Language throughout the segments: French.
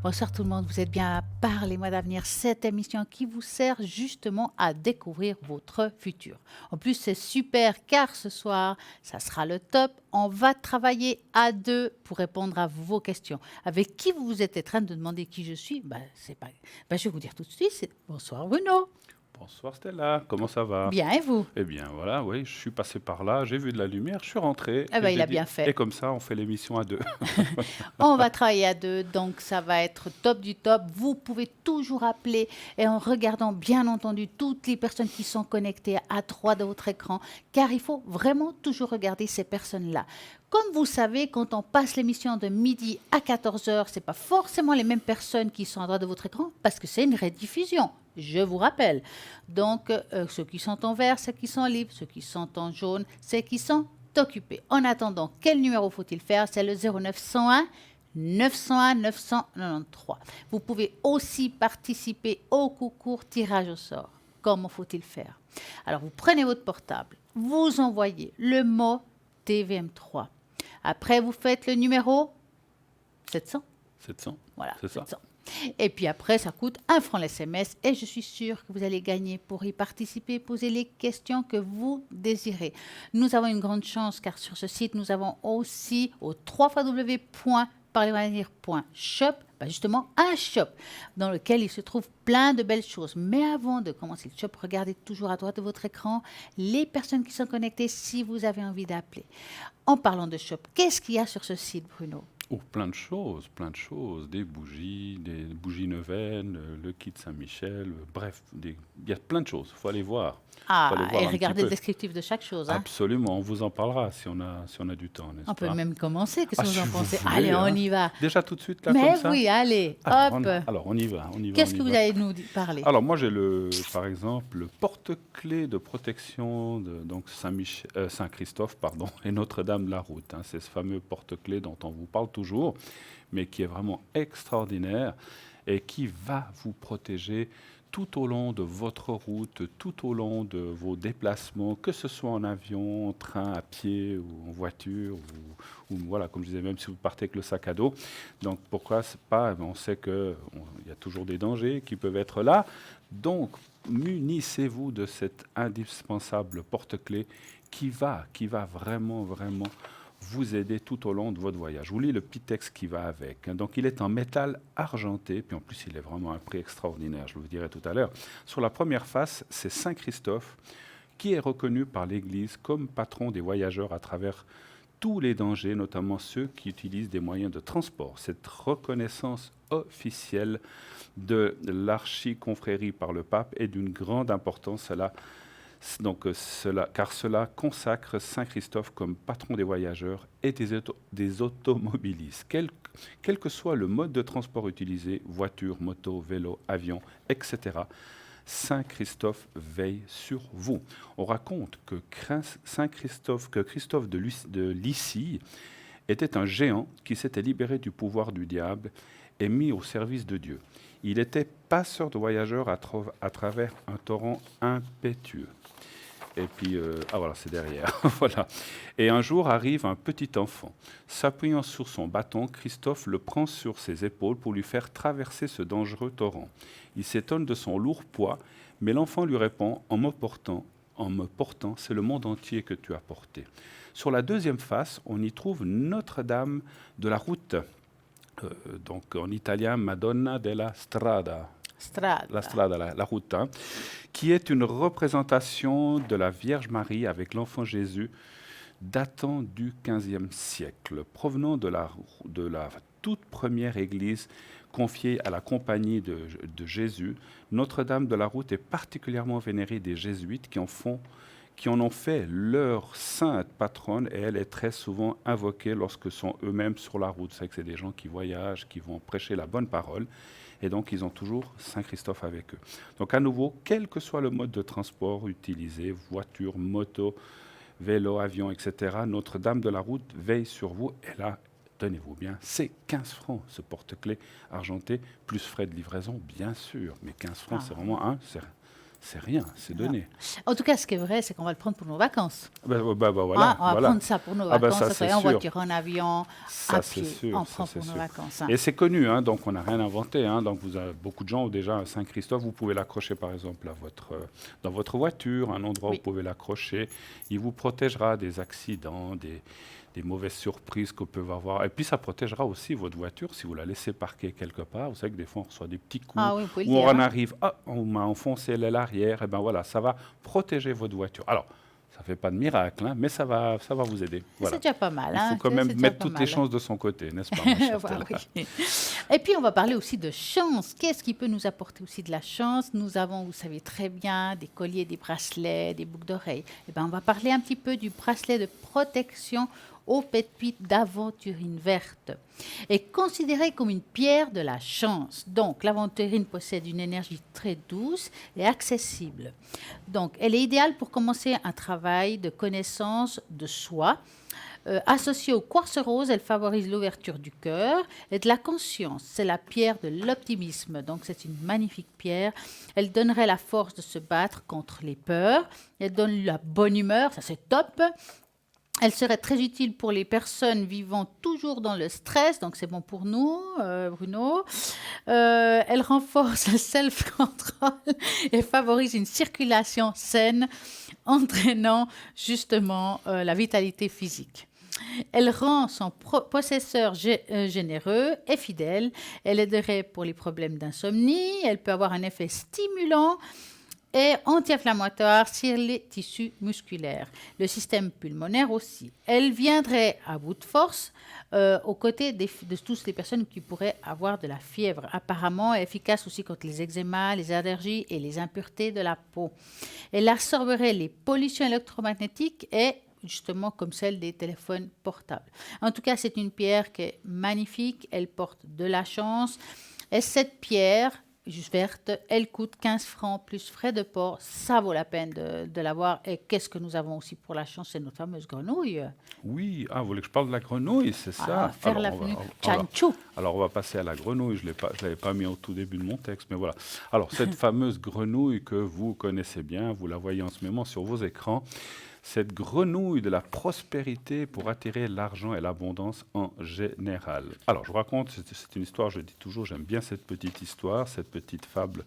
Bonsoir tout le monde, vous êtes bien à Parlez-moi d'avenir, cette émission qui vous sert justement à découvrir votre futur. En plus, c'est super car ce soir, ça sera le top. On va travailler à deux pour répondre à vos questions. Avec qui vous êtes en train de demander qui je suis? C'est pas... je vais vous dire tout de suite, bonsoir Bruno. Bonsoir Stella, comment ça va? Bien et vous? Eh bien voilà, oui, je suis passé par là, j'ai vu de la lumière, je suis rentré Eh et ben, il j'ai a dit, bien et fait. comme ça on fait l'émission à deux. On va travailler à deux, donc ça va être top du top. Vous pouvez toujours appeler et en regardant bien entendu toutes les personnes qui sont connectées à droite de votre écran, car il faut vraiment toujours regarder ces personnes-là. Comme vous savez, quand on passe l'émission de midi à 14 heures, ce n'est pas forcément les mêmes personnes qui sont à droite de votre écran, parce que c'est une rediffusion. Je vous rappelle. Donc, ceux qui sont en vert, ceux qui sont libres, ceux qui sont en jaune, ceux qui sont occupés. En attendant, quel numéro faut-il faire? C'est le 0901 901 993. Vous pouvez aussi participer au concours tirage au sort. Comment faut-il faire? Alors, vous prenez votre portable, vous envoyez le mot TVM3. Après, vous faites le numéro 700. 700, Voilà, c'est ça? 700. Et puis après, ça coûte 1 franc l'SMS et je suis sûre que vous allez gagner pour y participer, poser les questions que vous désirez. Nous avons une grande chance car sur ce site, nous avons aussi au www.parlemanir.shop, justement un shop dans lequel il se trouve plein de belles choses. Mais avant de commencer le shop, regardez toujours à droite de votre écran les personnes qui sont connectées si vous avez envie d'appeler. En parlant de shop, qu'est-ce qu'il y a sur ce site, Bruno? Oh, plein de choses, des bougies neuvaines, le kit Saint-Michel, bref, il y a plein de choses, faut aller Ah, et voir un petit regardez le peu. descriptif de chaque chose, hein. Absolument, on vous en parlera si on a du temps, n'est-ce On peut pas? même commencer, qu'est-ce Ah, que vous si en vous pensez? voulez, Allez, on hein. y va. Déjà tout de suite là comme Mais ça? oui, allez, Alors, hop. alors on y va, on y va, on Qu'est-ce y que vous va. allez nous parler? Alors moi j'ai par exemple le porte-clés de protection de donc Saint-Christophe pardon et Notre-Dame de la Route, hein. C'est ce fameux porte-clés dont on vous parle toujours, mais qui est vraiment extraordinaire et qui va vous protéger tout au long de votre route, tout au long de vos déplacements, que ce soit en avion, en train, à pied ou en voiture, ou voilà, comme je disais, même si vous partez avec le sac à dos. Donc pourquoi c'est pas, on sait qu'il y a toujours des dangers qui peuvent être là. Donc munissez-vous de cet indispensable porte-clés qui va vraiment, vraiment vous aider tout au long de votre voyage. Je vous lis le petit texte qui va avec, hein. Donc il est en métal argenté, puis en plus il est vraiment à un prix extraordinaire, je vous dirai tout à l'heure. Sur la première face, c'est Saint Christophe, qui est reconnu par l'Église comme patron des voyageurs à travers tous les dangers, notamment ceux qui utilisent des moyens de transport. Cette reconnaissance officielle de l'archiconfrérie par le pape est d'une grande importance. Car cela consacre Saint Christophe comme patron des voyageurs et des automobilistes. Quel que soit le mode de transport utilisé, voiture, moto, vélo, avion, etc., Saint Christophe veille sur vous. On raconte que Christophe de Lycie était un géant qui s'était libéré du pouvoir du diable et mis au service de Dieu. Il était passeur de voyageurs à travers un torrent impétueux. Et puis, ah voilà, c'est derrière. Voilà. Et un jour arrive un petit enfant. S'appuyant sur son bâton, Christophe le prend sur ses épaules pour lui faire traverser ce dangereux torrent. Il s'étonne de son lourd poids, mais l'enfant lui répond en me portant, c'est le monde entier que tu as porté. Sur la deuxième face, on y trouve Notre-Dame de la Route, donc en italien Madonna della Strada, Strada. la route, hein, qui est une représentation de la Vierge Marie avec l'enfant Jésus datant du XVe siècle, provenant de la toute première église confiée à la compagnie de Jésus. Notre-Dame de la Route est particulièrement vénérée des jésuites qui en ont fait leur sainte patronne, et elle est très souvent invoquée lorsque sont eux-mêmes sur la route. C'est que c'est des gens qui voyagent, qui vont prêcher la bonne parole, et donc ils ont toujours Saint Christophe avec eux. Donc à nouveau, quel que soit le mode de transport utilisé, voiture, moto, vélo, avion, etc., Notre-Dame de la Route veille sur vous, et là, tenez-vous bien, c'est 15 francs ce porte-clés argenté, plus frais de livraison, bien sûr, mais 15 francs, Ah c'est oui. vraiment un, c'est rien, c'est Voilà. donné. En tout cas, ce qui est vrai, c'est qu'on va le prendre pour nos vacances. Voilà, On va voilà. prendre ça pour nos Ah ben vacances, ça ça c'est soit en sûr, voiture, en avion, à ça c'est pied. sûr, On ça prend c'est pour nos sûr. vacances, hein. Et c'est connu, hein, donc on n'a rien inventé, hein, donc beaucoup de gens ont déjà un Saint-Christophe, vous pouvez l'accrocher par exemple dans votre voiture, un endroit où vous Oui. pouvez l'accrocher, il vous protégera des accidents, des mauvaises surprises qu'on peut avoir, et puis ça protégera aussi votre voiture si vous la laissez parquer quelque part, vous savez que des fois on reçoit des petits coups, Ah oui, vous pouvez le où on dire, en hein. arrive, ah, on m'a enfoncé l'aile arrière, et ben voilà, ça va protéger votre voiture. Alors, ça ne fait pas de miracle, hein, mais ça va vous aider. C'est Voilà. déjà pas mal, Il faut hein. quand même C'est déjà mettre pas toutes les mal. chances de son côté, n'est-ce pas, ma chère Bah Stella? oui. Et puis, on va parler aussi de chance. Qu'est-ce qui peut nous apporter aussi de la chance? Nous avons, vous savez très bien, des colliers, des bracelets, des boucles d'oreilles. Eh ben, on va parler un petit peu du bracelet de protection au pétuit d'aventurine verte, est considéré comme une pierre de la chance. Donc, l'aventurine possède une énergie très douce et accessible. Donc, elle est idéale pour commencer un travail de connaissance de soi. Associée au quartz rose, elle favorise l'ouverture du cœur et de la conscience. C'est la pierre de l'optimisme, donc c'est une magnifique pierre. Elle donnerait la force de se battre contre les peurs. Elle donne la bonne humeur, ça c'est top. Elle serait très utile pour les personnes vivant toujours dans le stress, donc c'est bon pour nous, Bruno. Elle renforce le self-control et favorise une circulation saine, entraînant justement la vitalité physique. Elle rend son possesseur généreux et fidèle. Elle aiderait pour les problèmes d'insomnie. Elle peut avoir un effet stimulant et anti-inflammatoire sur les tissus musculaires. Le système pulmonaire aussi. Elle viendrait à bout de force aux côtés de toutes les personnes qui pourraient avoir de la fièvre. Apparemment efficace aussi contre les eczémas, les allergies et les impuretés de la peau. Elle absorberait les pollutions électromagnétiques et justement comme celle des téléphones portables. En tout cas, c'est une pierre qui est magnifique. Elle porte de la chance. Et cette pierre juste verte, elle coûte 15 francs plus frais de port. Ça vaut la peine de l'avoir. Et qu'est-ce que nous avons aussi pour la chance? C'est notre fameuse grenouille. Oui, vous voulez que je parle de la grenouille, c'est ça? Faire l'avenue Chanchou. Alors, on va passer à la grenouille. Je ne l'avais pas mis au tout début de mon texte, mais voilà. Alors, cette fameuse grenouille que vous connaissez bien, vous la voyez en ce moment sur vos écrans, cette grenouille de la prospérité pour attirer l'argent et l'abondance en général. Alors, je vous raconte, c'est une histoire, je dis toujours, j'aime bien cette petite histoire, cette petite fable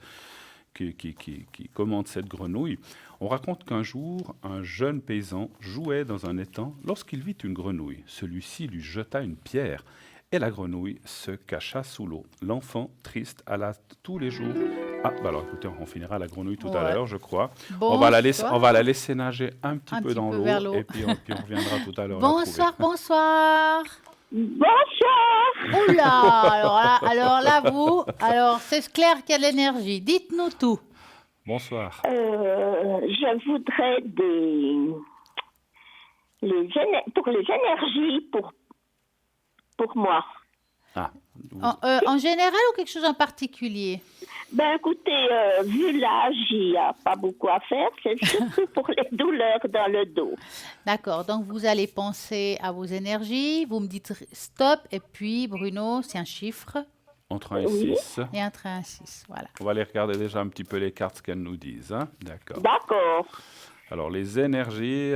qui commente cette grenouille. On raconte qu'un jour, un jeune paysan jouait dans un étang lorsqu'il vit une grenouille. Celui-ci lui jeta une pierre et la grenouille se cacha sous l'eau. L'enfant, triste, alla tous les jours... alors écoutez, on finira la grenouille tout à l'heure, je crois. Bon, on va la laisser nager un petit peu dans l'eau et puis on reviendra tout à l'heure. Bonsoir, bonsoir. Bonsoir. Oula, alors là, alors c'est clair qu'il y a de l'énergie. Dites-nous tout. Bonsoir. Je voudrais pour les énergies pour moi. En général ou quelque chose en particulier? Ben écoutez, vu l'âge, il n'y a pas beaucoup à faire. C'est surtout pour les douleurs dans le dos. D'accord, donc vous allez penser à vos énergies, vous me dites stop, et puis Bruno, c'est un chiffre. Entre 1 et 6. Et entre 1 et 6, voilà. On va aller regarder déjà un petit peu les cartes, ce qu'elles nous disent. Hein? D'accord. D'accord. Alors, les énergies,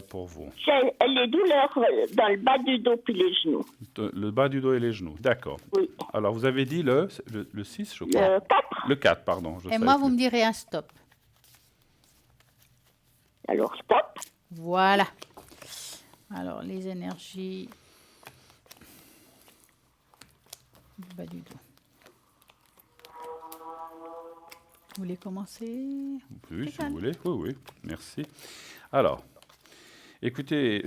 pour vous. C'est les douleurs dans le bas du dos puis les genoux. Le bas du dos et les genoux, d'accord. Oui. Alors, vous avez dit le 6, je crois. Le 4. Le 4, pardon. Et moi, vous me direz un stop. Alors, stop. Voilà. Alors, les énergies du bas du dos. Vous voulez commencer? Oui, si vous voulez. Oui, merci. Alors, écoutez,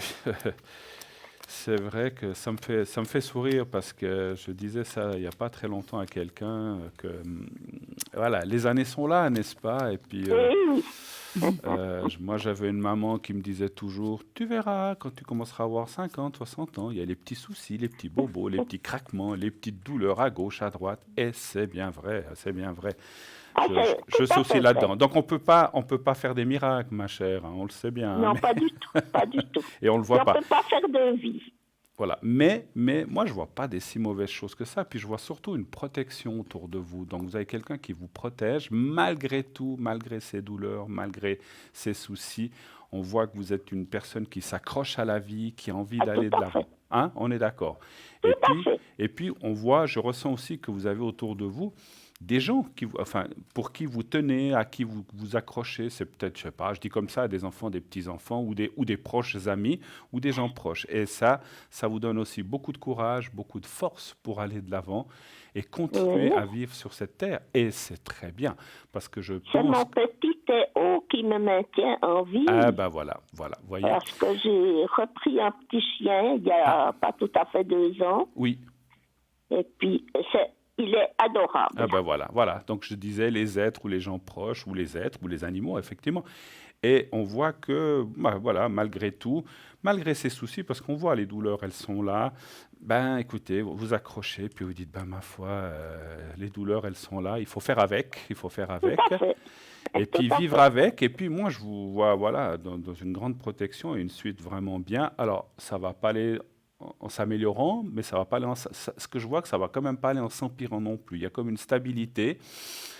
c'est vrai que ça me fait sourire parce que je disais ça il n'y a pas très longtemps à quelqu'un que, voilà, les années sont là, n'est-ce pas? Et puis, moi, j'avais une maman qui me disait toujours, tu verras, quand tu commenceras à avoir 50, 60 ans, il y a les petits soucis, les petits bobos, les petits craquements, les petites douleurs à gauche, à droite. Et c'est bien vrai, c'est bien vrai. Je suis aussi là-dedans. Donc, on peut pas faire des miracles, ma chère, hein, on le sait bien. Non, hein, pas du tout, pas du tout. Et on le voit pas. On ne peut pas faire de vie. Voilà. Mais moi, je vois pas des si mauvaises choses que ça. Puis je vois surtout une protection autour de vous. Donc vous avez quelqu'un qui vous protège malgré tout, malgré ses douleurs, malgré ses soucis. On voit que vous êtes une personne qui s'accroche à la vie, qui a envie Ah, tout d'aller de à fait. l'avant. Hein? On est d'accord. Tout Et à puis, fait. et puis, on voit, je ressens aussi que vous avez autour de vous des gens enfin, pour qui vous tenez, à qui vous vous accrochez. C'est peut-être, je sais pas, je dis comme ça, des enfants, des petits-enfants ou des proches amis ou des gens proches. Et ça vous donne aussi beaucoup de courage, beaucoup de force pour aller de l'avant et Oui. continuer à vivre sur cette terre. Et c'est très bien, parce que je C'est pense... mon petit Théo qui me maintient en Ah vie ben voilà, vous voyez. parce que j'ai repris un petit chien il y Ah, a pas tout à fait 2 ans. oui. Et puis, il est adorable. Ah ben voilà. Donc je disais les êtres ou les gens proches ou les êtres ou les animaux, effectivement. Et on voit que, bah, voilà, malgré tout, malgré ces soucis, parce qu'on voit les douleurs, elles sont là, ben écoutez, vous vous accrochez, puis vous dites, ben ma foi, les douleurs, elles sont là, il faut faire avec, il faut faire Tout avec, à fait. et Tout puis à vivre fait. avec, et puis moi je vous vois, voilà, dans une grande protection et une suite vraiment bien. Alors, ça va pas aller en s'améliorant, mais ça va pas aller ce que je vois que ça va quand même pas aller en s'empirant non plus. Il y a comme une stabilité.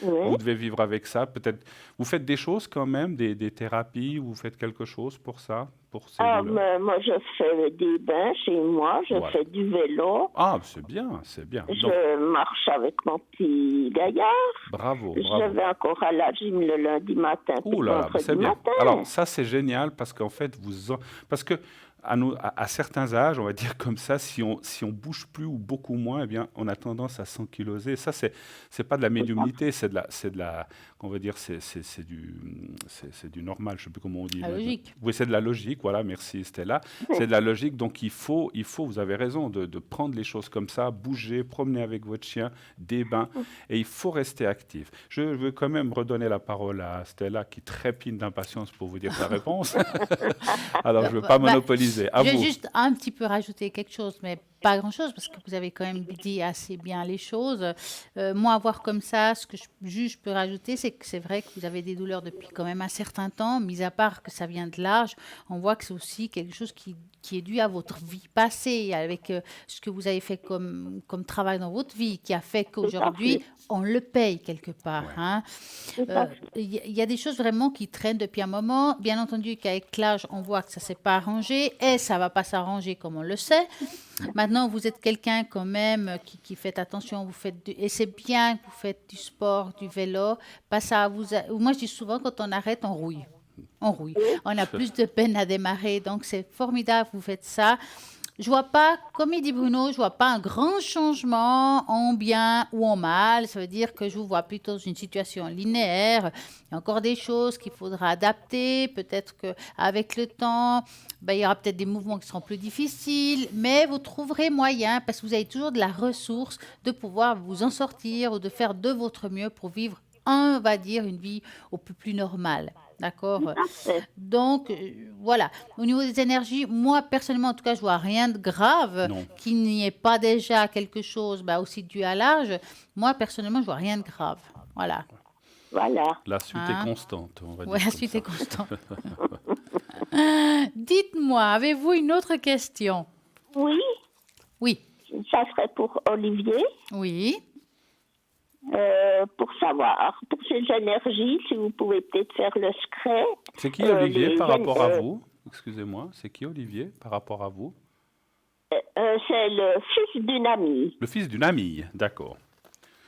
Oui. Vous devez vivre avec ça. Peut-être, vous faites des choses quand même, des thérapies, vous faites quelque chose pour ça, pour ces Ah, douleurs. moi, je fais des bains chez moi, je Voilà. fais du vélo, Ah, c'est bien, c'est bien. Donc, je marche avec mon petit gaillard, bravo, je bravo. vais encore à la gym le lundi matin puis Ouh le là là, vendredi c'est bien. Alors, matin. ça, c'est génial parce qu'en fait, parce que à certains âges, on va dire comme ça, si on bouge plus ou beaucoup moins, eh bien, on a tendance à s'ankyloser. Ça, c'est pas de la médiumnité, on va dire, c'est du normal. Je sais plus comment on dit La maintenant. logique. Oui, c'est de la logique. Voilà, merci Stella. C'est de la logique. Donc, vous avez raison de prendre les choses comme ça, bouger, promener avec votre chien, des bains, et il faut rester actif. Je veux quand même redonner la parole à Stella qui trépine d'impatience pour vous dire sa réponse. Alors, je ne veux pas monopoliser. À Je vais vous. juste un petit peu rajouter quelque chose, mais pas grand-chose, parce que vous avez quand même dit assez bien les choses. Moi, voir comme ça, ce que je peux rajouter, c'est que c'est vrai que vous avez des douleurs depuis quand même un certain temps, mis à part que ça vient de l'âge, on voit que c'est aussi quelque chose qui est dû à votre vie passée, avec ce que vous avez fait comme travail dans votre vie, qui a fait Tout à qu'aujourd'hui, fait. on le paye quelque part. Ouais. Hein. Tout à fait. Il y a des choses vraiment qui traînent depuis un moment. Bien entendu qu'avec l'âge, on voit que ça ne s'est pas arrangé et ça ne va pas s'arranger comme on le sait. Maintenant, vous êtes quelqu'un quand même qui fait attention, et c'est bien que vous faites du sport, du vélo. Pas ça moi, je dis souvent, quand on arrête, on rouille. On rouille. On a plus de peine à démarrer. Donc, c'est formidable, vous faites ça. Je vois pas, comme il dit Bruno, je vois pas un grand changement en bien ou en mal. Ça veut dire que je vous vois plutôt dans une situation linéaire. Il y a encore des choses qu'il faudra adapter. Peut-être qu'avec le temps, ben, il y aura peut-être des mouvements qui seront plus difficiles, mais vous trouverez moyen, parce que vous avez toujours de la ressource, de pouvoir vous en sortir ou de faire de votre mieux pour vivre, on va dire, une vie au plus normale. D'accord? Tout à fait. Donc, voilà. Au niveau des énergies, moi, personnellement, en tout cas, je vois rien de grave, Non. qu'il n'y ait pas déjà quelque chose, bah, aussi dû à l'âge. Moi, personnellement, je vois rien de grave. Voilà. Voilà. La suite est Hein? constante, on va Ouais, dire la comme suite ça. est constante. Dites-moi, avez-vous une autre question? Oui, Oui. ça serait pour Olivier. Oui. Pour savoir, pour ces énergies, si vous pouvez peut-être faire le secret. C'est qui Olivier les par gén- rapport à vous? Excusez-moi, c'est qui Olivier par rapport à vous? c'est le fils d'une amie. Le fils d'une amie, d'accord.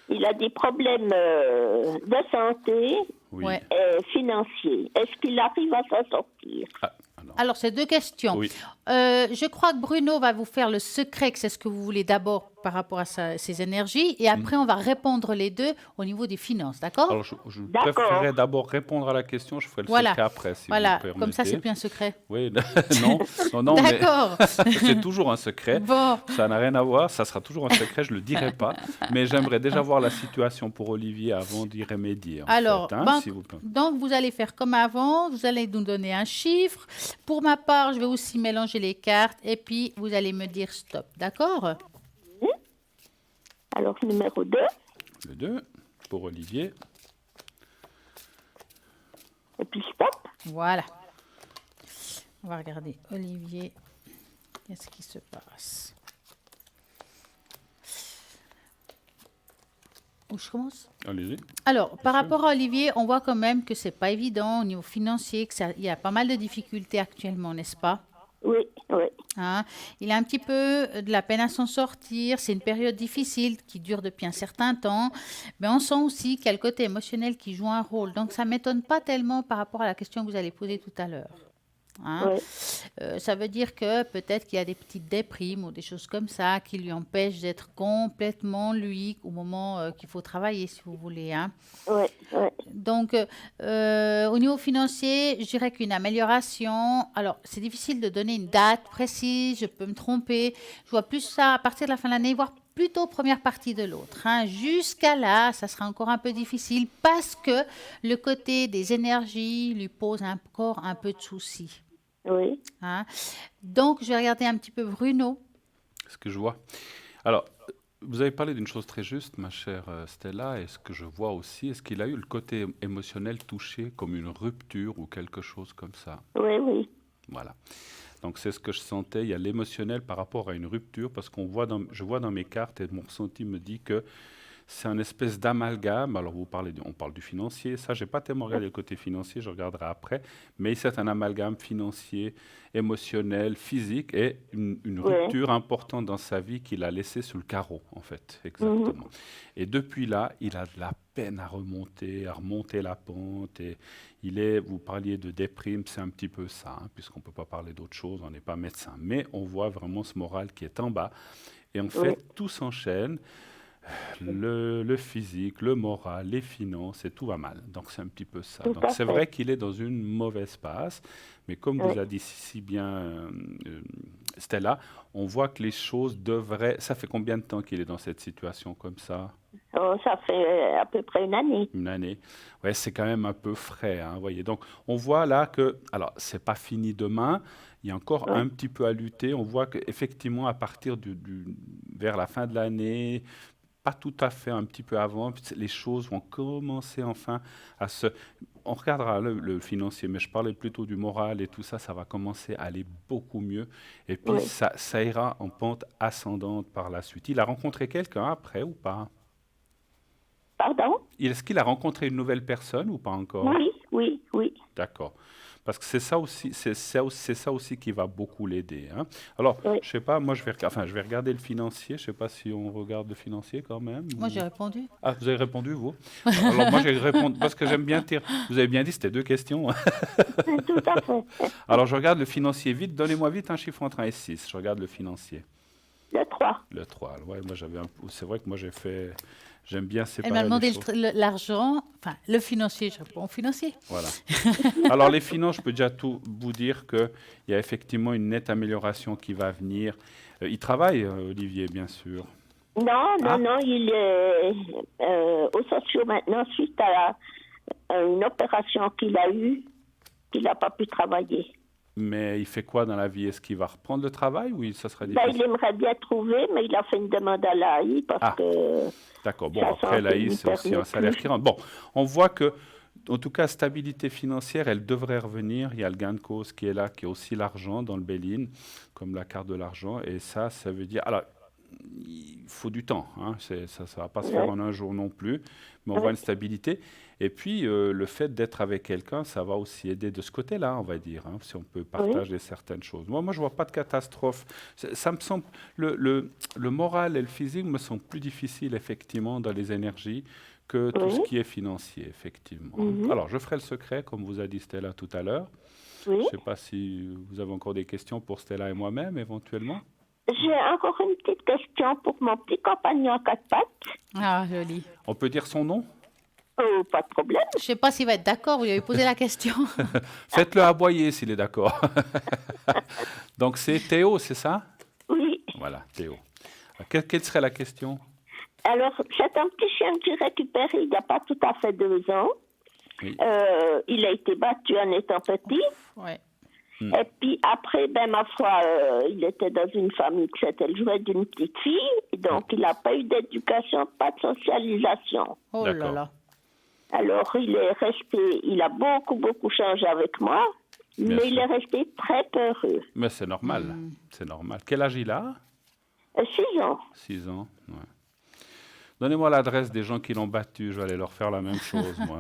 Il a des problèmes de santé Oui. Ouais. et financiers. Est-ce qu'il arrive à s'en sortir? Ah, non. Alors, c'est deux questions. Oui. Je crois que Bruno va vous faire le secret, que c'est ce que vous voulez d'abord par rapport à ses énergies, et après, on va répondre les deux au niveau des finances, d'accord? Alors, je D'accord. préférerais d'abord répondre à la question, je ferai le Voilà. secret après, si Voilà, vous le comme ça, c'est permettez. plus un secret. Oui, non, mais D'accord. c'est toujours un secret. Bon. Ça n'a rien à voir, ça sera toujours un secret, je ne le dirai pas. Mais j'aimerais déjà voir la situation pour Olivier avant d'y remédier. Alors, s'il vous plaît. donc, vous allez faire comme avant, vous allez nous donner un chiffre. Pour ma part, je vais aussi mélanger les cartes et puis vous allez me dire stop, d'accord? Alors, numéro 2, Le 2 pour Olivier. et puis stop. Voilà. On va regarder Olivier. Qu'est-ce qui se passe? Où je commence? Allez-y. Alors, par sûr. rapport à Olivier, on voit quand même que c'est pas évident au niveau financier, il y a pas mal de difficultés actuellement, n'est-ce pas? Oui, oui, Hein, il a un petit peu de la peine à s'en sortir. C'est une période difficile qui dure depuis un certain temps. Mais on sent aussi qu'il y a le côté émotionnel qui joue un rôle. Donc, ça ne m'étonne pas tellement par rapport à la question que vous allez poser tout à l'heure. Hein. oui. Ça veut dire que peut-être qu'il y a des petites déprimes ou des choses comme ça qui lui empêchent d'être complètement lui au moment qu'il faut travailler, si vous voulez. Hein. Oui, oui. Donc, au niveau financier, je dirais qu'une amélioration. Alors, c'est difficile de donner une date précise, je peux me tromper. Je vois plus ça à partir de la fin de l'année, voire plutôt première partie de l'autre. Hein. Jusqu'à là, ça sera encore un peu difficile parce que le côté des énergies lui pose encore un peu de soucis. Oui, Hein. Donc, je vais regarder un petit peu Bruno. Ce que je vois. Alors, vous avez parlé d'une chose très juste, ma chère Stella, et ce que je vois aussi, est-ce qu'il a eu le côté émotionnel touché comme une rupture ou quelque chose comme ça? oui, oui. Voilà. Donc c'est ce que je sentais, il y a l'émotionnel par rapport à une rupture, parce je vois dans mes cartes et mon ressenti me dit que c'est un espèce d'amalgame. Alors on parle du financier, ça j'ai pas tellement regardé le côté financier, je regarderai après, mais c'est un amalgame financier, émotionnel, physique et une Oui. rupture importante dans sa vie qu'il a laissée sur le carreau en fait, exactement. Et depuis là, il a de la peine à remonter la pente et vous parliez de déprime, c'est un petit peu ça, hein, puisqu'on ne peut pas parler d'autre chose, on n'est pas médecin, mais on voit vraiment ce moral qui est en bas et en fait tout s'enchaîne. Le physique, le moral, les finances, et tout va mal. Donc c'est un petit peu ça. Tout Donc à c'est fait. vrai qu'il est dans une mauvaise passe, mais comme Oui. vous a dit si bien Stella, on voit que les choses devraient... Ça fait combien de temps qu'il est dans cette situation comme ça? Oh, ça fait à peu près une année. Une année. Ouais, c'est quand même un peu frais, hein, voyez. Donc on voit là que, alors c'est pas fini demain, il y a encore Oui. un petit peu à lutter. On voit qu'effectivement à partir vers la fin de l'année, pas tout à fait, un petit peu avant, les choses vont commencer enfin à se... On regardera le financier, mais je parlais plutôt du moral et tout ça, ça va commencer à aller beaucoup mieux. Et puis Oui. ça ira en pente ascendante par la suite. Il a rencontré quelqu'un après ou pas? Pardon? Est-ce qu'il a rencontré une nouvelle personne ou pas encore? Oui, oui, oui. D'accord. Parce que c'est ça aussi, c'est ça aussi qui va beaucoup l'aider, hein. Alors, Oui. je sais pas, moi je vais regarder le financier. Je sais pas si on regarde le financier quand même. Moi, j'ai répondu. Ah, vous avez répondu vous? Alors moi j'ai répondu parce que j'aime bien tirer. Vous avez bien dit c'était 2 questions. Tout à fait. Alors je regarde le financier vite. Donnez-moi vite un chiffre entre 1 et 6. Je regarde le financier. Le 3. Le 3. Ouais, moi c'est vrai que moi j'aime bien Elle séparer m'a les demandé choses. l'argent, enfin le financier, je réponds au financier. Voilà. Alors les finances, je peux déjà tout vous dire qu'il y a effectivement une nette amélioration qui va venir. Il travaille, Olivier, bien sûr. Non, Ah. non, non, il est aux sociaux maintenant suite à une opération qu'il a eue, qu'il n'a pas pu travailler. Mais il fait quoi dans la vie? Est-ce qu'il va reprendre le travail ou ça sera Ben, difficile? il aimerait bien trouver, mais il a fait une demande à l'AI parce Ah. que D'accord. Bon, sa après, santé l'AI, lui c'est aussi un permet salaire plus. qui rentre. Bon, on voit que, en tout cas, stabilité financière, elle devrait revenir. Il y a le gain de cause qui est là, qui est aussi l'argent dans le bail-in, comme la carte de l'argent. Et ça veut dire... Alors, il faut du temps, hein. Ça ne va pas se faire Ouais. en un jour non plus, mais on Ouais. voit une stabilité. Et puis, le fait d'être avec quelqu'un, ça va aussi aider de ce côté-là, on va dire, hein, si on peut partager certaines choses. Moi, je ne vois pas de catastrophe. Ça me semble, le moral et le physique me semblent plus difficiles, effectivement, dans les énergies que tout ce Oui. qui est financier, effectivement. Mhm. Alors, je ferai le secret, comme vous a dit Stella tout à l'heure. Oui. Je ne sais pas si vous avez encore des questions pour Stella et moi-même, éventuellement. J'ai encore une petite question pour mon petit compagnon à 4 pattes. Ah, joli. On peut dire son nom? Oh, pas de problème. Je ne sais pas s'il va être d'accord, vous lui avez posé la question. Faites-le aboyer s'il est d'accord. Donc c'est Théo, c'est ça? Oui. Voilà, Théo. Quelle serait la question? Alors, c'est un petit chien que j'ai récupéré il n'y a pas tout à fait 2 ans. Oui. Il a été battu en étant petit. Ouais. Et puis après, ben ma foi, il était dans une famille qui s'était le jouet d'une petite fille. Et donc, il n'a pas eu d'éducation, pas de socialisation. Oh là D'accord. là. Alors, il est resté, il a beaucoup, beaucoup changé avec moi. Bien Mais il est sûr. resté très peureux. Mais c'est normal. C'est normal. Quel âge il a? 6 ans. 6 ans. Ouais. Donnez-moi l'adresse des gens qui l'ont battu. Je vais aller leur faire la même chose, moi.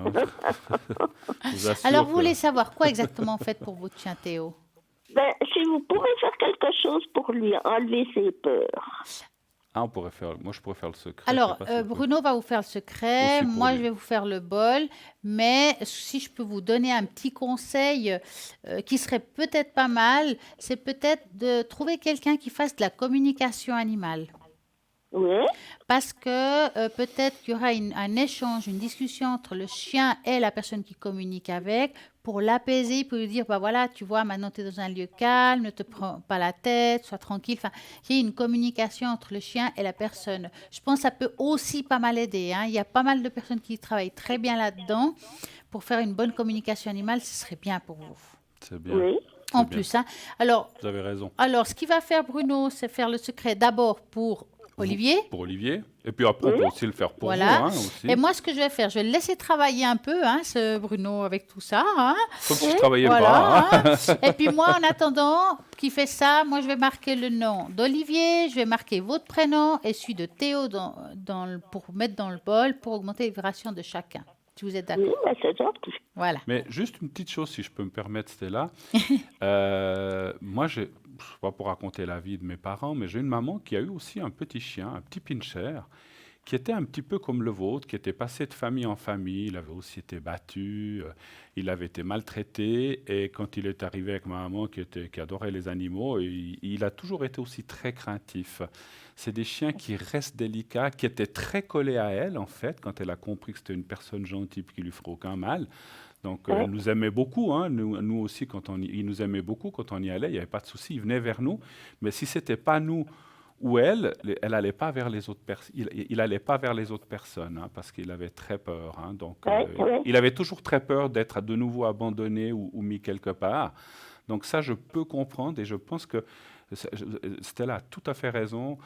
Je vous Alors, assure vous que... voulez savoir quoi exactement en fait pour votre chien Théo? Ben, si vous pouvez faire quelque chose pour lui enlever ses peurs. Ah, on pourrait faire... Moi, je pourrais faire le secret. Je sais Alors, pas si vous pouvez... Bruno va vous faire le secret, Aussi pour moi je lui. vais vous faire le bol, mais si je peux vous donner un petit conseil qui serait peut-être pas mal, c'est peut-être de trouver quelqu'un qui fasse de la communication animale. Oui, Parce que peut-être qu'il y aura un échange, une discussion entre le chien et la personne qui communique avec pour l'apaiser, pour lui dire, bah voilà, tu vois, maintenant tu es dans un lieu calme, ne te prends pas la tête, sois tranquille. Enfin, il y a une communication entre le chien et la personne. Je pense que ça peut aussi pas mal aider, hein. Il y a pas mal de personnes qui travaillent très bien là-dedans. Pour faire une bonne communication animale, ce serait bien pour vous. C'est bien. oui, C'est En bien. plus, hein. Alors, Vous avez raison. alors, ce qu'il va faire Bruno, c'est faire le secret d'abord pour Vous, Olivier. pour Olivier. Et puis après, on oui. peut aussi le faire pour vous, Voilà. hein, Et aussi. moi, ce que je vais faire, je vais le laisser travailler un peu, hein, ce Bruno, avec tout ça, hein. Comme si je travaillais pas, Voilà, hein. hein. Et puis moi, en attendant qu'il fait ça, moi, je vais marquer le nom d'Olivier, je vais marquer votre prénom et celui de Théo pour mettre dans le bol pour augmenter les vibrations de chacun. Si vous êtes Oui, d'accord. mais c'est gentil. Voilà. Mais juste une petite chose, si je peux me permettre, Stella. Moi, je ne sais pas pour raconter la vie de mes parents, mais j'ai une maman qui a eu aussi un petit chien, un petit pincher, qui était un petit peu comme le vôtre, qui était passé de famille en famille. Il avait aussi été battu, il avait été maltraité. Et quand il est arrivé avec ma maman, qui adorait les animaux, il a toujours été aussi très craintif. C'est des chiens qui restent délicats, qui étaient très collés à elle, en fait, quand elle a compris que c'était une personne gentille qui lui ferait aucun mal. Donc, Oui, elle nous aimait beaucoup, hein. Nous aussi, il nous aimait beaucoup quand on y allait, il n'y avait pas de souci, il venait vers nous. Mais si c'était pas nous ou elle allait pas vers les autres il allait pas vers les autres personnes, hein, parce qu'il avait très peur, hein. Donc, oui, oui. il avait toujours très peur d'être de nouveau abandonné ou mis quelque part. Donc ça, je peux comprendre et je pense que Stella a tout à fait raison.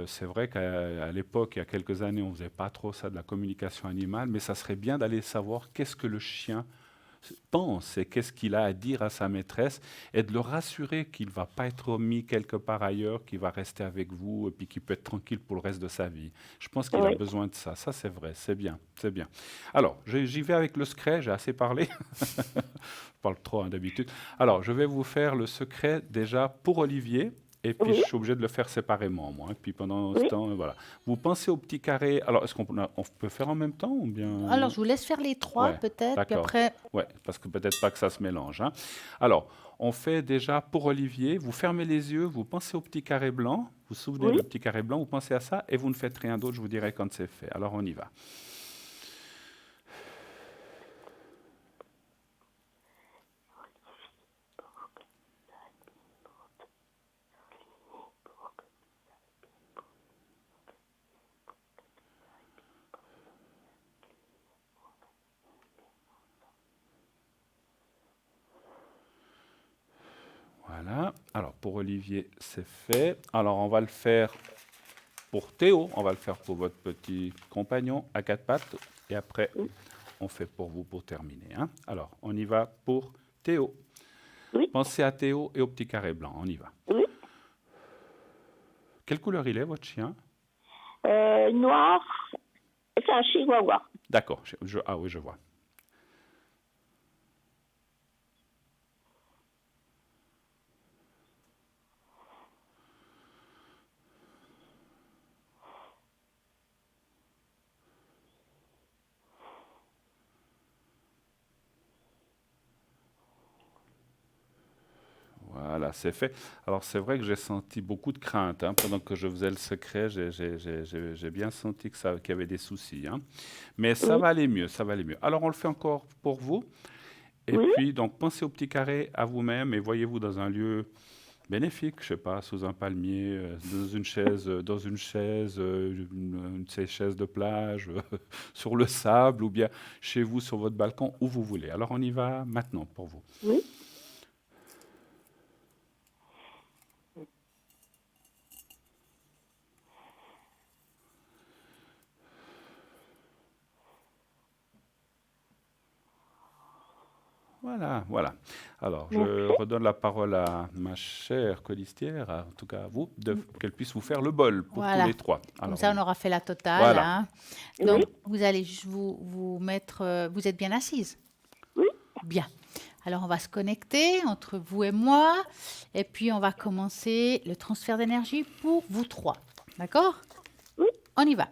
C'est vrai qu'à l'époque, il y a quelques années, on faisait pas trop ça de la communication animale, mais ça serait bien d'aller savoir qu'est-ce que le chien pense et qu'est-ce qu'il a à dire à sa maîtresse et de le rassurer qu'il ne va pas être mis quelque part ailleurs, qu'il va rester avec vous et puis qu'il peut être tranquille pour le reste de sa vie. Je pense qu'il a Oui. besoin de ça. Ça, c'est vrai, c'est bien, c'est bien. Alors, j'y vais avec le secret, j'ai assez parlé. Je parle trop, hein, d'habitude. Alors, je vais vous faire le secret déjà pour Olivier. Et puis, je Oui, suis obligé de le faire séparément, moi. Et puis, pendant ce oui. temps, voilà. Vous pensez au petit carré. Alors, est-ce on peut faire en même temps ou Alors, bien... je vous laisse faire les trois, Ouais, peut-être, puis d'accord. après, Ouais, parce que peut-être pas que ça se mélange, hein. Alors, on fait déjà pour Olivier, vous fermez les yeux, vous pensez au petit carré blanc, vous vous souvenez Oui, du petit carré blanc, vous pensez à ça et vous ne faites rien d'autre, je vous dirai quand c'est fait. Alors, on y va. Voilà. Alors, pour Olivier, c'est fait. Alors, on va le faire pour Théo, on va le faire pour votre petit compagnon à quatre pattes. Et après, oui, on fait pour vous pour terminer, hein. Alors, on y va pour Théo. oui, Pensez à Théo et au petit carré blanc, on y va. oui. Quelle couleur il est, votre chien? Noir, c'est un chihuahua. D'accord. Ah oui, je vois. Voilà, c'est fait. Alors, c'est vrai que j'ai senti beaucoup de crainte, hein, pendant que je faisais le secret. J'ai bien senti qu'il y avait des soucis, hein. Mais ça Oui, va aller mieux, ça va aller mieux. Alors, on le fait encore pour vous. Et oui, puis, donc, pensez au petit carré à vous-même et voyez-vous dans un lieu bénéfique, je sais pas, sous un palmier, une de ces chaises de plage, sur le sable, ou bien chez vous, sur votre balcon, où vous voulez. Alors, on y va maintenant pour vous. oui. Voilà. Alors, je Merci. redonne la parole à ma chère colistière, en tout cas à vous, qu'elle puisse vous faire le bol pour tous Voilà. les trois. Comme Alors, ça, on aura fait la totale. Voilà. Hein. Oui. Donc, vous allez juste vous mettre... vous êtes bien assise? Oui. Bien. Alors, on va se connecter entre vous et moi. Et puis, on va commencer le transfert d'énergie pour vous trois. D'accord? Oui. On y va.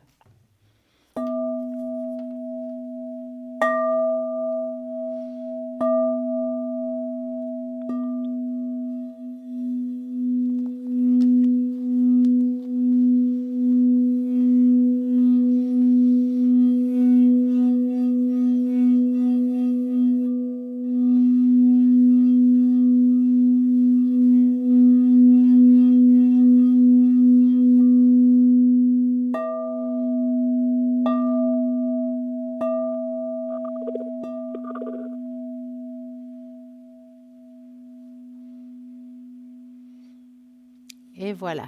Et voilà.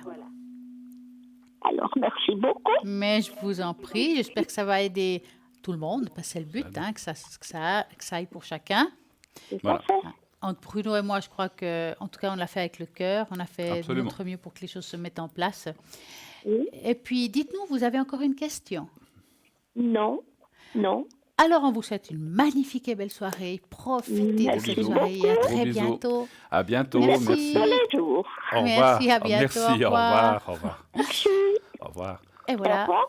Alors, merci beaucoup. Mais je vous en prie, j'espère que ça va aider tout le monde, parce que c'est le but, hein, que ça aille pour chacun. Tout à Voilà. fait. Entre Bruno et moi, je crois que, en tout cas, on l'a fait avec le cœur, on a fait de Absolument. notre mieux pour que les choses se mettent en place. Oui. Et puis, dites-nous, vous avez encore une question? Non. Non. Alors, on vous souhaite une magnifique et belle soirée. Profitez de Merci cette soirée et à beaucoup. très Gros bisous. bientôt. À bientôt. Merci. Merci. Tous les jours. Au Merci, revoir. à bientôt, Merci. au Au revoir. revoir. Au revoir. Merci. Au revoir. Et Au voilà. revoir.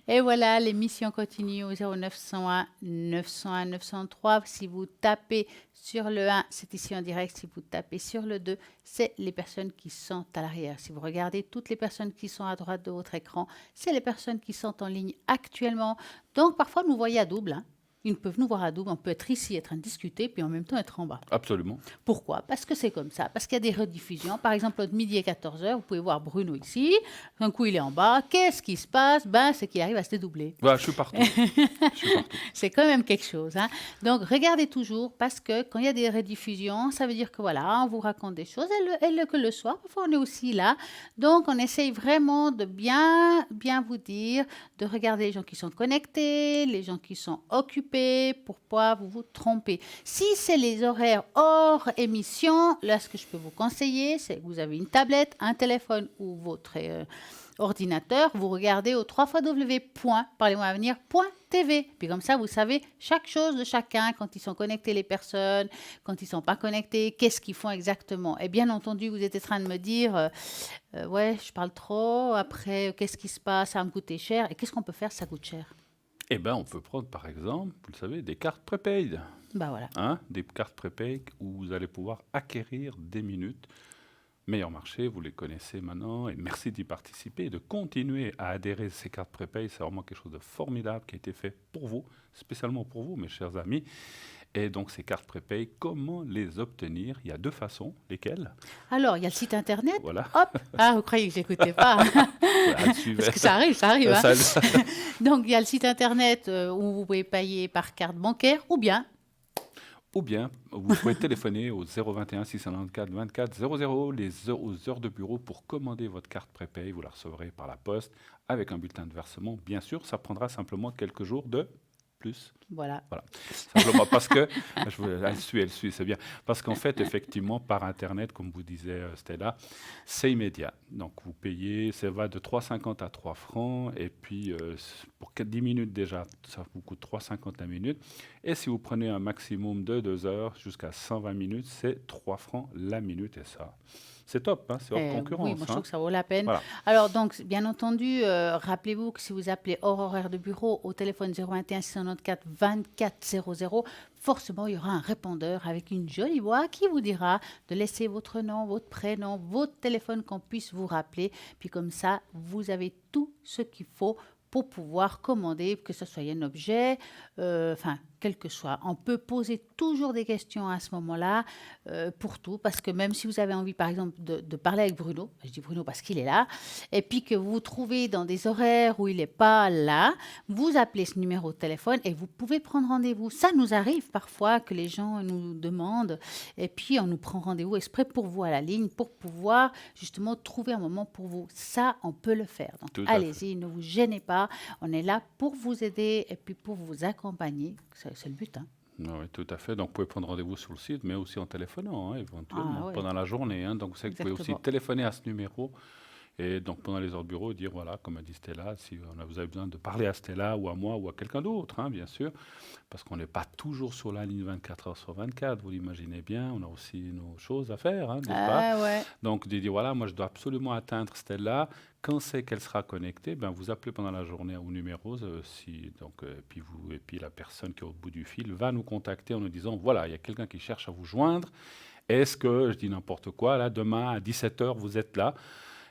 Et voilà, l'émission continue au 0901 901 903. Si vous tapez sur le 1, c'est ici en direct. Si vous tapez sur le 2, c'est les personnes qui sont à l'arrière. Si vous regardez toutes les personnes qui sont à droite de votre écran, c'est les personnes qui sont en ligne actuellement. Donc, parfois, nous voyons à double. Hein. Ils peuvent nous voir à double. On peut être ici, être en train de discuter, puis en même temps être en bas. Absolument. Pourquoi? Parce que c'est comme ça. Parce qu'il y a des rediffusions. Par exemple, entre midi et 14h, vous pouvez voir Bruno ici. D'un coup, il est en bas. Qu'est-ce qui se passe? C'est qu'il arrive à se dédoubler. Voilà, je suis partout. Je suis partout. C'est quand même quelque chose. Hein. Donc, regardez toujours parce que quand il y a des rediffusions, ça veut dire que voilà, on vous raconte des choses. Et que le soir, parfois, on est aussi là. Donc, on essaye vraiment de bien vous dire, de regarder les gens qui sont connectés, les gens qui sont occupés, pour pas vous tromper. Si c'est les horaires hors émission, là, ce que je peux vous conseiller, c'est que vous avez une tablette, un téléphone ou votre ordinateur, vous regardez au www.parlez-moi-avenir.tv. Puis comme ça, vous savez chaque chose de chacun, quand ils sont connectés les personnes, quand ils ne sont pas connectés, qu'est-ce qu'ils font exactement. Et bien entendu, vous êtes en train de me dire, ouais, je parle trop, après, qu'est-ce qui se passe, ça va me coûter cher. Et qu'est-ce qu'on peut faire si ça coûte cher? Eh bien, on peut prendre, par exemple, vous le savez, des cartes prépaid. Bah voilà. Hein, des cartes prépaid où vous allez pouvoir acquérir des minutes. Meilleur marché, vous les connaissez maintenant. Et merci d'y participer et de continuer à adhérer à ces cartes prépaid. C'est vraiment quelque chose de formidable qui a été fait pour vous, spécialement pour vous, mes chers amis. Et donc, ces cartes prépaid, comment les obtenir? Il y a deux façons. Lesquelles? Alors, il y a le site internet. Voilà. Hop. Ah, vous croyez que je n'écoutais pas? Voilà, Parce que ça arrive. Hein. Ça- Donc, il y a le site internet où vous pouvez payer par carte bancaire ou bien Ou bien, vous pouvez téléphoner au 021 694 24 00 aux heures de bureau pour commander votre carte prépaid. Vous la recevrez par la poste avec un bulletin de versement. Bien sûr, ça prendra simplement quelques jours de plus. voilà. Simplement parce que, elle suit, c'est bien. Parce qu'en fait, effectivement, par Internet, comme vous disait Stella, c'est immédiat. Donc, vous payez, ça va de 3,50 à 3 francs. Et puis, pour 10 minutes déjà, ça vous coûte 3,50 la minute. Et si vous prenez un maximum de 2 heures jusqu'à 120 minutes, c'est 3 francs la minute. Et ça, c'est top, hein, c'est hors concurrence. Oui, moi je hein. trouve que ça vaut la peine. Voilà. Alors, donc, bien entendu, rappelez-vous que si vous appelez hors horaire de bureau au téléphone 021 694 24 00, forcément, il y aura un répondeur avec une jolie voix qui vous dira de laisser votre nom, votre prénom, votre téléphone qu'on puisse vous rappeler. Puis comme ça, vous avez tout ce qu'il faut pour pouvoir commander, que ce soit un objet, quel que soit. On peut poser toujours des questions à ce moment-là pour tout, parce que même si vous avez envie, par exemple, de parler avec Bruno, je dis Bruno parce qu'il est là, et puis que vous vous trouvez dans des horaires où il n'est pas là, vous appelez ce numéro de téléphone et vous pouvez prendre rendez-vous. Ça nous arrive parfois que les gens nous demandent, et puis on nous prend rendez-vous exprès pour vous à la ligne, pour pouvoir justement trouver un moment pour vous. Ça, on peut le faire. Donc, Tout à allez-y, ne vous gênez pas. On est là pour vous aider et puis pour vous accompagner. C'est le but. Hein. Oui, tout à fait. Donc, vous pouvez prendre rendez-vous sur le site, mais aussi en téléphonant, hein, éventuellement, Ah ouais, pendant la journée, hein. Donc, vous savez que vous pouvez aussi exactement. téléphoner à ce numéro et donc pendant les heures de bureau, dire, voilà, comme a dit Stella, si vous avez besoin de parler à Stella ou à moi ou à quelqu'un d'autre, hein, bien sûr, parce qu'on n'est pas toujours sur la ligne 24 heures sur 24, vous l'imaginez bien, on a aussi nos choses à faire, hein, n'est-ce pas? Ah ouais. Donc, de dire, voilà, moi, je dois absolument atteindre Stella. Quand c'est qu'elle sera connectée, ben, vous appelez pendant la journée au numéro, et puis la personne qui est au bout du fil va nous contacter en nous disant, voilà, il y a quelqu'un qui cherche à vous joindre. Est-ce que, je dis n'importe quoi, là, demain à 17 heures, vous êtes là?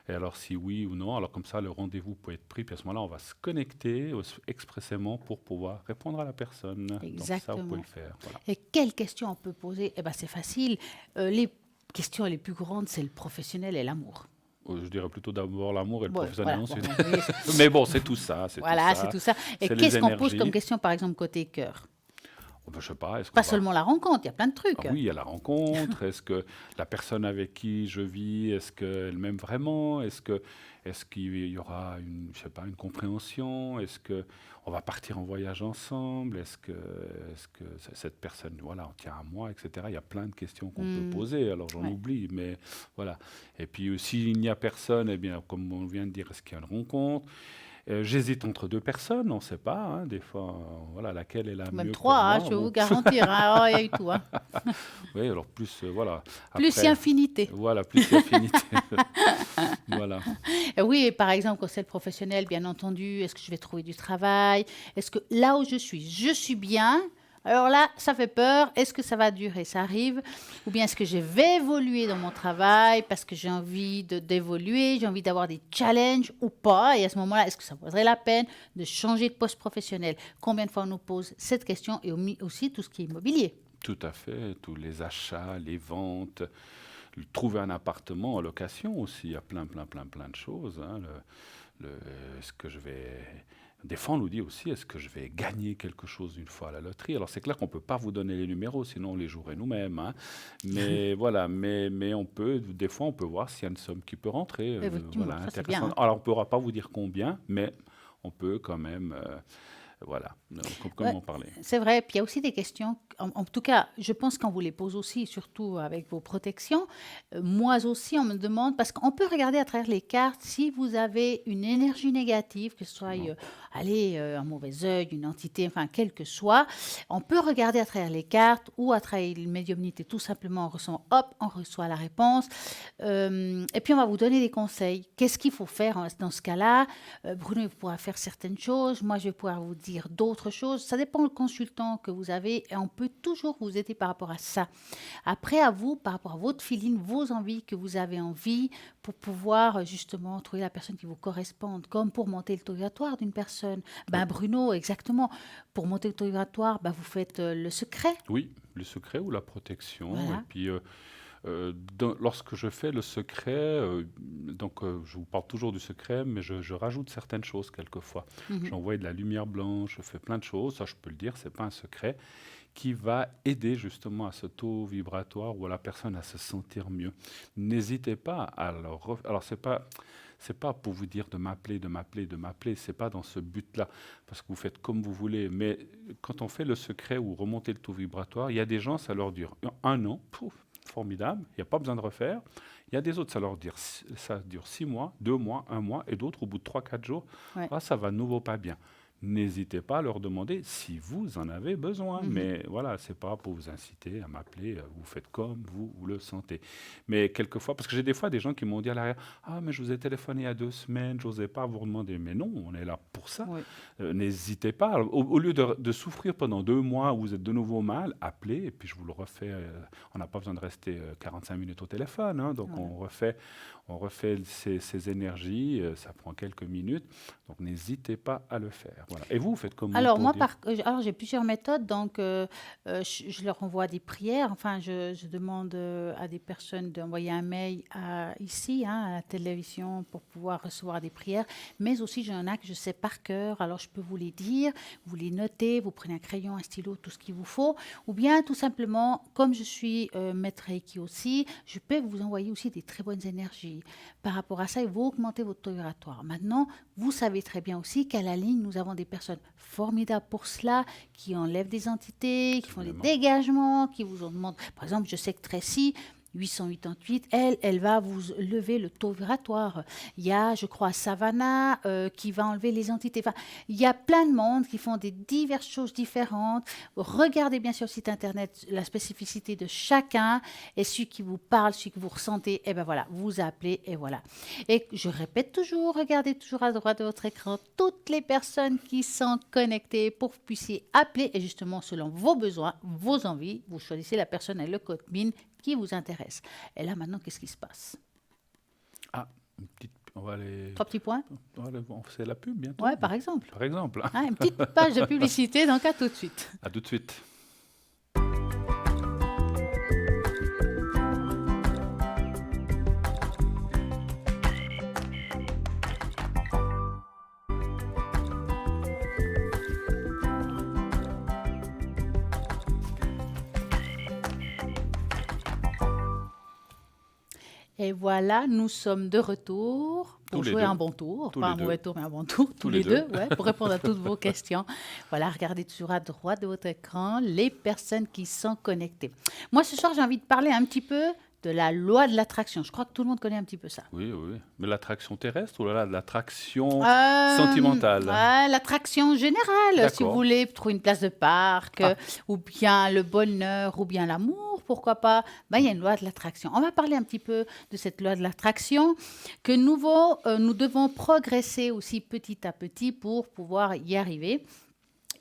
Et alors, si oui ou non, alors comme ça, le rendez-vous peut être pris. Puis à ce moment-là, on va se connecter expressément pour pouvoir répondre à la personne. Donc ça, vous pouvez Exactement. le faire. Voilà. Et quelles questions on peut poser? Eh ben, c'est facile. Les questions les plus grandes, c'est le professionnel et l'amour. Je dirais plutôt d'abord l'amour et le Bon, professionnel voilà. Bon, ensuite. vous voyez, Mais bon, c'est tout ça, c'est tout voilà, c'est ça. tout ça. Et C'est les qu'est-ce qu'on pose comme énergies. question, par exemple, côté cœur? Oh, ben, je sais pas, est-ce qu'on Pas va... seulement la rencontre, il y a plein de Ah trucs. oui, il y a la rencontre. Est-ce que la personne avec qui je vis, est-ce qu'elle m'aime vraiment? Est-ce qu'il y aura une, je sais pas, une compréhension? Est-ce que on va partir en voyage ensemble? Est-ce que cette personne, voilà, on tient à moi, etc. Il y a plein de questions qu'on peut Hmm, poser. Alors j'en ouais. oublie, mais voilà. Et puis s'il n'y a personne, eh bien, comme on vient de dire, est-ce qu'il y a une rencontre? J'hésite entre deux personnes, on ne sait pas, hein, des fois, voilà, laquelle est la Même mieux pour trois, hein, moi. je peux Bon, vous garantir. Hein. Oh, il y a eu tout. Hein. oui, alors plus, voilà. Plus si Après, infinité. voilà, plus d'affinité. Voilà. Oui, et par exemple, quand c'est le professionnel, bien entendu, est-ce que je vais trouver du travail? Est-ce que là où je suis bien? Alors là, ça fait peur. Est-ce que ça va durer? Ça arrive. Ou bien est-ce que je vais évoluer dans mon travail parce que j'ai envie d'évoluer, j'ai envie d'avoir des challenges ou pas? Et à ce moment-là, est-ce que ça vaudrait la peine de changer de poste professionnel? Combien de fois on nous pose cette question et aussi tout ce qui est immobilier? Tout à fait, tous les achats, les ventes, trouver un appartement en location aussi, il y a plein de choses, hein. Est-ce que je vais... Des fois, on nous dit aussi, est-ce que je vais gagner quelque chose une fois à la loterie? Alors, c'est clair qu'on ne peut pas vous donner les numéros, sinon on les jouerait nous-mêmes, hein. Mais voilà, mais on peut, des fois, on peut voir s'il y a une somme qui peut rentrer. Effectivement, Voilà, ça c'est bien. intéressant. Hein. Alors, on ne pourra pas vous dire combien, mais on peut quand même, voilà, comme Ouais, on parlait. c'est vrai. Puis il y a aussi des questions, en tout cas, je pense qu'on vous les pose aussi, surtout avec vos protections. Moi aussi, on me demande, parce qu'on peut regarder à travers les cartes si vous avez une énergie négative, que ce soit, allez, un mauvais œil, une entité, enfin, quel que soit. On peut regarder à travers les cartes ou à travers une médiumnité, tout simplement, on reçoit la réponse. Et puis, on va vous donner des conseils. Qu'est-ce qu'il faut faire dans ce cas-là? Bruno, il pourra faire certaines choses. Moi, je vais pouvoir vous dire d'autres choses. Ça dépend du consultant que vous avez et on peut toujours vous aider par rapport à ça. Après, à vous, par rapport à votre feeling, vos envies que vous avez envie pour pouvoir justement trouver la personne qui vous corresponde, comme pour monter le taux vibratoire d'une personne. Oui. Ben, Bruno, exactement. Pour monter le taux vibratoire, ben, vous faites le secret. Oui, le secret ou la protection. Et Voilà. puis, lorsque je fais le secret, je vous parle toujours du secret, mais je rajoute certaines choses quelquefois. Mhm. J'envoie de la lumière blanche, je fais plein de choses, ça je peux le dire, c'est pas un secret, qui va aider justement à ce taux vibratoire ou à la personne à se sentir mieux. N'hésitez pas à alors c'est pas pour vous dire de m'appeler, c'est pas dans ce but-là, parce que vous faites comme vous voulez, mais quand on fait le secret ou remonter le taux vibratoire, il y a des gens, ça leur dure un an, pouf, formidable, il n'y a pas besoin de refaire. Il y a des autres, ça dure 6 mois, 2 mois, 1 mois, et d'autres, au bout de 3-4 jours, Ouais. ça va de nouveau pas bien. N'hésitez pas à leur demander si vous en avez besoin. Mhm. Mais voilà, c'est pas pour vous inciter à m'appeler, vous faites comme vous le sentez. Mais quelquefois, parce que j'ai des fois des gens qui m'ont dit à l'arrière, ah mais je vous ai téléphoné il y a 2 semaines, j'osais pas vous demander. Mais non, on est là pour ça. Oui. N'hésitez pas. Alors, au lieu de souffrir pendant 2 mois où vous êtes de nouveau mal, appelez et puis je vous le refais. On n'a pas besoin de rester 45 minutes au téléphone, hein, donc Voilà. on refait ces énergies, ça prend quelques minutes, donc n'hésitez pas à le faire. Voilà. Et vous faites comment Alors, pour moi, dire? alors j'ai plusieurs méthodes. Donc, je leur envoie des prières. Enfin, je demande à des personnes d'envoyer un mail ici, hein, à la télévision, pour pouvoir recevoir des prières. Mais aussi, j'en ai que je sais par cœur. Alors, je peux vous les dire, vous les notez, vous prenez un crayon, un stylo, tout ce qu'il vous faut. Ou bien, tout simplement, comme je suis maître Reiki aussi, je peux vous envoyer aussi des très bonnes énergies. envie. Par rapport à ça, il faut augmenter votre taux vibratoire. Maintenant, vous savez très bien aussi qu'à la ligne, nous avons des personnes formidables pour cela, qui enlèvent des entités, qui font des Absolument. dégagements, qui vous en demandent. Par exemple, je sais que Tracy, 888, elle va vous lever le taux vibratoire. Il y a, je crois, Savannah qui va enlever les entités. Enfin, il y a plein de monde qui font des diverses choses différentes. Regardez bien sur le site internet la spécificité de chacun et celui qui vous parle, celui que vous ressentez, et ben voilà, vous appelez et voilà. Et je répète toujours, regardez toujours à droite de votre écran toutes les personnes qui sont connectées pour que vous puissiez appeler et justement selon vos besoins, vos envies, vous choisissez la personne avec le code MIN qui vous intéresse. Et là, maintenant, qu'est-ce qui se passe? Ah, on va aller... 3 petits points? C'est la pub bientôt. Ouais, par exemple. Par exemple. Hein, une petite page de publicité, donc à tout de suite. À tout de suite. Et voilà, nous sommes de retour pour Tous les jouer deux. un bon tour. Tous Pas les un deux. mauvais tour, mais un bon tour. Tous les deux, ouais, pour répondre à toutes vos questions. Voilà, regardez toujours à droite de votre écran les personnes qui sont connectées. Moi, ce soir, j'ai envie de parler un petit peu de la loi de l'attraction. Je crois que tout le monde connaît un petit peu ça. Oui, oui. Mais l'attraction terrestre ou là, l'attraction Euh, sentimentale? ouais, l'attraction générale, si D'accord. vous voulez trouver une place de parc, Ah. ou bien le bonheur, ou bien l'amour, pourquoi pas. Ben, il y a une loi de l'attraction. On va parler un petit peu de cette loi de l'attraction, que nous devons progresser aussi petit à petit pour pouvoir y arriver.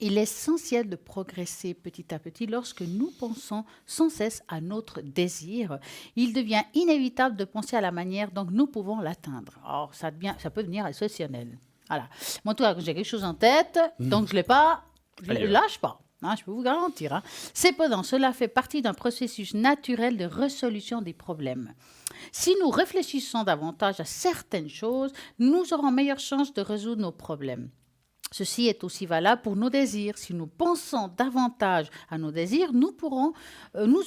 Il est essentiel de progresser petit à petit lorsque nous pensons sans cesse à notre désir. Il devient inévitable de penser à la manière dont nous pouvons l'atteindre. Alors, ça peut devenir exceptionnel. Voilà. Moi, en tout cas, j'ai quelque chose en tête, donc je ne l'ai pas, je ne Ailleurs. lâche pas. Hein, je peux vous garantir. Hein. Cependant, cela fait partie d'un processus naturel de résolution des problèmes. Si nous réfléchissons davantage à certaines choses, nous aurons meilleure chance de résoudre nos problèmes. Ceci est aussi valable pour nos désirs. Si nous pensons davantage à nos désirs, nous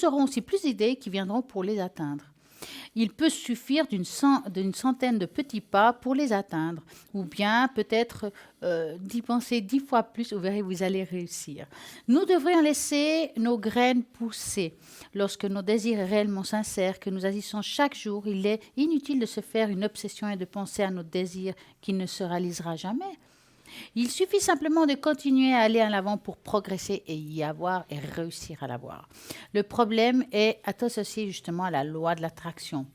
aurons aussi plus d'idées qui viendront pour les atteindre. Il peut suffire d'une centaine de petits pas pour les atteindre, ou bien peut-être d'y penser 10 fois plus, vous verrez, vous allez réussir. Nous devrions laisser nos graines pousser. Lorsque nos désirs sont réellement sincères, que nous agissons chaque jour, il est inutile de se faire une obsession et de penser à notre désir qui ne se réalisera jamais. Il suffit simplement de continuer à aller en avant pour progresser et y avoir et réussir à l'avoir. Le problème est associé justement à la loi de l'attraction.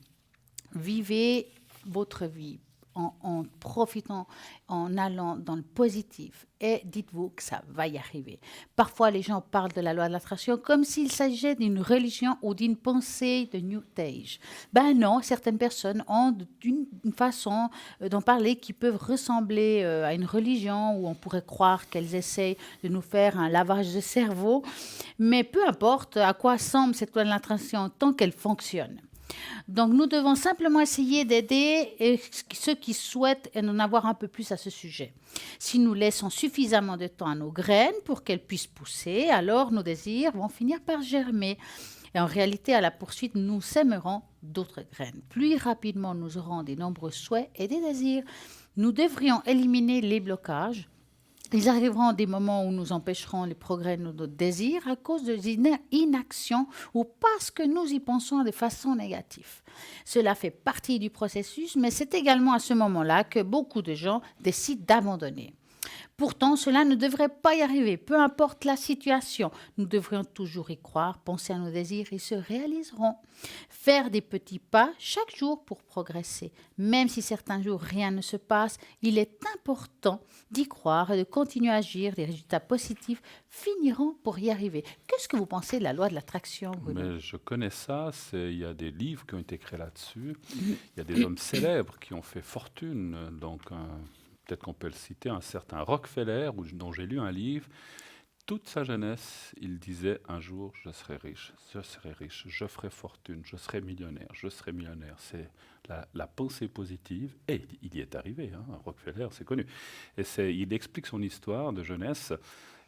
Vivez votre vie en profitant, en allant dans le positif et dites-vous que ça va y arriver. Parfois, les gens parlent de la loi de l'attraction comme s'il s'agissait d'une religion ou d'une pensée de New Age. Ben non, certaines personnes ont une façon d'en parler qui peuvent ressembler à une religion où on pourrait croire qu'elles essayent de nous faire un lavage de cerveau, mais peu importe à quoi semble cette loi de l'attraction tant qu'elle fonctionne. Donc, nous devons simplement essayer d'aider ceux qui souhaitent en avoir un peu plus à ce sujet. Si nous laissons suffisamment de temps à nos graines pour qu'elles puissent pousser, alors nos désirs vont finir par germer. Et en réalité, à la poursuite, nous sèmerons d'autres graines. Plus rapidement nous aurons des nombreux souhaits et des désirs, nous devrions éliminer les blocages. Ils arriveront des moments où nous empêcherons les progrès de nos désirs à cause de l'inaction ou parce que nous y pensons de façon négative. Cela fait partie du processus, mais c'est également à ce moment-là que beaucoup de gens décident d'abandonner. Pourtant, cela ne devrait pas y arriver, peu importe la situation. Nous devrions toujours y croire, penser à nos désirs, ils se réaliseront. Faire des petits pas chaque jour pour progresser. Même si certains jours rien ne se passe, il est important d'y croire et de continuer à agir. Des résultats positifs finiront pour y arriver. Qu'est-ce que vous pensez de la loi de l'attraction, Bruno? Mais je connais ça, il y a des livres qui ont été créés là-dessus. Il y a des hommes célèbres qui ont fait fortune. Donc, peut-être qu'on peut le citer, un certain Rockefeller, dont j'ai lu un livre. Toute sa jeunesse, il disait un jour, je serai riche, je ferai fortune, je serai millionnaire, je serai millionnaire. C'est la pensée positive, et il y est arrivé, hein, Rockefeller, c'est connu. Et il explique son histoire de jeunesse,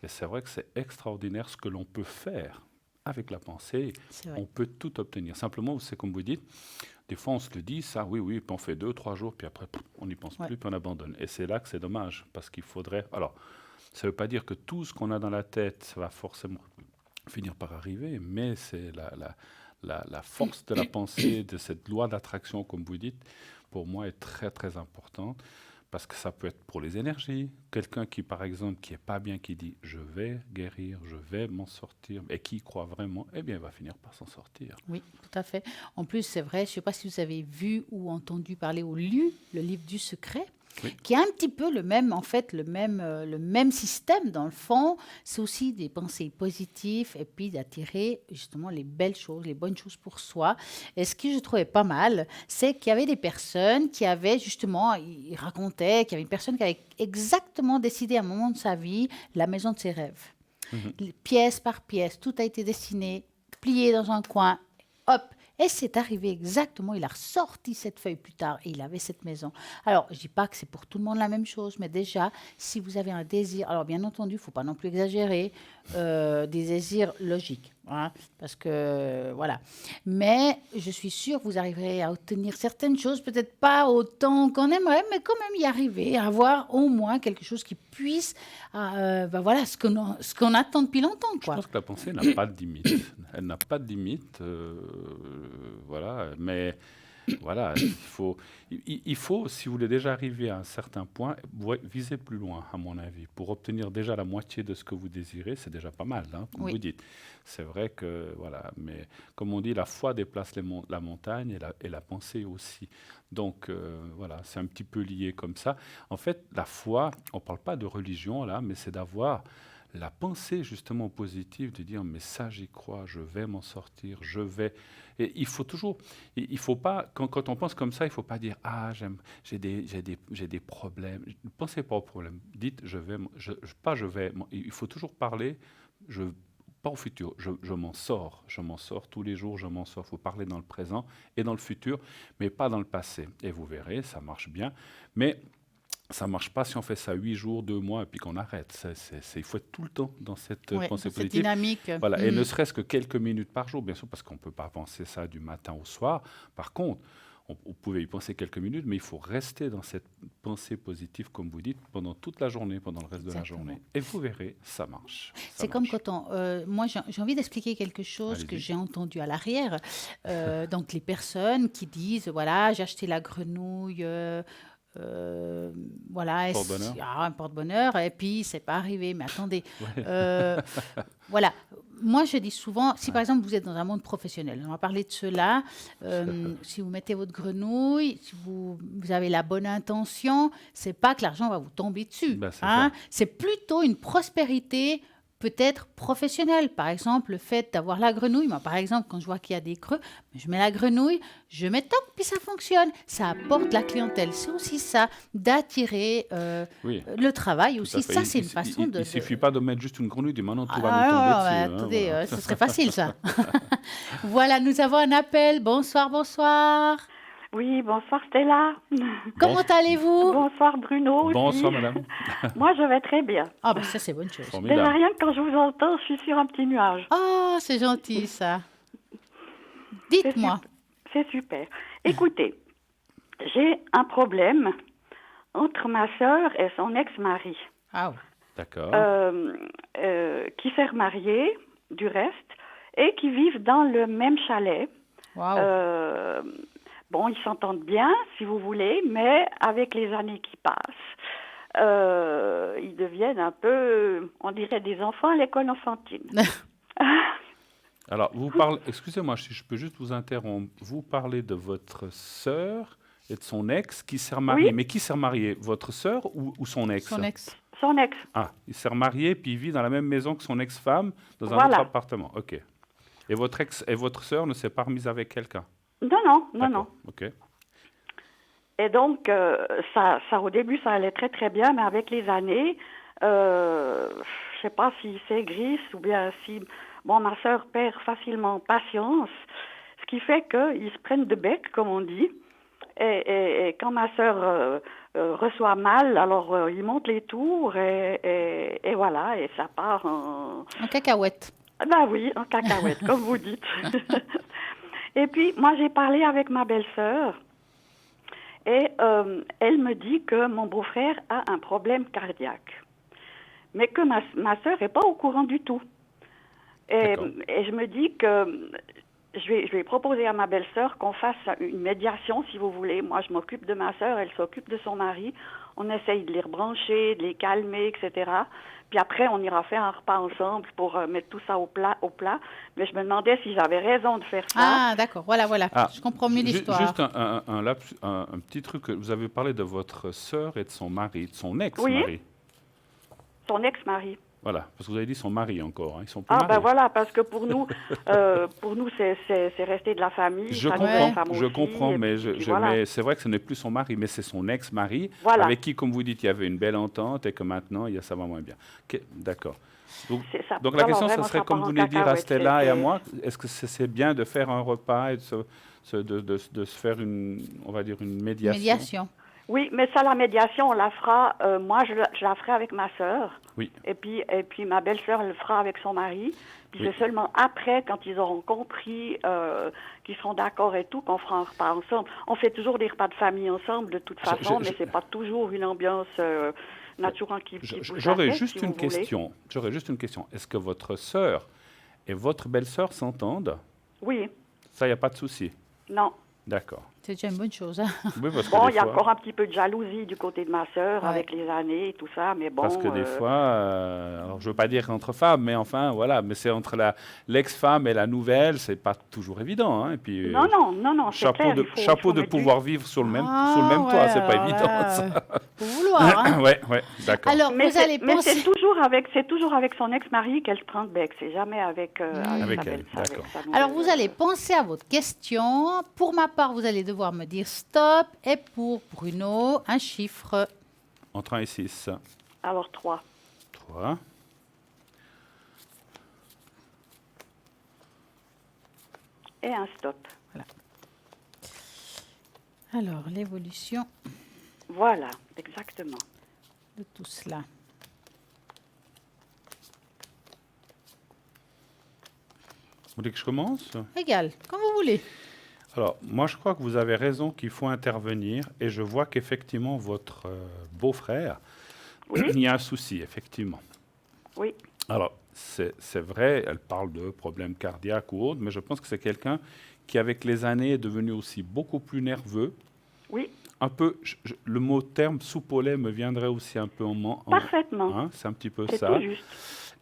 et c'est vrai que c'est extraordinaire ce que l'on peut faire avec la pensée. On peut tout obtenir. Simplement, c'est comme vous dites, Des fois, on se le dit, ça, oui, oui, puis on fait 2, 3 jours, puis après, on n'y pense Ouais. plus, puis on abandonne. Et c'est là que c'est dommage, parce qu'il faudrait... Alors, ça ne veut pas dire que tout ce qu'on a dans la tête, ça va forcément finir par arriver, mais c'est la force de la pensée, de cette loi d'attraction, comme vous dites, pour moi, est très, très importante. Parce que ça peut être pour les énergies. Quelqu'un qui, par exemple, qui est pas bien, qui dit je vais guérir, je vais m'en sortir, et qui y croit vraiment, eh bien, il va finir par s'en sortir. Oui, tout à fait. En plus, c'est vrai, je ne sais pas si vous avez vu ou entendu parler ou lu le livre du secret, Oui. qui est un petit peu le même, en fait, le même système dans le fond. C'est aussi des pensées positives et puis d'attirer justement les belles choses, les bonnes choses pour soi. Et ce que je trouvais pas mal, c'est qu'il y avait des personnes qui avaient justement, ils racontaient qu'il y avait une personne qui avait exactement décidé à un moment de sa vie la maison de ses rêves. Pièce par pièce, tout a été dessiné, plié dans un coin, hop. Et c'est arrivé exactement, il a ressorti cette feuille plus tard et il avait cette maison. Alors, je ne dis pas que c'est pour tout le monde la même chose, mais déjà, si vous avez un désir, alors bien entendu, il ne faut pas non plus exagérer, des désirs logiques, hein, parce que, voilà. Mais je suis sûre que vous arriverez à obtenir certaines choses, peut-être pas autant qu'on aimerait, mais quand même y arriver, à avoir au moins quelque chose qui puisse, voilà, ce qu'on attend depuis longtemps, Je quoi. pense que la pensée n'a pas de limite. Elle n'a pas de limite, voilà. Mais voilà, il faut, si vous voulez déjà arriver à un certain point, viser plus loin, à mon avis. Pour obtenir déjà la moitié de ce que vous désirez, c'est déjà pas mal, hein, comme Oui. vous dites. C'est vrai que, voilà, mais comme on dit, la foi déplace la montagne et la pensée aussi. Donc, voilà, c'est un petit peu lié comme ça. En fait, la foi, on ne parle pas de religion là, mais c'est d'avoir la pensée justement positive, de dire mais ça j'y crois, je vais m'en sortir, je vais. Et il faut toujours, il faut pas, quand on pense comme ça, il faut pas dire ah j'ai des problèmes. Ne pensez pas aux problèmes. Dites je vais. Il faut toujours parler, pas au futur, je m'en sors, tous les jours, je m'en sors. Il faut parler dans le présent et dans le futur, mais pas dans le passé. Et vous verrez, ça marche bien. Mais ça ne marche pas si on fait ça 8 jours, 2 mois et puis qu'on arrête. Il faut être tout le temps dans cette Ouais, pensée cette positive. dynamique. Voilà. Et ne serait-ce que quelques minutes par jour, bien sûr, parce qu'on ne peut pas penser ça du matin au soir. Par contre, on pouvait y penser quelques minutes, mais il faut rester dans cette pensée positive, comme vous dites, pendant toute la journée, pendant le reste de la Exactement. journée. Et vous verrez, ça marche. C'est comme quand moi, j'ai envie d'expliquer quelque chose que Allez-y. j'ai entendu à l'arrière. Donc, les personnes qui disent, voilà, j'ai acheté la grenouille, voilà, Porte-bonheur. un porte-bonheur, et puis c'est pas arrivé. Mais attendez, voilà. Moi, je dis souvent, si par exemple vous êtes dans un monde professionnel, on va parler de cela, si vous mettez votre grenouille, si vous avez la bonne intention, c'est pas que l'argent va vous tomber dessus. Ben, c'est hein. ça. C'est plutôt une prospérité peut-être professionnelle. Par exemple, le fait d'avoir la grenouille. Moi, par exemple, quand je vois qu'il y a des creux, je mets la grenouille, je mets toc, puis ça fonctionne. Ça apporte la clientèle. C'est aussi ça, d'attirer Oui. le travail Tout aussi. à fait. Ça, c'est une façon Il de... ne suffit pas de mettre juste une grenouille, de maintenant tout va Ah, nous tomber non, dessus. mais hein, attendez, voilà. ce serait facile, ça. Voilà, nous avons un appel. Bonsoir, bonsoir. Oui, bonsoir Stella. Comment allez-vous? Bonsoir Bruno aussi. Bonsoir, madame. Moi, je vais très bien. Ah, ben ça, c'est bonne chose. Déjà, Formidable. rien que quand je vous entends, je suis sur un petit nuage. Oh, c'est gentil, ça. Dites-moi. C'est super. Écoutez, j'ai un problème entre ma sœur et son ex-mari, Ah, oui. D'accord. qui s'est remarié, du reste, et qui vivent dans le même chalet. Waouh. Bon, ils s'entendent bien, si vous voulez, mais avec les années qui passent, ils deviennent un peu, on dirait, des enfants à l'école enfantine. Alors, vous parlez, excusez-moi, si je peux juste vous interrompre. Vous parlez de votre sœur et de son ex qui s'est remarié. Oui. Mais qui s'est remarié? Votre sœur ou son ex? Son ex. Son ex, Ah, il s'est remarié puis il vit dans la même maison que son ex-femme dans un Voilà. autre appartement. Ok. Et votre sœur ne s'est pas remise avec quelqu'un? non. D'accord. Ok. Et donc, ça, au début, ça allait très très bien, mais avec les années, je sais pas si c'est gris ou bien si, bon, ma sœur perd facilement patience, ce qui fait qu'ils se prennent de bec, comme on dit. Et quand ma sœur reçoit mal, alors ils montent les tours et voilà, et ça part en... En cacahuète. Ben oui, en cacahuète, comme vous dites. Et puis, moi, j'ai parlé avec ma belle-sœur et elle me dit que mon beau-frère a un problème cardiaque, mais que ma sœur n'est pas au courant du tout. D'accord. Et je me dis que je vais proposer à ma belle-sœur qu'on fasse une médiation, si vous voulez. Moi, je m'occupe de ma sœur, elle s'occupe de son mari. On essaye de les rebrancher, de les calmer, etc. Puis après, on ira faire un repas ensemble pour mettre tout ça au plat. Mais je me demandais si j'avais raison de faire ça. Ah, d'accord. Voilà. Ah, Je comprends mieux l'histoire. juste un petit truc. Vous avez parlé de votre sœur et de son mari, de son ex-mari. Oui. Son ex-mari. Voilà, parce que vous avez dit son mari encore. Hein. Ils sont plus Ah mariés. ben voilà, parce que pour nous c'est resté de la famille. Je ça nous comprends, femme je aussi, comprends, et mais, puis voilà. mais c'est vrai que ce n'est plus son mari, mais c'est son ex-mari, Voilà. avec qui, comme vous dites, il y avait une belle entente et que maintenant, ça va moins bien. Ok, d'accord. C'est ça. Donc la Vraiment, question, ça vraiment, serait, ça comme part vous en venez de dire à cacahuète, Stella et à c'est- moi, est-ce que c'est bien de faire un repas et de se faire on va dire une médiation? Médiation. Oui, mais ça, la médiation, on la fera. Moi, je la ferai avec ma sœur. Oui. Et puis ma belle-sœur le fera avec son mari. Puis Oui. c'est seulement après, quand ils auront compris, qu'ils seront d'accord et tout, qu'on fera un repas ensemble. On fait toujours des repas de famille ensemble, de toute façon, mais c'est pas toujours une ambiance naturelle qui pousse la J'aurais tête, juste si une vous voulez. question. J'aurais juste une question. Est-ce que votre sœur et votre belle-sœur s'entendent? Oui, Ça, il n'y a pas de souci. non. D'accord. C'est déjà une bonne chose. Hein. Oui, parce que Bon, des il y a fois- encore un petit peu de jalousie du côté de ma sœur Ouais. avec les années et tout ça, mais bon. Parce que des fois, alors je veux pas dire entre femmes, mais enfin voilà, mais c'est entre l'ex-femme et la nouvelle, c'est pas toujours évident. Hein. Et puis Non, c'est chapeau clair. de il faut de mettre du- pouvoir vivre sur le même Ah, toit, ouais, c'est pas alors évident. là, Ça. faut vouloir. Hein. Ouais, d'accord. Alors, Mais vous allez c'est penser... toujours avec son ex-mari qu'elle se prend de bec. C'est jamais avec Avec sa elle, belle- d'accord. sa nouvelle- Alors, vous allez penser à votre question. Pour ma part, vous allez devoir me dire stop. Et pour Bruno, un chiffre. Entre 1 et 6. Alors 3. 3. Et un stop. Alors, l'évolution Voilà, exactement. de tout cela. Vous voulez que je commence? Égal, comme vous voulez. Alors, moi, je crois que vous avez raison qu'il faut intervenir, et je vois qu'effectivement, votre beau-frère, Oui. il y a un souci, effectivement. Oui, Alors, c'est vrai, elle parle de problèmes cardiaques ou autres, mais je pense que c'est quelqu'un qui, avec les années, est devenu aussi beaucoup plus nerveux. oui, Un peu, le mot terme soupe au lait me viendrait aussi un peu parfaitement. hein, c'est un petit peu C'est ça. tout juste.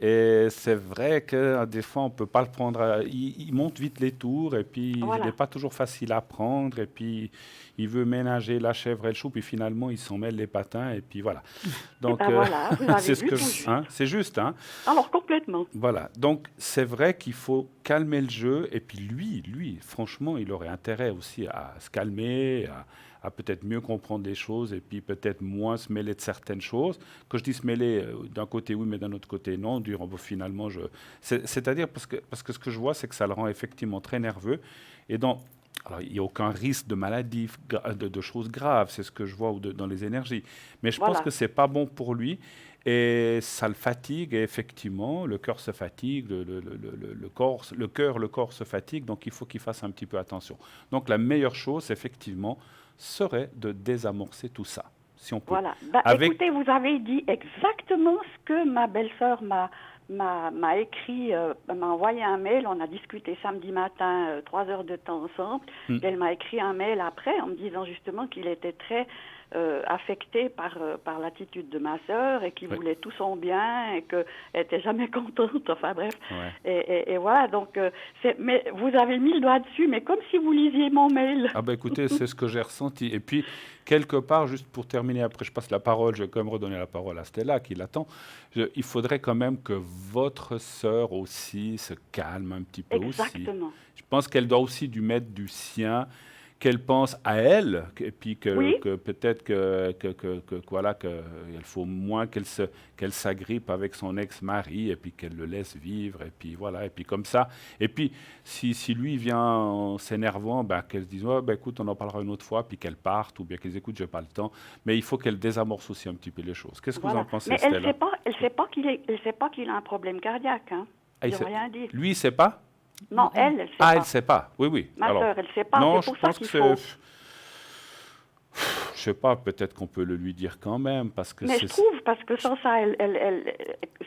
Et c'est vrai que des fois, on ne peut pas le prendre. Il monte vite les tours et puis Voilà. il n'est pas toujours facile à prendre. Et puis il veut ménager la chèvre et le chou, puis finalement, il s'en mêle les patins. Et puis voilà. Donc, ben voilà, vous avez c'est ce vu que tout juste. c'est juste. Hein. Alors complètement. Voilà. Donc c'est vrai qu'il faut calmer le jeu. Et puis lui, franchement, il aurait intérêt aussi à se calmer, à peut-être mieux comprendre les choses et puis peut-être moins se mêler de certaines choses. Quand je dis se mêler, d'un côté oui, mais d'un autre côté non, dire oh, bon, finalement, c'est-à-dire parce que ce que je vois, c'est que ça le rend effectivement très nerveux. Et alors, il n'y a aucun risque de maladie, de choses graves, c'est ce que je vois dans les énergies. Mais je Voilà. pense que ce n'est pas bon pour lui. Et ça le fatigue, et effectivement, le cœur se fatigue, le corps se fatigue, donc il faut qu'il fasse un petit peu attention. Donc la meilleure chose, effectivement, serait de désamorcer tout ça, si on peut. Voilà. Bah, Avec- Écoutez, vous avez dit exactement ce que ma belle-sœur m'a écrit, m'a envoyé un mail. On a discuté samedi matin 3 heures de temps ensemble. Mm. Et elle m'a écrit un mail après en me disant justement qu'il était très affecté par l'attitude de ma sœur et qu'il Oui. voulait tout son bien et qu'elle n'était jamais contente. Enfin bref. Ouais. Et voilà, donc, mais vous avez mis le doigt dessus, mais comme si vous lisiez mon mail. Ah ben écoutez, c'est ce que j'ai ressenti. Et puis, quelque part, juste pour terminer, après je passe la parole, je vais quand même redonner la parole à Stella qui l'attend. Il faudrait quand même que votre sœur aussi se calme un petit peu aussi. Exactement. Je pense qu'elle doit aussi du mettre du sien, qu'elle pense à elle, et puis que, Oui. que peut-être voilà, qu'il faut moins qu'elle s'agrippe avec son ex-mari, et puis qu'elle le laisse vivre, et puis voilà, et puis comme ça. Et puis, si lui vient en s'énervant, ben, qu'elle se dise, oh, ben, écoute, on en parlera une autre fois, puis qu'elle parte, ou bien qu'elle dise, écoute, j'ai pas le temps. Mais il faut qu'elle désamorce aussi un petit peu les choses. Qu'est-ce que vous en pensez, Mais Stella? elle sait pas qu'il a un problème cardiaque. Hein. Ah, Ils n'ont rien dit. Lui, il sait pas? Non, elle ne sait Ah, elle pas. ne sait pas. Oui, oui. Ma Alors, sœur, elle ne sait pas. non, C'est je pour ça pense que qu'il c'est... faut. Je sais pas, peut-être qu'on peut le lui dire quand même, parce que Mais je trouve, parce que sans ça,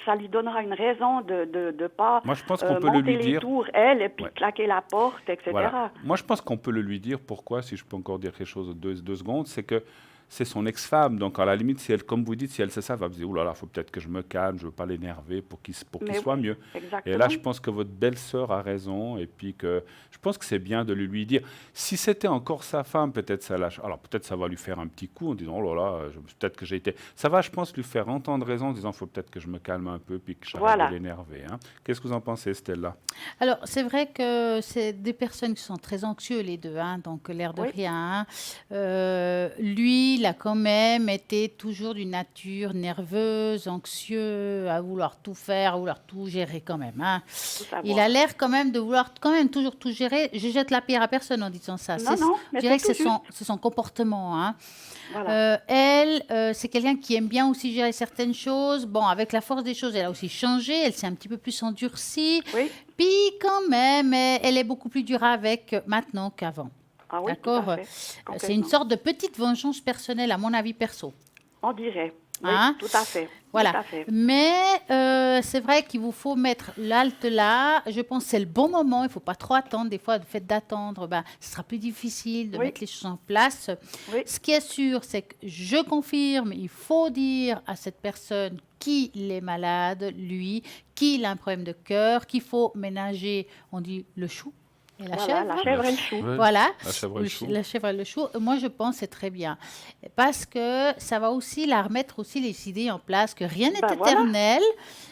ça lui donnera une raison de pas Moi, je pense qu'on peut le monter lui les dire. tours, elle, et puis Ouais. claquer la porte, etc. Voilà. Moi, je pense qu'on peut le lui dire. Pourquoi, si je peux encore dire quelque chose de deux secondes, c'est que c'est son ex-femme. Donc, à la limite, si elle, comme vous dites, si elle sait ça, elle va me dire, oh là là, il faut peut-être que je me calme, je ne veux pas l'énerver pour qu'il Mais soit oui, mieux. Et là, exactement. je pense que votre belle-sœur a raison. Et puis que je pense que c'est bien de le lui dire. Si c'était encore sa femme, peut-être ça lâche. Alors, peut-être ça va lui faire un petit coup en disant, oh là là, peut-être que j'ai été. Ça va, je pense, lui faire entendre raison en disant, il faut peut-être que je me calme un peu puis que j'arrête Voilà. de l'énerver. Hein. Qu'est-ce que vous en pensez, Stella? Alors, c'est vrai que c'est des personnes qui sont très anxieux, les deux, hein, donc l'air de Oui. rien. Hein. Lui, il a quand même été toujours d'une nature nerveuse, anxieux, à vouloir tout faire, à vouloir tout gérer quand même. Hein. Tout Il a savoir. l'air quand même de vouloir quand même toujours tout gérer. Je jette la pierre à personne en disant ça. Non, non, Je mais dirais c'est que tout juste. c'est son comportement. Hein. Voilà. Elle, c'est quelqu'un qui aime bien aussi gérer certaines choses. Bon, avec la force des choses, elle a aussi changé. Elle s'est un petit peu plus endurcie. Oui. Puis quand même, elle est beaucoup plus dure avec maintenant qu'avant. Ah oui, tout D'accord. à fait. C'est une Complètement. sorte de petite vengeance personnelle, à mon avis perso. On dirait. Oui, Hein? tout à fait. Voilà. Tout à fait. Mais c'est vrai qu'il vous faut mettre l'halte là. Je pense que c'est le bon moment. Il ne faut pas trop attendre. Des fois, le fait d'attendre, ben, ce sera plus difficile de Oui. mettre les choses en place. Oui. Ce qui est sûr, c'est que je confirme, il faut dire à cette personne qu'il est malade, lui, qu'il a un problème de cœur, qu'il faut ménager, on dit, le chou et la Voilà, chèvre. la chèvre et le chou. Ouais. Voilà, La chèvre et le chou. la chèvre et le chou. Moi, je pense que c'est très bien. Parce que ça va aussi la remettre aussi les idées en place, que rien n'est Ben voilà. éternel.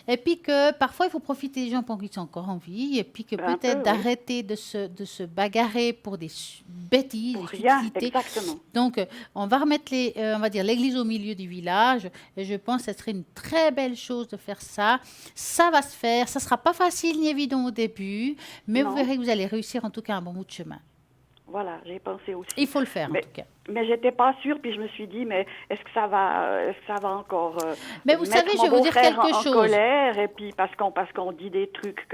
Et puis que parfois, il faut profiter des gens pendant qu'ils sont encore en vie. Et puis que Un peut-être peu, oui. d'arrêter de se bagarrer pour des bêtises, Pour des rien, futilités. exactement. Donc, on va remettre on va dire l'église au milieu du village. Et je pense que ce serait une très belle chose de faire ça. Ça va se faire. Ça ne sera pas facile ni évident au début. Mais Non. vous verrez que vous allez réussir en tout cas un bon bout de chemin. Voilà, j'ai pensé aussi. Il faut le faire en Mais- tout cas. Mais j'étais pas sûre, puis je me suis dit, mais est-ce que ça va encore Mais vous mettre savez, mon je vais vous dire beau-frère quelque en chose. colère, et puis parce qu'on dit des trucs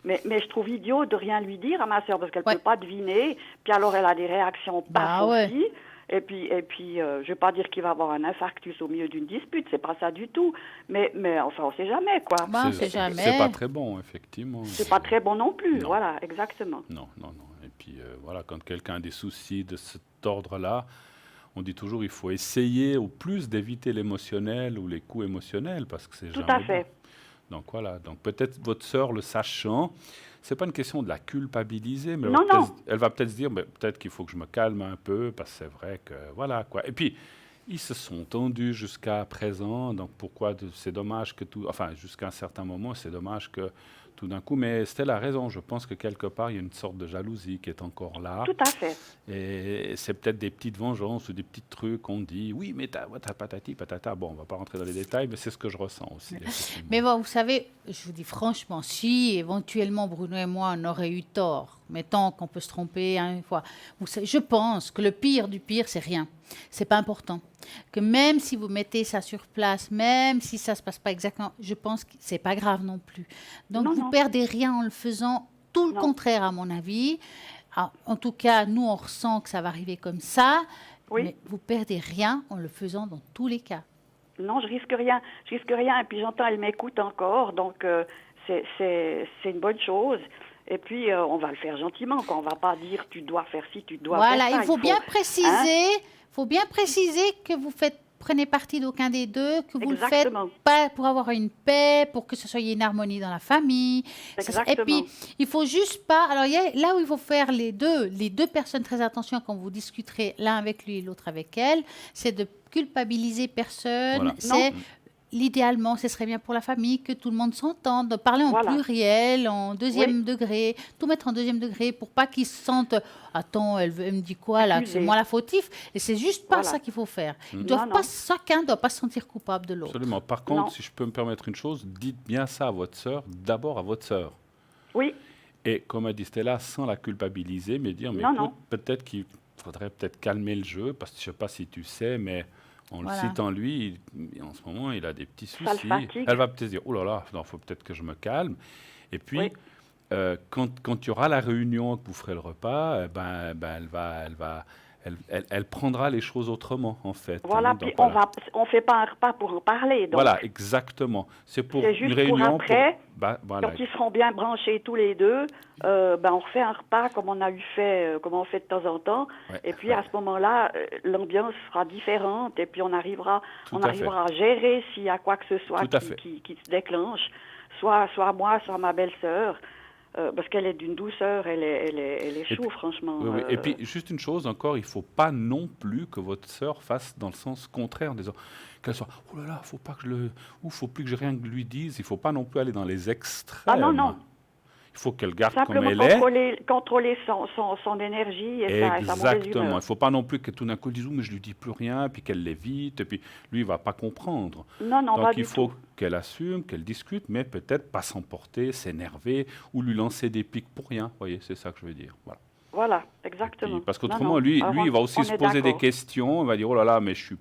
mais je trouve idiot de rien lui dire à ma sœur, parce qu'elle Ouais. peut pas deviner, puis alors elle a des réactions Bah paf ouais. aussi. Et puis, je vais pas dire qu'il va avoir un infarctus au milieu d'une dispute, c'est pas ça du tout. Mais enfin, on sait jamais, quoi. Bah, on sait jamais. C'est pas très bon, effectivement. C'est pas très bon non plus, Non. voilà, exactement. Non, non, non. Et puis voilà, quand quelqu'un a des soucis de cet ordre-là, on dit toujours il faut essayer au plus d'éviter l'émotionnel ou les coups émotionnels parce que c'est Tout jamais à fait. bon. Donc voilà, donc peut-être votre sœur le sachant, c'est pas une question de la culpabiliser, mais Non, non. elle va peut-être se dire, mais peut-être qu'il faut que je me calme un peu parce que c'est vrai que voilà quoi. Et puis ils se sont tendus jusqu'à présent, donc c'est dommage que enfin jusqu'à un certain moment, c'est dommage que tout d'un coup, mais Stella a raison, je pense que quelque part il y a une sorte de jalousie qui est encore là. Tout à fait. Et c'est peut-être des petites vengeances ou des petits trucs qu'on dit, oui, mais t'as patati, patata. Bon, on va pas rentrer dans les détails, mais c'est ce que je ressens aussi. effectivement. Mais bon, vous savez, je vous dis franchement, si éventuellement Bruno et moi on aurait eu tort, mettons qu'on peut se tromper une fois, vous savez, je pense que le pire du pire, c'est rien. C'est pas important. Que même si vous mettez ça sur place, même si ça se passe pas exactement, je pense que c'est pas grave non plus. Donc Non, vous non. perdez rien en le faisant, tout le Non. contraire à mon avis. Alors, en tout cas, nous on ressent que ça va arriver comme ça, Oui. mais vous perdez rien en le faisant dans tous les cas. Non, je risque rien. Je risque rien. Et puis j'entends, elle m'écoute encore, donc c'est une bonne chose. Et puis on va le faire gentiment, quoi. On va pas dire tu dois faire ci, tu dois Voilà, faire ça. il faut bien préciser, hein? faut bien préciser que vous prenez parti d'aucun des deux, que vous Exactement. le faites pas pour avoir une paix, pour que ce soit une harmonie dans la famille. Et Exactement. puis, il faut juste pas. Alors, il y a, là où il faut faire les deux personnes très attention quand vous discuterez l'un avec lui et l'autre avec elle, c'est de culpabiliser personne. Voilà. C'est l'idéalement, ce serait bien pour la famille que tout le monde s'entende, de parler en Voilà. pluriel, en deuxième degré, tout mettre en deuxième degré pour pas qu'ils se sentent attends, elle me dit quoi là, que c'est Accusé. moi la fautif. Et c'est juste pas Voilà. ça qu'il faut faire. Non, non. Chacun ne doit pas se sentir coupable de l'autre. Absolument. Par contre, Non. si je peux me permettre une chose, dites bien ça à votre sœur, d'abord à votre sœur. Oui, Et comme a dit Stella, sans la culpabiliser, mais dire, mais Non, écoute, non. peut-être qu'il faudrait peut-être calmer le jeu, parce que je ne sais pas si tu sais, mais en Voilà. le citant lui, en ce moment, il a des petits Ça le soucis. fatigue. Elle va peut-être dire, oh là là, il faut peut-être que je me calme. Et puis, Oui. quand il y aura la réunion, que vous ferez le repas, elle prendra les choses autrement, en fait. Voilà, Donc, puis voilà. on fait pas un repas pour en parler, donc Voilà, exactement. C'est pour c'est une juste réunion. pour après, Voilà. quand ils seront bien branchés tous les deux, on refait un repas comme comme on fait de temps en temps, Ouais, et puis ouais, à ce moment-là, l'ambiance sera différente, et puis on arrivera tout à fait. à gérer s'il y a quoi que ce soit Tout à fait. qui se déclenche, soit moi, soit ma belle-sœur. Parce qu'elle est d'une douceur, elle est Et chou, puis, franchement. oui, oui. Et puis, juste une chose encore, il ne faut pas non plus que votre sœur fasse dans le sens contraire, en disant qu'elle soit « Oh là là, faut pas que je le... ou faut plus que j'ai rien que je lui dise ». Il ne faut pas non plus aller dans les Ah non, extrêmes. non. Il faut qu'elle garde comme Simplement elle est. contrôler son énergie et sa mauvaise Exactement. Il humeur. ne faut pas non plus que tout d'un coup elle dise « Oh, mais je lui dis plus rien », puis qu'elle l'évite, et puis lui, il ne va pas comprendre. Non, non, pas Donc, il du faut tout. qu'elle assume, qu'elle discute, mais peut-être pas s'emporter, s'énerver, ou lui lancer des pics pour rien. Vous voyez, c'est ça que je veux dire. Voilà. Voilà, Et exactement. puis, parce Non, qu'autrement, non. lui, Alors, il va aussi on se est poser des d'accord. questions. Il va dire, oh là là, mais j'ai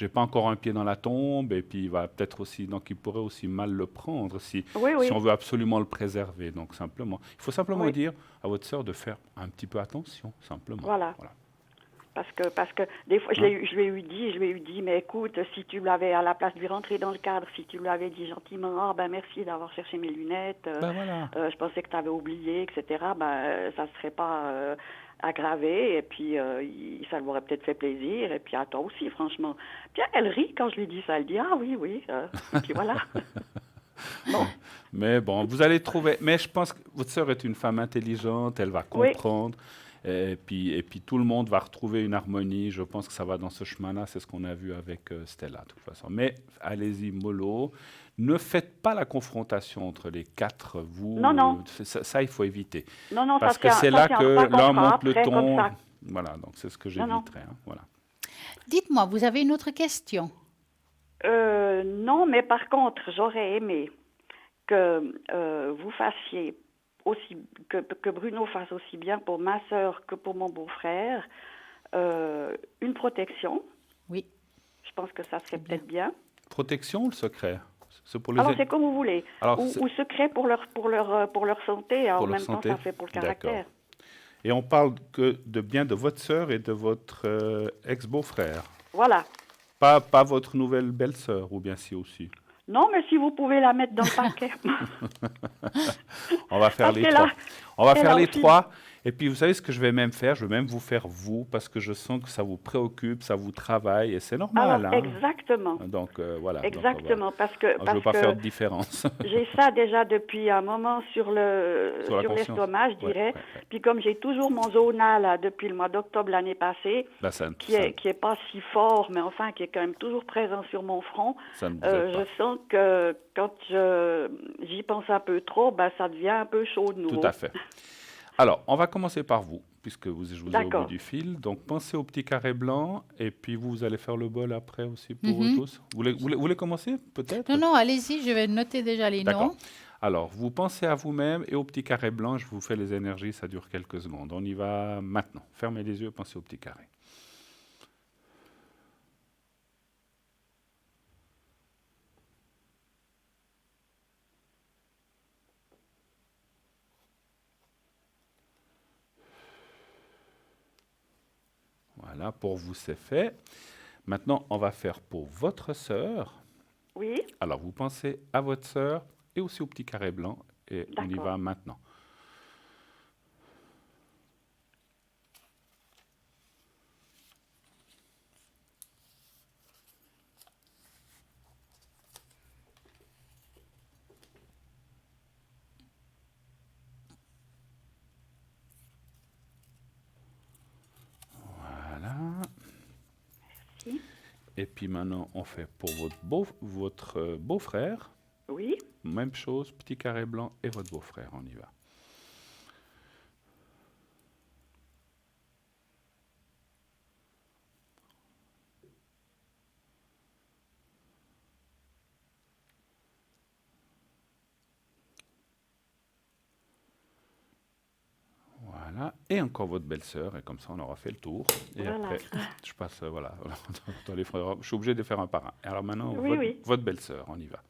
pas encore un pied dans la tombe. Et puis, il va peut-être aussi, donc il pourrait aussi mal le prendre si Oui, on oui, veut absolument le préserver. Donc, simplement, il faut simplement oui. dire à votre sœur de faire un petit peu attention, simplement. Voilà. Voilà. Parce que des fois, Hein? je lui ai eu dit, mais écoute, si tu l'avais, à la place de lui rentrer dans le cadre, si tu lui avais dit gentiment, ah ben merci d'avoir cherché mes lunettes, Ben voilà. je pensais que tu avais oublié, etc., ça ne serait pas aggravé, et puis ça lui aurait peut-être fait plaisir, et puis à toi aussi, franchement. Puis elle rit quand je lui dis ça, elle dit, ah oui, oui, et puis voilà. Bon, Mais bon, vous allez trouver. Mais je pense que votre sœur est une femme intelligente, elle va oui, comprendre. Et puis tout le monde va retrouver une harmonie. Je pense que ça va dans ce chemin-là. C'est ce qu'on a vu avec Stella, de toute façon. Mais allez-y, mollo. Ne faites pas la confrontation entre les quatre, vous. non, non, Ça, il faut éviter. non, non, Parce que c'est ça là c'est un que repas qu'on l'un fera monte le après, comme ton. ça. Voilà, donc c'est ce que Non, non. j'éviterai. Hein, voilà. Dites-moi, vous avez une autre question? Non, mais par contre, j'aurais aimé que vous fassiez aussi, que Bruno fasse aussi bien pour ma sœur que pour mon beau-frère une protection. Oui, Je pense que ça serait c'est bien. peut-être bien. Protection ou le secret? C'est pour les Alors c'est comme vous voulez. Alors, Ou secret pour leur santé, et en pour leur même temps santé? ça fait pour le D'accord. caractère. Et on parle que bien de votre sœur et de votre ex-beau-frère. Voilà. Pas votre nouvelle belle-sœur, ou bien si aussi. Non, mais si vous pouvez la mettre dans le paquet. On va faire Parce les qu'elle trois. a- On va elle faire a les aussi- trois. Et puis, vous savez ce que je vais même faire? Je vais même vous faire vous, parce que je sens que ça vous préoccupe, ça vous travaille, et c'est normal. Alors, Hein. exactement. Donc, voilà. Donc, Exactement, parce que, alors, je ne veux pas faire de différence. j'ai ça déjà depuis un moment Sur la conscience. l'estomac, je Ouais, dirais. ouais, ouais. Puis comme j'ai toujours mon zona là depuis le mois d'octobre l'année passée, Là, ça qui est pas si fort, mais enfin qui est quand même toujours présent sur mon front, ne vous aide je pas. sens que quand j'y pense un peu trop, ça devient un peu chaud de nouveau. Tout à fait. Alors, on va commencer par vous, puisque je vous ai au D'accord. bout du fil. Donc, pensez au petit carré blanc, et puis vous allez faire le bol après aussi pour vous tous. Vous voulez commencer, peut-être? Non, non, allez-y, je vais noter déjà les D'accord. noms. Alors, vous pensez à vous-même et au petit carré blanc. Je vous fais les énergies, ça dure quelques secondes. On y va maintenant. Fermez les yeux, pensez au petit carré. Voilà, pour vous, c'est fait. Maintenant, on va faire pour votre sœur. Oui, Alors, vous pensez à votre sœur et aussi au petit carré blanc. Et on y D'accord. va maintenant. Voilà. Si. Et puis maintenant, on fait pour votre beau-frère. oui, Même chose, petit carré blanc et votre beau-frère. On y va. Voilà. Et encore votre belle-sœur. Et comme ça, on aura fait le tour. Et Voilà. après, je passe, voilà. Dans les frères. Je suis obligé de faire un par un. Alors maintenant, Oui, oui. votre belle-sœur. On y va.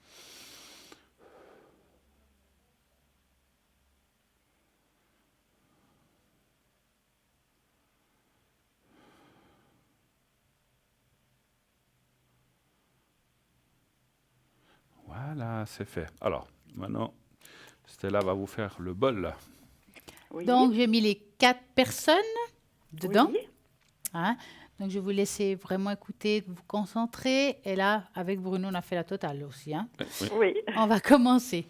Voilà, c'est fait. Alors, maintenant, Stella va vous faire le bol. Oui. Donc, j'ai mis les 4 personnes dedans. Oui. Hein. Donc, je vais vous laisser vraiment écouter, vous concentrer. Et là, avec Bruno, on a fait la totale aussi. Hein. Oui. Oui. On va commencer.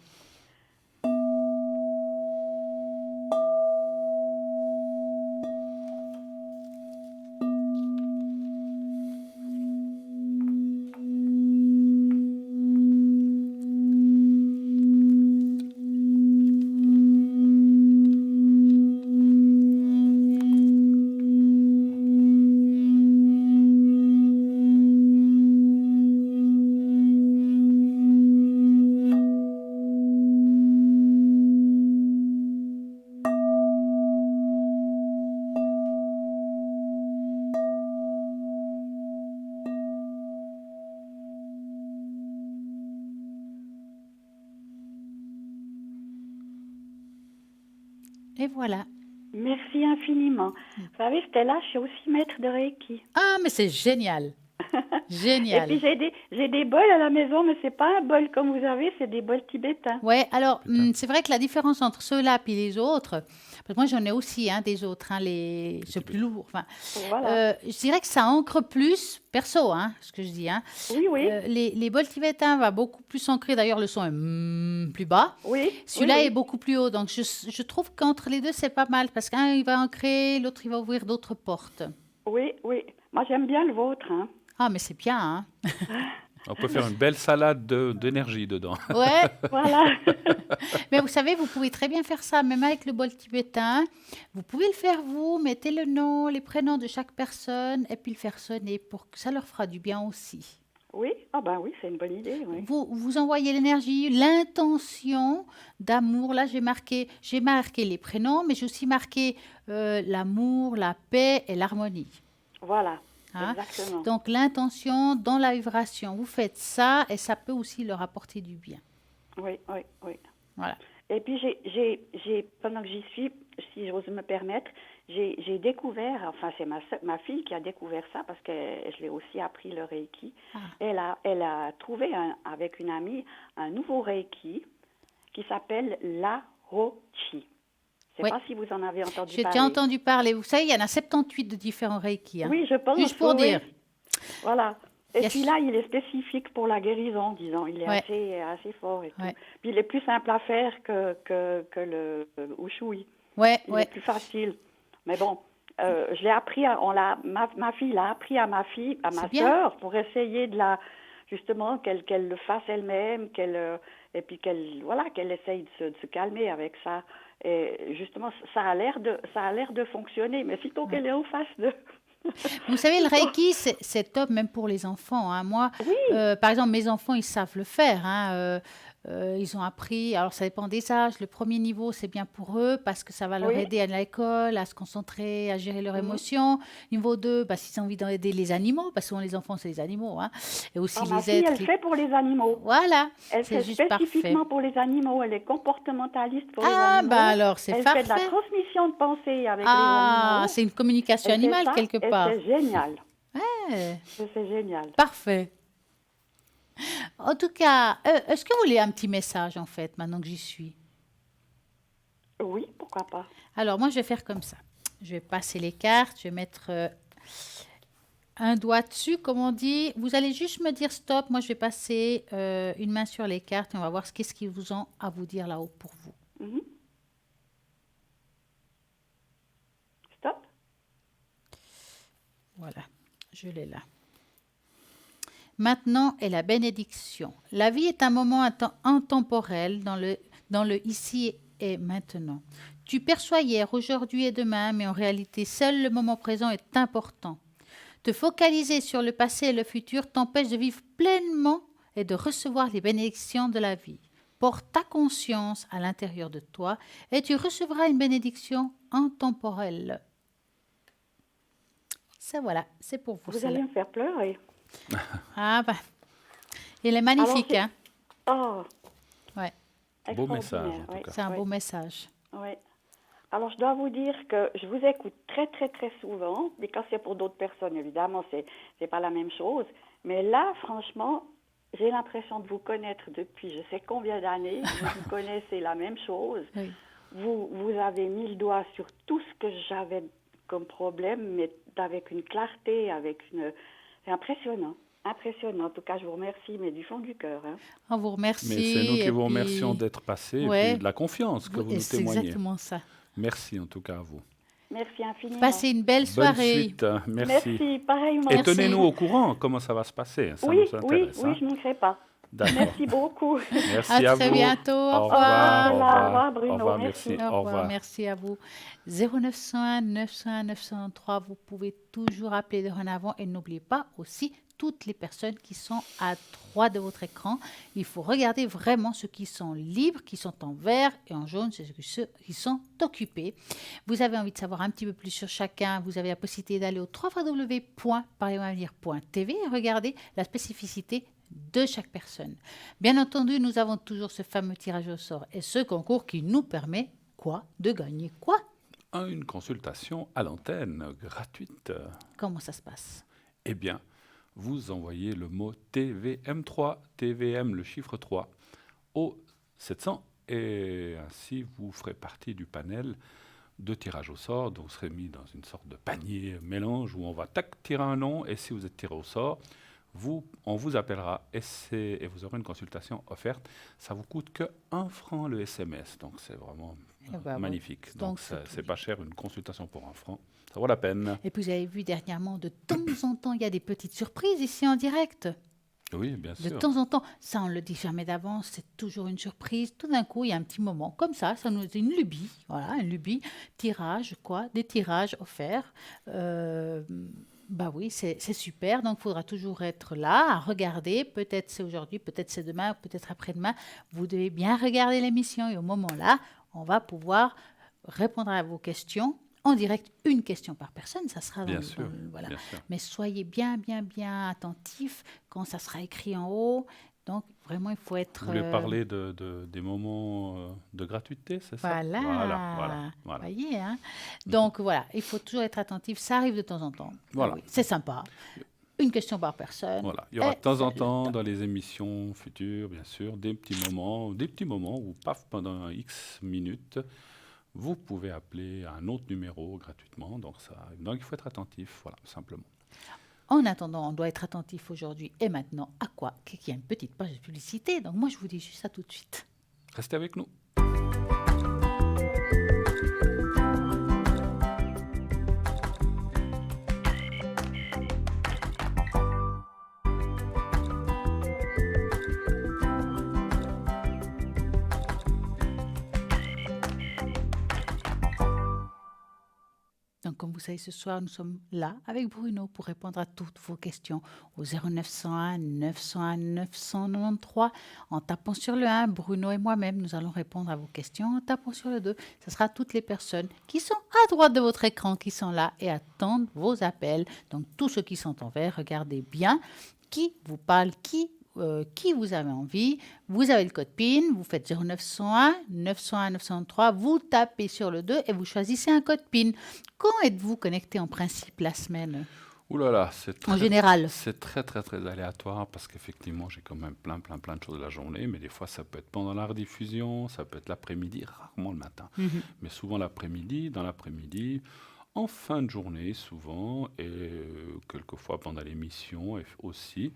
Et voilà. Merci infiniment. Vous savez, Stella, je suis aussi maître de Reiki. Ah, mais c'est génial. Et Génial. puis j'ai des bols à la maison, mais c'est pas un bol comme vous avez, c'est des bols tibétains. Ouais, alors Putain. c'est vrai que la différence entre ceux-là et les autres, parce que moi j'en ai aussi des autres, c'est plus lourd. Enfin, Voilà. je dirais que ça ancre plus, perso, ce que je dis. Oui, oui. Les bols tibétains va beaucoup plus ancrer, d'ailleurs le son est plus bas. Oui. Celui-là oui, est beaucoup plus haut, donc je trouve qu'entre les deux c'est pas mal, parce qu'un il va ancrer, l'autre il va ouvrir d'autres portes. oui, oui. Moi, j'aime bien le vôtre. Hein. Ah, mais c'est bien, hein. On peut faire une belle salade d'énergie dedans. Ouais. Voilà. Mais vous savez, vous pouvez très bien faire ça, même avec le bol tibétain. Vous pouvez le faire vous, mettez le nom, les prénoms de chaque personne et puis le faire sonner pour que ça leur fera du bien aussi. Oui. Ah ben oui, c'est une bonne idée. Oui. Vous envoyez l'énergie, l'intention d'amour. Là, j'ai marqué les prénoms, mais j'ai aussi marqué l'amour, la paix et l'harmonie. Voilà. Hein. Exactement. Donc, l'intention dans la vibration. Vous faites ça et ça peut aussi leur apporter du bien. Oui, oui, oui. Voilà. Et puis pendant que j'y suis, si j'ose me permettre, j'ai découvert, enfin c'est ma fille qui a découvert ça parce que je l'ai aussi appris le Reiki. Ah. Elle a trouvé avec une amie un nouveau Reiki qui s'appelle la Rochi. Je ne sais Oui. pas si vous en avez entendu J'ai parler. déjà entendu parler. Vous savez, il y en a 78 de différents Reiki. Oui, je pense. Juste pour oui, dire. Voilà. Et Yes. puis là, il est spécifique pour la guérison, disons. Il est Ouais. assez fort et tout. Ouais. Puis il est plus simple à faire que le Ushui. Ouais, Il est ouais. plus facile. Mais bon, je l'ai appris, ma fille l'a appris à ma fille, à ma C'est bien. sœur, pour essayer de justement, qu'elle le fasse elle-même, et puis qu'elle essaye de se calmer avec ça. Et justement, ça a l'air de fonctionner. Mais sitôt qu'elle est en face de... Vous savez, le Reiki, c'est top même pour les enfants. Moi, Oui. par exemple, mes enfants, ils savent le faire. Ils ont appris, alors ça dépend des âges. Le premier niveau, c'est bien pour eux parce que ça va leur Oui. aider à l'école, à se concentrer, à gérer leurs émotions. Niveau 2, s'ils ont envie d'aider les animaux, parce que souvent les enfants, c'est les animaux. Et aussi Ah, ma les fille, êtres. elle fait pour les animaux. Voilà, Elle c'est fait juste spécifiquement parfait. pour les animaux. Elle est comportementaliste pour les Ah, animaux. alors, c'est Elle fait de la parfait. transmission de pensée avec les Ah, animaux. c'est une communication Elle fait animale ça quelque et part. c'est génial. Ouais, C'est génial. parfait. En tout cas, est-ce que vous voulez un petit message en fait, maintenant que j'y suis? Oui, pourquoi pas. Alors, moi, je vais faire comme ça. Je vais passer les cartes, je vais mettre un doigt dessus, comme on dit. Vous allez juste me dire stop. Moi, je vais passer une main sur les cartes et on va voir qu'est-ce qu'ils vous ont à vous dire là-haut pour vous. Mhm. Stop. Voilà, je l'ai là. Maintenant est la bénédiction. La vie est un moment intemporel dans le ici et maintenant. Tu perçois hier, aujourd'hui et demain, mais en réalité, seul le moment présent est important. Te focaliser sur le passé et le futur t'empêche de vivre pleinement et de recevoir les bénédictions de la vie. Porte ta conscience à l'intérieur de toi et tu recevras une bénédiction intemporelle. Ça voilà, c'est pour vous. Vous allez me faire pleurer. Ah bah, il est magnifique, Alors, hein? Oh, Ouais, Beau message, extraordinaire, en tout oui, cas. c'est un oui, beau message. oui. Alors, je dois vous dire que je vous écoute très, très, très souvent. Mais quand c'est pour d'autres personnes, évidemment, c'est pas la même chose. Mais là, franchement, j'ai l'impression de vous connaître depuis je sais combien d'années. Vous connaissez la même chose. Oui. Vous avez mis le doigt sur tout ce que j'avais comme problème, mais avec une clarté, c'est impressionnant. Impressionnant. En tout cas, je vous remercie, mais du fond du cœur. Hein. On vous remercie. Mais c'est nous qui et vous puis- remercions d'être passés Ouais. et puis de la confiance que vous Et nous c'est témoignez. exactement ça. Merci en tout cas à vous. Merci infiniment. Passez une belle Bonne soirée. suite, merci. Merci, pareillement. Et Merci. tenez-nous au courant comment ça va se passer. Ça Oui, nous oui, intéresse. oui, hein. je ne manquerai pas. D'accord. Merci beaucoup. Merci À à très vous. bientôt. Au Au revoir. revoir. Au revoir, Bruno. Au revoir, Merci. merci. Au revoir, merci à vous. 0901 901 903, vous pouvez toujours appeler dorénavant et n'oubliez pas aussi toutes les personnes qui sont à droite de votre écran. Il faut regarder vraiment ceux qui sont libres, qui sont en vert et en jaune, c'est ceux qui sont occupés. Vous avez envie de savoir un petit peu plus sur chacun, vous avez la possibilité d'aller au www.parlezavenir.tv et regarder la spécificité de chaque personne. Bien entendu, nous avons toujours ce fameux tirage au sort et ce concours qui nous permet quoi? De gagner quoi? Une consultation à l'antenne gratuite. Comment ça se passe? Eh bien, vous envoyez le mot TVM3, TVM le chiffre 3, au 700 et ainsi vous ferez partie du panel de tirage au sort. Donc vous serez mis dans une sorte de panier mélange où on va tirer un nom et si vous êtes tiré au sort, on vous appellera et vous aurez une consultation offerte. Ça vous coûte que 1 franc le SMS, donc c'est vraiment magnifique. Donc c'est pas cher, une consultation pour 1 franc, ça vaut la peine. Et puis vous avez vu dernièrement, de temps en temps, il y a des petites surprises ici en direct. Oui, bien sûr. De temps en temps, ça on ne le dit jamais d'avance, c'est toujours une surprise. Tout d'un coup, il y a un petit moment comme ça nous est une lubie, voilà, une lubie, tirage, des tirages offerts. Bah oui, c'est super, donc il faudra toujours être là, à regarder, peut-être c'est aujourd'hui, peut-être c'est demain, peut-être après-demain. Vous devez bien regarder l'émission et au moment-là, on va pouvoir répondre à vos questions. En direct, une question par personne, ça sera bien sûr, voilà. Bien sûr. Mais soyez bien attentifs quand ça sera écrit en haut. Donc, vraiment, il faut être... Vous voulez parler des moments de gratuité, c'est ça? Voilà. Voyez, hein? Donc, voilà, il faut toujours être attentif. Ça arrive de temps en temps. Voilà. Ah oui, c'est sympa. Une question par personne. Voilà. Il y aura de temps en temps, dans les émissions futures, bien sûr, des petits moments où, paf, pendant X minutes, vous pouvez appeler à un autre numéro gratuitement. Donc, il faut être attentif, voilà, simplement. En attendant, on doit être attentif aujourd'hui et maintenant à quoi? Qu'il y a une petite page de publicité. Donc moi, je vous dis juste ça tout de suite. Restez avec nous. Donc, comme vous savez, ce soir, nous sommes là avec Bruno pour répondre à toutes vos questions au 0901 901 993. En tapant sur le 1, Bruno et moi-même, nous allons répondre à vos questions. En tapant sur le 2, ce sera toutes les personnes qui sont à droite de votre écran qui sont là et attendent vos appels. Donc, tous ceux qui sont en vert, regardez bien qui vous parle, qui vous avez envie. Vous avez le code PIN, vous faites 0901 901 903, vous tapez sur le 2 et vous choisissez un code PIN. Quand êtes-vous connecté en principe la semaine? Ouh là là, en général. C'est très aléatoire parce qu'effectivement, j'ai quand même plein de choses de la journée, mais des fois, ça peut être pendant la rediffusion, ça peut être l'après-midi, rarement le matin, mais souvent l'après-midi, dans l'après-midi, en fin de journée souvent, et quelquefois pendant l'émission aussi.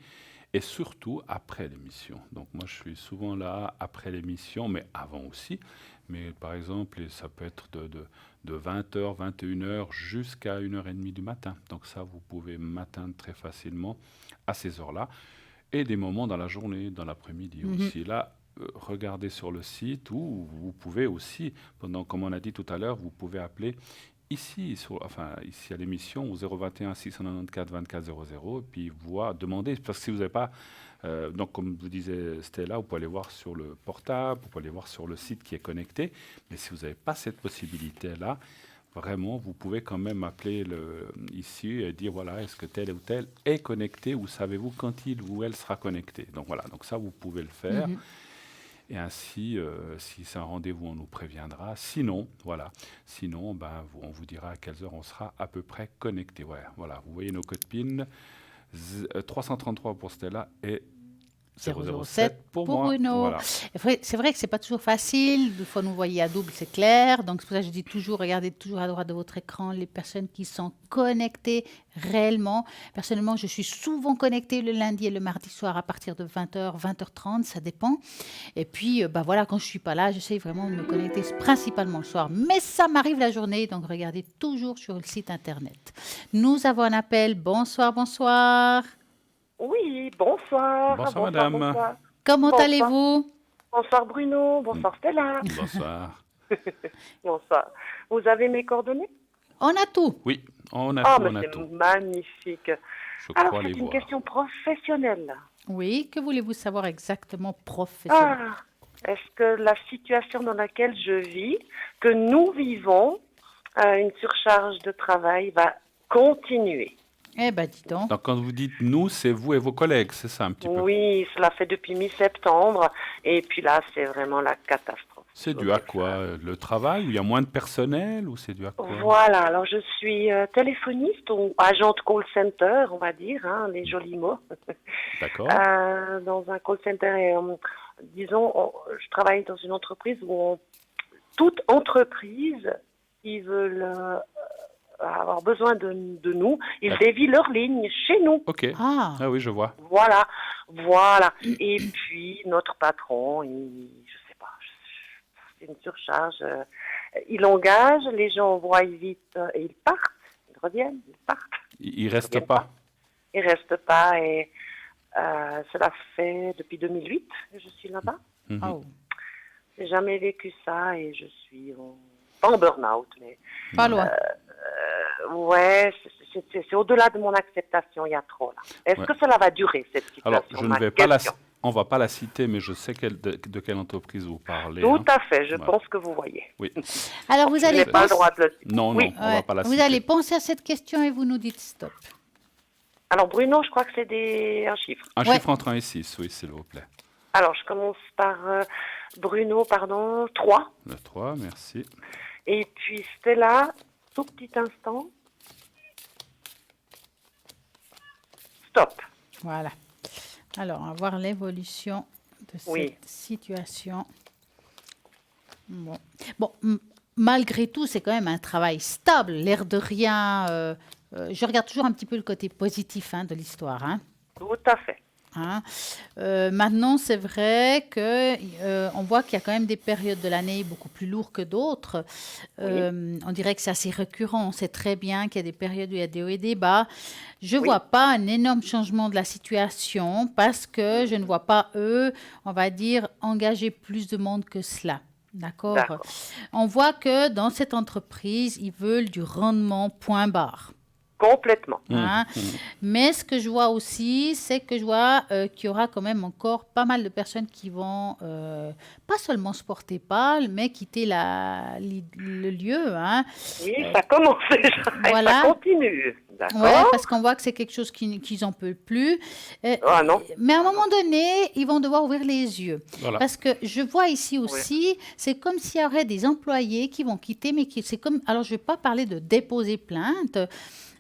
Et surtout après l'émission. Donc moi, je suis souvent là après l'émission, mais avant aussi. Mais par exemple, ça peut être de 20h, 21h jusqu'à 1h30 du matin. Donc ça, vous pouvez m'atteindre très facilement à ces heures-là. Et des moments dans la journée, dans l'après-midi aussi. Là, regardez sur le site où vous pouvez aussi, comme on a dit tout à l'heure, vous pouvez appeler ici à l'émission au 021 694 24 00 et puis demander, parce que si vous n'avez pas, donc comme vous disait Stella, vous pouvez aller voir sur le portable, vous pouvez aller voir sur le site qui est connecté, mais si vous n'avez pas cette possibilité-là, vraiment, vous pouvez quand même appeler ici et dire, voilà, est-ce que tel ou tel est connecté ou savez-vous quand il ou elle sera connecté. Donc voilà, donc ça, vous pouvez le faire. Et ainsi, si c'est un rendez-vous, on nous préviendra. Sinon, on vous dira à quelles heures on sera à peu près connecté. Ouais, voilà, vous voyez nos codes PIN, 333 pour Stella et 007 pour moi. Bruno. Voilà. C'est vrai que c'est pas toujours facile. Des fois, nous voyez à double, c'est clair. Donc, c'est pour ça que je dis toujours, regardez toujours à droite de votre écran les personnes qui sont connectées réellement. Personnellement, je suis souvent connectée le lundi et le mardi soir à partir de 20h, 20h30, ça dépend. Et puis, voilà, quand je suis pas là, j'essaie vraiment de me connecter principalement le soir. Mais ça m'arrive la journée, donc regardez toujours sur le site internet. Nous avons un appel. Bonsoir, bonsoir. Oui, bonsoir. Bonsoir, madame. Bonsoir. Comment Bonsoir. allez-vous? Bonsoir Bruno, bonsoir Stella. Bonsoir. Bonsoir. Vous avez mes coordonnées? On a tout. Oui, on a Oh, tout, mais on a c'est tout. magnifique. Je Alors, crois c'est les une voir. question professionnelle. Oui, que voulez-vous savoir exactement professionnellement? Est-ce que la situation dans laquelle je vis, que nous vivons, une surcharge de travail va continuer? Eh ben, dis donc. Donc, quand vous dites nous, c'est vous et vos collègues, c'est ça un petit peu? Oui, cela fait depuis mi-septembre. Et puis là, c'est vraiment la catastrophe. C'est dû à quoi? Le travail? Où il y a moins de personnel? Ou c'est dû à quoi? Voilà, alors je suis téléphoniste ou agente call center, on va dire, hein, les jolis mots, D'accord. dans un call center. Et, disons, je travaille dans une entreprise où toute entreprise qui veut avoir besoin de nous, ils D'accord. dévient leur ligne chez nous. Ok. Ah, Ah oui, je vois. Voilà. Et puis, notre patron, je sais pas, c'est une surcharge. Il engage, les gens voient vite et ils partent. Ils reviennent, ils partent. Il reste reviennent pas. Ils restent pas et cela fait depuis 2008 que je suis là-bas. Mhm. oh. J'ai jamais vécu ça et je suis pas en burn-out, mais Pas loin. ouais, c'est au-delà de mon acceptation, il y a trop là. Est-ce Ouais. que cela va durer, cette situation? Alors, je ne Ma vais pas question. on va pas la citer, mais je sais de quelle entreprise vous parlez. Tout hein. à fait, je Voilà. pense que vous voyez. Oui. Alors, vous Je allez n'ai pas le penser... droit de le dire. Non, Oui. non, on va pas la Vous citer. allez penser à cette question et vous nous dites stop. Alors Bruno, je crois que c'est un chiffre. Un Ouais. chiffre entre 1 et 6, oui, s'il vous plaît. Alors je commence par Bruno, 3. Le 3, merci. Et puis Stella, tout petit instant. Stop. Voilà. Alors, on va voir l'évolution de cette Oui. situation. Bon, malgré tout, c'est quand même un travail stable, l'air de rien. Je regarde toujours un petit peu le côté positif de l'histoire. Tout à fait. Maintenant, c'est vrai que on voit qu'il y a quand même des périodes de l'année beaucoup plus lourdes que d'autres. On dirait que c'est assez récurrent. On sait très bien qu'il y a des périodes où il y a des hauts et des bas. Je ne vois pas un énorme changement de la situation parce que je ne vois pas, eux, on va dire, engager plus de monde que cela. D'accord. On voit que dans cette entreprise, ils veulent du rendement point barre. Complètement. Mais ce que je vois aussi, c'est que je vois qu'il y aura quand même encore pas mal de personnes qui vont pas seulement se porter pâle, mais quitter le lieu. Oui, ça commence déjà. Voilà. Et ça continue. D'accord. Ouais, parce qu'on voit que c'est quelque chose qu'ils n'en peuvent plus. Ah non. Mais à un moment donné, ils vont devoir ouvrir les yeux. Voilà. Parce que je vois ici aussi, c'est comme s'il y aurait des employés qui vont quitter, mais c'est comme... Alors, je ne vais pas parler de déposer plainte,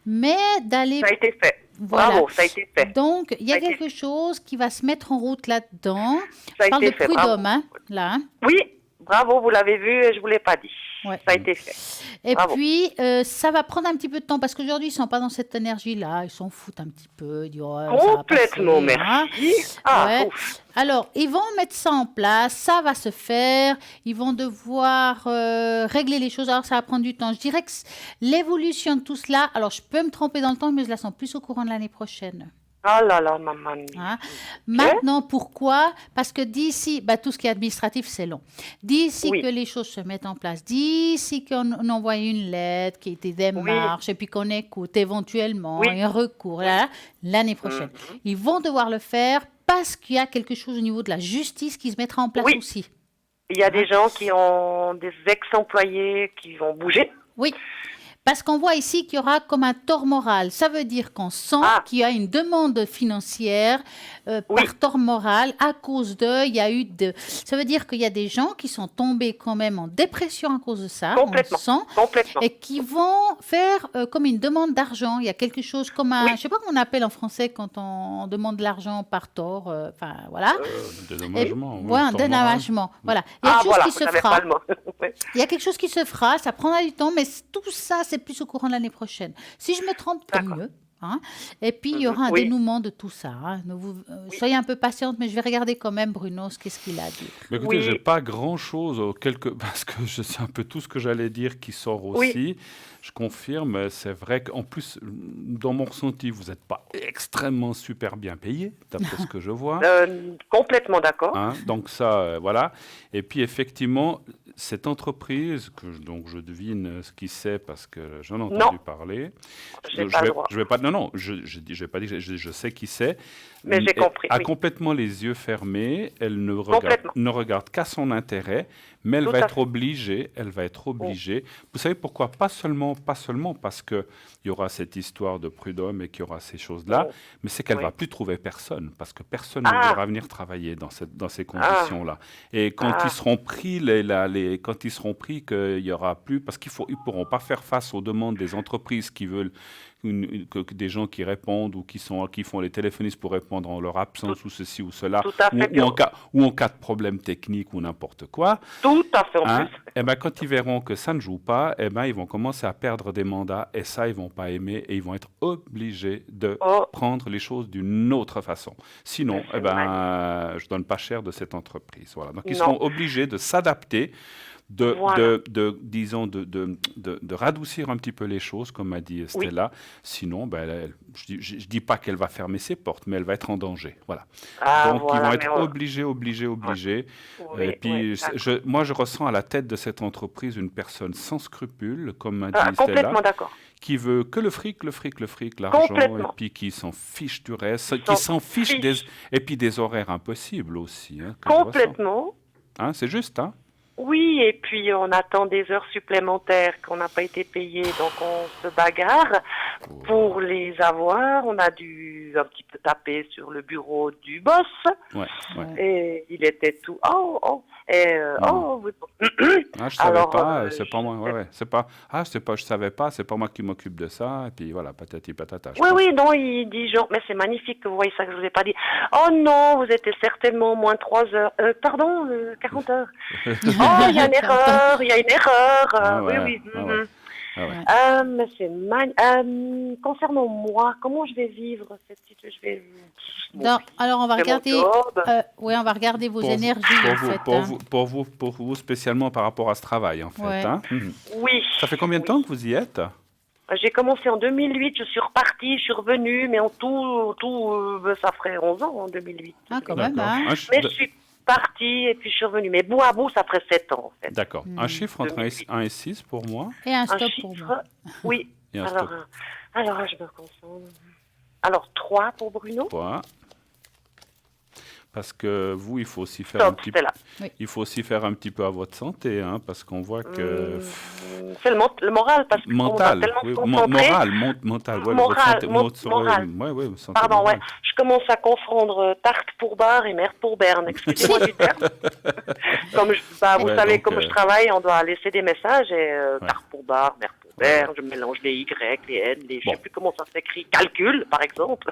mais d'aller... Ça a été fait. Voilà. Bravo, ça a été fait. Donc, il y a Ça a été quelque chose qui va se mettre en route là-dedans. Ça a Je parle été de fait, prud'homme, là. Oui, bravo, vous l'avez vu et je ne vous l'ai pas dit. Ouais. Ça a été fait. Et Bravo. puis, ça va prendre un petit peu de temps parce qu'aujourd'hui, ils ne sont pas dans cette énergie-là. Ils s'en foutent un petit peu. Ils disent, oh, ça va Complètement, passer, hein. merci. Ah, Ouais. ouf. Alors, ils vont mettre ça en place, ça va se faire, ils vont devoir régler les choses, alors ça va prendre du temps. Je dirais que l'évolution de tout cela, alors je peux me tromper dans le temps, mais je la sens plus au courant de l'année prochaine. Oh là là, maman. Maintenant, pourquoi? Parce que d'ici, tout ce qui est administratif, c'est long. D'ici Oui. que les choses se mettent en place, d'ici qu'on envoie une lettre, qui était des démarches, et puis qu'on écoute éventuellement, Oui. et un recours, l'année prochaine. Ils vont devoir le faire parce qu'il y a quelque chose au niveau de la justice qui se mettra en place Oui. aussi. Il y a des gens qui ont des ex-employés qui vont bouger. Oui. Parce qu'on voit ici qu'il y aura comme un tort moral. Ça veut dire qu'on sent qu'il y a une demande financière par tort moral à cause il y a eu Ça veut dire qu'il y a des gens qui sont tombés quand même en dépression à cause de ça, on le sent, et qui vont faire comme une demande d'argent. Il y a quelque chose comme un... Je ne sais pas comment on appelle en français quand on demande de l'argent par tort. Enfin, voilà. Dédommagement. Un dédommagement. Voilà. Il y a quelque chose qui se fera. Il y a quelque chose qui se fera, ça prendra du temps, mais tout ça, c'est plus au courant de l'année prochaine. Si je me trompe, tant mieux. Hein. Et puis, il y aura un dénouement de tout ça. Hein. Soyez un peu patiente, mais je vais regarder quand même, Bruno, qu'est-ce qu'il a à dire. Mais écoutez, je n'ai pas grand-chose, parce que je sais un peu tout ce que j'allais dire qui sort aussi. Je confirme, c'est vrai qu'en plus, dans mon ressenti, vous n'êtes pas extrêmement super bien payé, d'après ce que je vois. Complètement d'accord. Hein, donc ça, voilà. Et puis effectivement, cette entreprise, donc je devine ce qui c'est parce que j'en ai entendu parler. Je vais pas. Non, je vais pas dire. Je sais qui c'est. Mais j'ai compris. Elle a complètement les yeux fermés. Elle ne regarde qu'à son intérêt. Mais elle va être obligée. Vous savez pourquoi? Pas seulement parce qu'il y aura cette histoire de prud'homme et qu'il y aura ces choses-là, mais c'est qu'elle ne va plus trouver personne, parce que personne ne voudra venir travailler dans ces conditions-là. Et quand ils seront pris, quand ils seront pris qu'il n'y aura plus, parce qu'ils ne pourront pas faire face aux demandes des entreprises qui veulent des gens qui répondent ou qui font les téléphonistes pour répondre en leur absence ou ceci ou cela, ou en cas de problème technique ou n'importe quoi. Tout à fait en plus. Et ben, quand ils verront que ça ne joue pas, ils vont commencer à perdre des mandats et ça, ils ne vont pas aimer et ils vont être obligés de prendre les choses d'une autre façon. Sinon, je ne donne pas cher de cette entreprise. Voilà. Donc, ils seront obligés de s'adapter, de radoucir un petit peu les choses, comme a dit Stella. Sinon, je ne dis pas qu'elle va fermer ses portes, mais elle va être en danger. Voilà. Donc, ils vont être obligés. Et puis, moi, je ressens à la tête de cette entreprise une personne sans scrupules, comme a dit Stella. Complètement d'accord. Qui veut que le fric, l'argent, et puis qui s'en fiche du reste, qui s'en fiche des horaires impossibles aussi. Hein, complètement. Hein, c'est juste, hein? Oui, et puis on attend des heures supplémentaires qu'on n'a pas été payées, donc on se bagarre pour les avoir. On a dû un petit peu taper sur le bureau du boss, et il était tout je savais pas, c'est pas moi. Je savais pas, c'est pas moi qui m'occupe de ça, et puis voilà, patati patata. Non, il dit genre, mais c'est magnifique que vous voyez ça que je vous ai pas dit. Oh non, vous étiez certainement au moins 3 heures, 40 heures. Il y a une erreur. Mais c'est concernant moi, comment je vais vivre cette situation? Alors on va regarder, vos énergies pour vous spécialement par rapport à ce travail en fait. Hein? Oui. Ça fait combien de temps que vous y êtes? J'ai commencé en 2008, je suis repartie, je suis revenue, mais en tout, ça ferait 11 ans en 2008. Ah, quand même, hein. Mais je suis partie et puis je suis revenue. Mais bout à bout, ça ferait 7 ans, en fait. D'accord. Un chiffre entre 1 et 6 pour moi. Et un stop pour moi. Oui. Et alors, je me concentre. Alors, 3 pour Bruno. 3. Parce que vous, il faut aussi faire un petit peu à votre santé, hein, parce qu'on voit que c'est le moral, parce que mental, Pardon, je commence à confondre tarte pour bar et mère pour berne. Excusez-moi du terme. Comme vous savez, comme je travaille, on doit laisser des messages et tarte pour bar, mère pour berne. Je mélange les Y, les N, je sais plus comment ça s'écrit. Calcul, par exemple.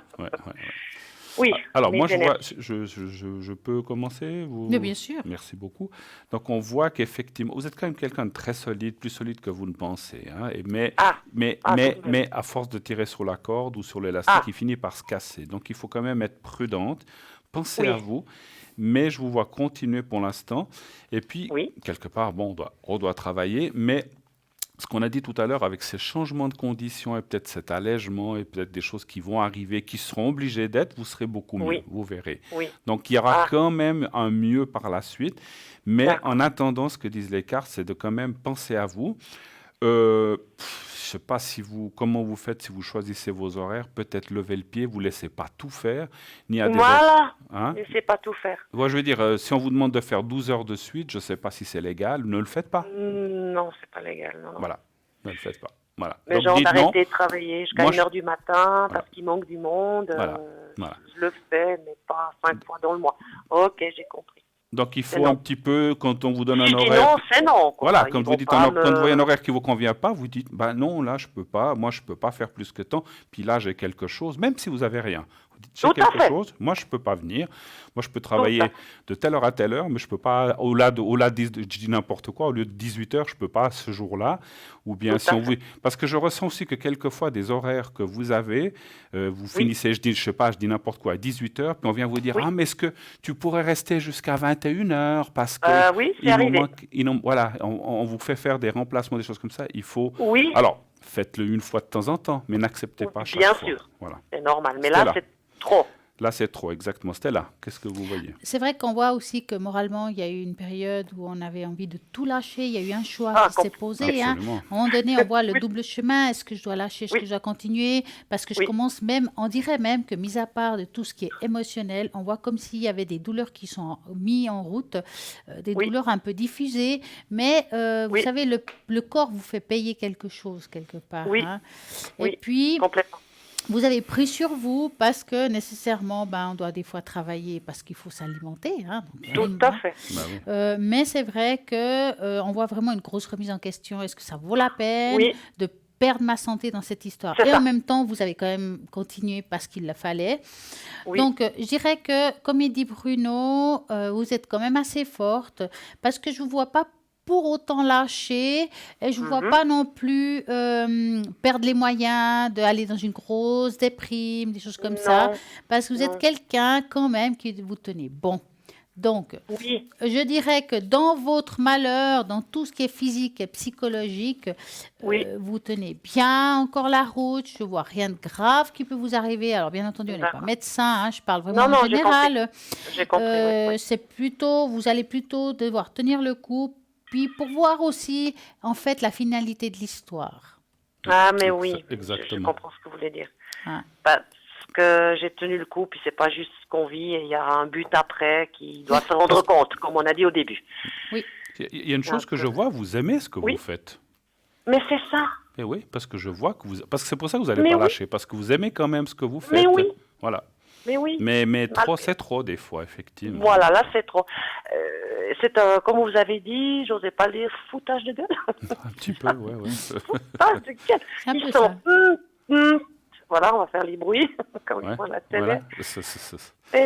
Oui. Alors moi, je peux commencer Mais bien sûr. Merci beaucoup. Donc on voit qu'effectivement, vous êtes quand même quelqu'un de très solide, plus solide que vous ne pensez. Hein, mais à force de tirer sur la corde ou sur l'élastique, il finit par se casser. Donc il faut quand même être prudente. Pensez à vous. Mais je vous vois continuer pour l'instant. Et puis, quelque part, on doit travailler, mais ce qu'on a dit tout à l'heure avec ces changements de conditions et peut-être cet allègement et peut-être des choses qui vont arriver, qui seront obligées d'être, vous serez beaucoup mieux, vous verrez. Donc, il y aura quand même un mieux par la suite. Mais en attendant, ce que disent les cartes, c'est de quand même penser à vous. Je ne sais pas comment vous faites si vous choisissez vos horaires. Peut-être lever le pied, vous ne laissez pas tout faire. Laissez pas tout faire. Moi, je veux dire, si on vous demande de faire 12 heures de suite, je ne sais pas si c'est légal. Ne le faites pas. Non, c'est pas légal. Non. Voilà, ne le faites pas. Voilà. Mais Donc, genre dites non. d'arrêter de travailler jusqu'à Moi, 1h du matin Voilà. parce qu'il manque du monde. Voilà. Voilà. Je le fais, mais pas 5 fois dans le mois. Ok, j'ai compris. Donc, il C'est faut non. un petit peu, quand on vous donne Si un je dis horaire... non, c'est non. Quoi. Voilà, Ils quand vous vont dites pas quand vous voyez un me... horaire qui vous convient pas, vous dites bah non, là je peux pas, moi je peux pas faire plus que tant, puis là j'ai quelque chose, même si vous avez rien. Vous dites j'ai Tout à quelque fait. chose, moi je peux pas venir, moi je peux Tout travailler à fait. de telle heure à telle heure, mais je peux pas au-delà de je dis n'importe quoi, au lieu de 18 heures, je peux pas ce jour-là, ou bien Tout si à on vous fait. parce que je ressens aussi que quelquefois des horaires que vous avez, vous Oui, finissez, je sais pas, je dis n'importe quoi à 18 heures, puis on vient vous dire oui. ah mais est-ce que tu pourrais rester jusqu'à 21 heures parce que Oui, c'est il nous arrivé. manque, voilà, on vous fait faire des remplacements, des choses comme ça. Il faut. Oui, Alors, faites-le une fois de temps en temps, mais n'acceptez pas chaque bien fois. sûr. Voilà. C'est normal. Mais là, Stella, c'est trop. là c'est trop, exactement. Stella, qu'est-ce que vous voyez? C'est vrai qu'on voit aussi que moralement, il y a eu une période où on avait envie de tout lâcher. Il y a eu un choix Ah, qui s'est posé. Hein. Absolument. À un moment donné, on voit le Oui, double chemin. Est-ce que je dois lâcher? Est-ce que oui, je dois continuer? Parce que je oui, commence même, on dirait même que, mis à part de tout ce qui est émotionnel, on voit comme s'il y avait des douleurs qui sont mises en route, des oui, douleurs un peu diffusées. Mais vous oui, savez, le corps vous fait payer quelque chose quelque part. oui, Hein. Et oui, puis, complètement. vous avez pris sur vous parce que nécessairement, ben, on doit des fois travailler parce qu'il faut s'alimenter. Hein, donc, Tout à fait. Bah oui. mais c'est vrai que on voit vraiment une grosse remise en question. Est-ce que ça vaut la peine Oui, de perdre ma santé dans cette histoire? c'est Et en ça. même temps, vous avez quand même continué parce qu'il le fallait. Oui, Donc, je dirais que, comme il dit Bruno, vous êtes quand même assez forte parce que je ne vous vois pas pour autant lâcher et je ne vous vois mhm. pas non plus perdre les moyens d'aller dans une grosse déprime, des choses comme ça, Non, parce que vous êtes non. quelqu'un quand même qui vous tenez bon. Donc, Oui, je dirais que dans votre malheur, dans tout ce qui est physique et psychologique, oui, vous tenez bien encore la route. Je ne vois rien de grave qui peut vous arriver. Alors, bien entendu, on n'est pas d'accord. médecin, hein, je parle vraiment Non, en non, j'ai compris. général. J'ai compris, oui, oui. C'est plutôt, vous allez plutôt devoir tenir le coup, puis pour voir aussi, en fait, la finalité de l'histoire. Ah, mais oui, je Exactement. comprends ce que vous voulez dire. Hein. Parce que j'ai tenu le coup, puis c'est pas juste ce qu'on vit, et il y a un but après qui doit se rendre compte, comme on a dit au début. Oui, Il y a une chose que je vois, vous aimez ce que Oui. vous faites. Mais c'est ça. Et oui, parce que je vois que vous. Parce que c'est pour ça que vous n'allez Mais pas oui. lâcher, parce que vous aimez quand même ce que vous Mais faites. oui. Voilà. Mais oui. Mais trop, Malgré- c'est trop des fois, effectivement. Voilà, là c'est trop. C'est un, comme vous avez dit, j'osais pas le dire, foutage de gueule. Un petit peu, ouais, ouais. Foutage de gueule. c'est un Ils peu sont. ça. Voilà, on va faire les bruits, comme ils Ouais, font à la télé. voilà.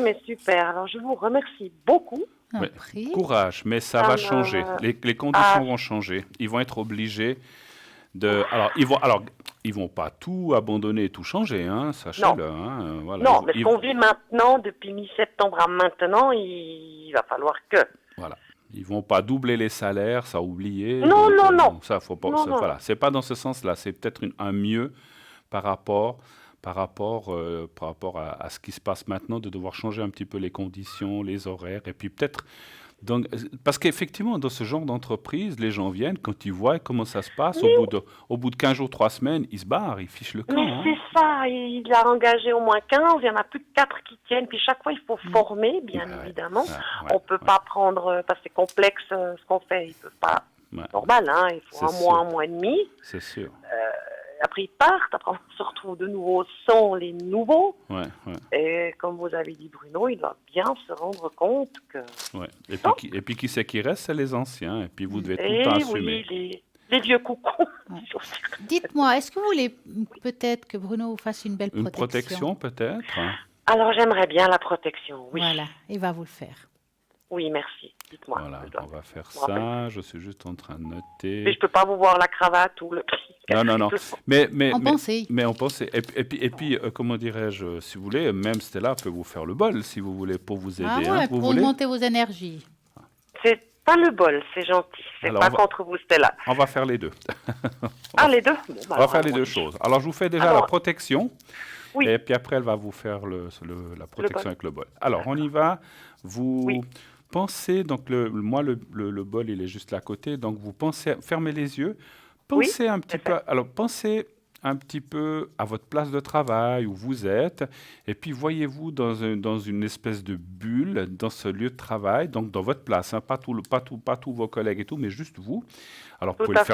Mais super. Alors je vous remercie beaucoup. Un Ouais. prix. Courage, mais ça Ça va me- changer. Les conditions Ah. vont changer. Ils vont être obligés de. Alors, ils vont pas tout abandonner et tout changer, hein, sachez-le. Hein, voilà. Non, mais ce Ils- qu'on vit maintenant, depuis mi-septembre à maintenant, il va falloir que. Voilà. Ils vont pas doubler les salaires, ça oublier. Non, non, non. Ça, faut pas. Non, non. Voilà, c'est pas dans ce sens-là. C'est peut-être un mieux par rapport à ce qui se passe maintenant, de devoir changer un petit peu les conditions, les horaires, et puis peut-être. Donc, parce qu'effectivement, dans ce genre d'entreprise, les gens viennent, quand ils voient comment ça se passe, au bout de 15 jours, 3 semaines, ils se barrent, ils fichent le camp. Mais hein. c'est ça, il a engagé au moins 15, il y en a plus que 4 qui tiennent, puis chaque fois il faut former, bien Ouais, évidemment. ouais, On peut ouais, pas prendre, parce que c'est complexe ce qu'on fait, ils peuvent pas, ouais, normal, hein, il faut C'est un sûr. mois et demi. c'est sûr. Après ils partent, après on se retrouve de nouveau sans les nouveaux. Ouais, ouais, Et comme vous avez dit Bruno, il doit bien se rendre compte que... ouais. Non. Et puis qui c'est qui reste, c'est les anciens, et puis vous devez tout le Eh temps assumer. oui, les vieux coucous. Ouais. Dites-moi, est-ce que vous voulez peut-être que Bruno vous fasse une belle Une protection peut-être, hein. Alors j'aimerais bien la protection, oui. Voilà, il va vous le faire. Oui, merci. Dites-moi. Voilà, je dois- on va faire me rappelle. ça. Je suis juste en train de noter. Mais je peux pas vous voir la cravate ou le prix. Non. Mais En pensée. Mais on pensait. Et puis comment dirais-je, si vous voulez, même Stella peut vous faire le bol, si vous voulez, pour vous aider. Ah hein. ouais, Vous pour voulez monter vos énergies. C'est pas le bol, c'est gentil. C'est Alors, pas on va- contre vous, Stella. On va faire les deux. Ah, les deux Bon, bah, On va alors, faire les allons-y. deux choses. Alors, je vous fais déjà Alors, la protection. oui. Et puis après, elle va vous faire la protection bol. avec le bol. Alors, on y va. Vous Oui. pensez, donc moi, le bol, il est juste là à côté. Donc, vous pensez, fermez les yeux. Pensez un petit c'est peu. fait. Alors, pensez un petit peu à votre place de travail où vous êtes, et puis voyez-vous dans une espèce de bulle dans ce lieu de travail, donc dans votre place, hein, pas tous vos collègues et tout, mais juste vous. Alors, Tout à fait.